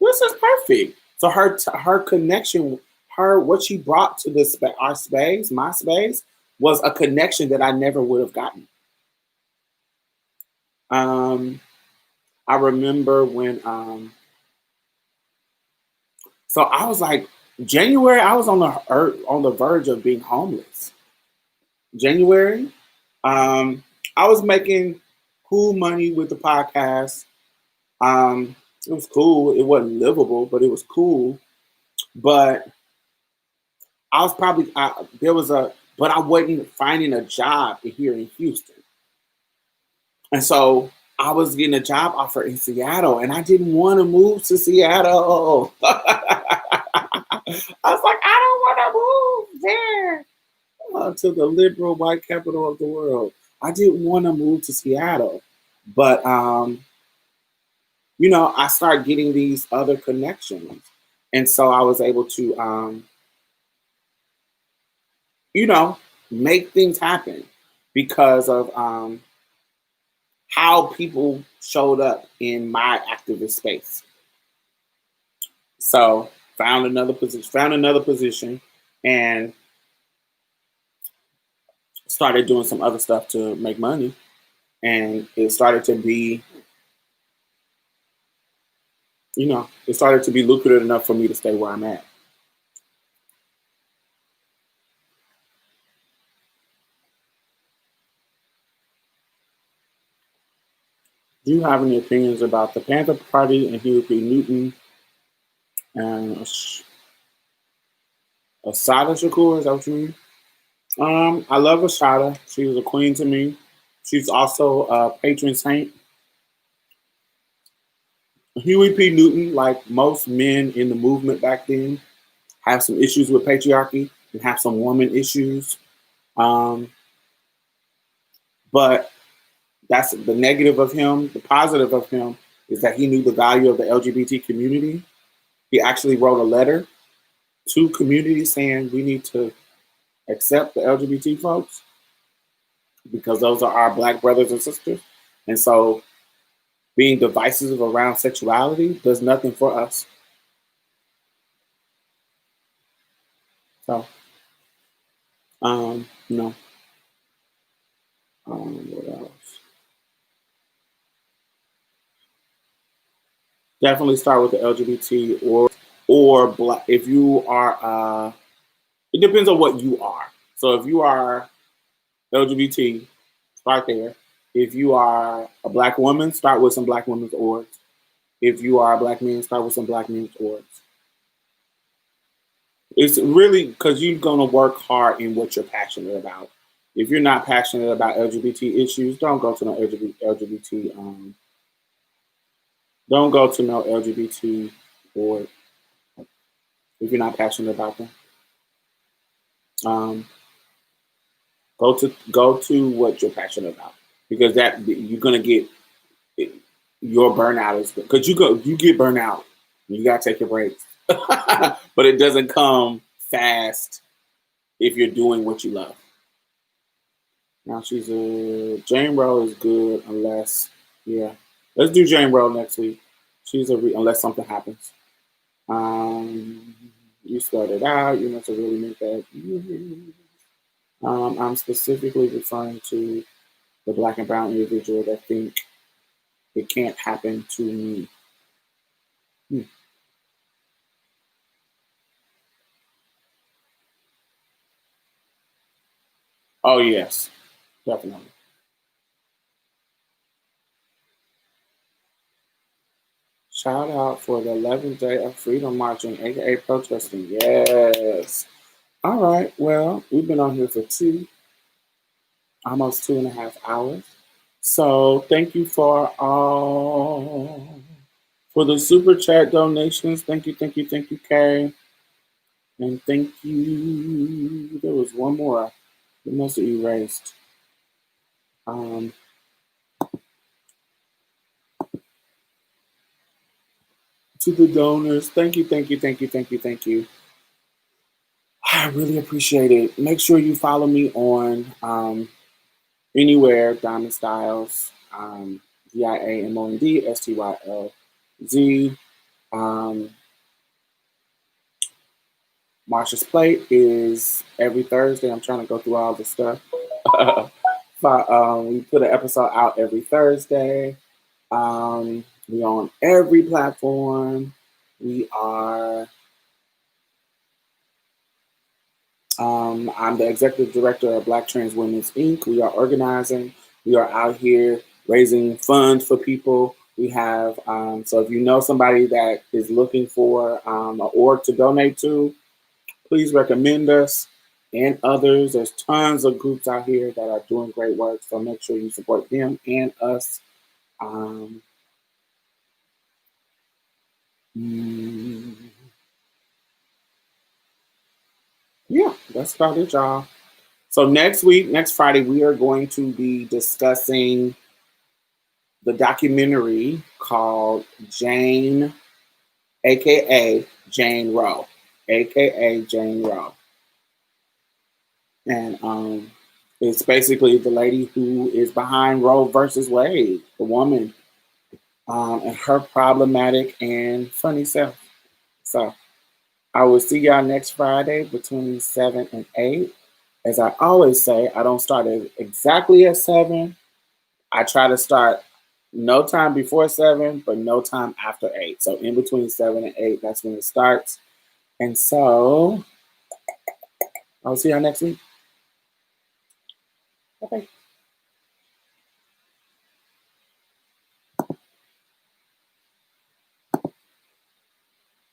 this is perfect. So her connection, what she brought to our space, my space, was a connection that I never would have gotten. I remember when so I was like, January, I was on the verge of being homeless. January, I was making cool money with the podcast. It was cool. It wasn't livable, but it was cool. But I was probably but I wasn't finding a job here in Houston, and so I was getting a job offer in Seattle, and I didn't want to move to Seattle. I was like, I don't want to move there to the liberal white capital of the world. I didn't want to move to Seattle, but I started getting these other connections, and so I was able to make things happen because of how people showed up in my activist space. So found another position, and started doing some other stuff to make money. And it started to be, lucrative enough for me to stay where I'm at. Do you have any opinions about the Panther Party and Huey P. Newton and Assata Shakur? Is that what you mean? I love Assata. She was a queen to me. She's also a patron saint. Huey P. Newton, like most men in the movement back then, have some issues with patriarchy and have some woman issues. But that's the negative of him. The positive of him is that he knew the value of the LGBT community. He actually wrote a letter to community saying we need to accept the LGBT folks because those are our Black brothers and sisters. And so being divisive around sexuality does nothing for us. So, no. What else? Definitely start with the LGBT or Black. If you are, it depends on what you are. So if you are LGBT, start there. If you are a Black woman, start with some Black women's orgs. If you are a Black man, start with some Black men's orgs. It's really because you're going to work hard in what you're passionate about. If you're not passionate about LGBT issues, don't go to no LGBT. Don't go to no LGBT org if you're not passionate about them. Go to what you're passionate about because that you're gonna get your burnout is because you get burnout. You gotta take your breaks, but it doesn't come fast if you're doing what you love. Now she's a Jane Roe is good unless yeah. Let's do Jane Roe next week. She's unless something happens. You started out. You must have really meant that. I'm specifically referring to the Black and brown individual that think it can't happen to me. Hmm. Oh yes, definitely. Shout out for the 11th day of freedom marching, aka protesting. Yes. All right. Well, we've been on here for almost 2.5 hours. So thank you for the super chat donations. Thank you, Kay. And thank you. There was one more. It must have erased. Um, to the donors. Thank you. I really appreciate it. Make sure you follow me on anywhere, Diamond Styles, DIAMOND STYLZ. Marsha's Plate is every Thursday. I'm trying to go through all the stuff. We put an episode out every Thursday. We on every platform. We are. I'm the executive director of Black Trans Women's Inc. We are organizing. We are out here raising funds for people. We have, so if you know somebody that is looking for an org to donate to, please recommend us and others. There's tons of groups out here that are doing great work, so make sure you support them and us. Mm, yeah, that's about it, y'all. So next week, next Friday, we are going to be discussing the documentary called Jane, aka Jane Roe, aka Jane Roe. And it's basically the lady who is behind Roe versus Wade, the woman, and her problematic and funny self. So I will see y'all next Friday between 7 and 8. As I always say, I don't start exactly at 7. I try to start no time before 7, but no time after 8. So in between 7 and 8, that's when it starts. And so I'll see y'all next week. Bye-bye.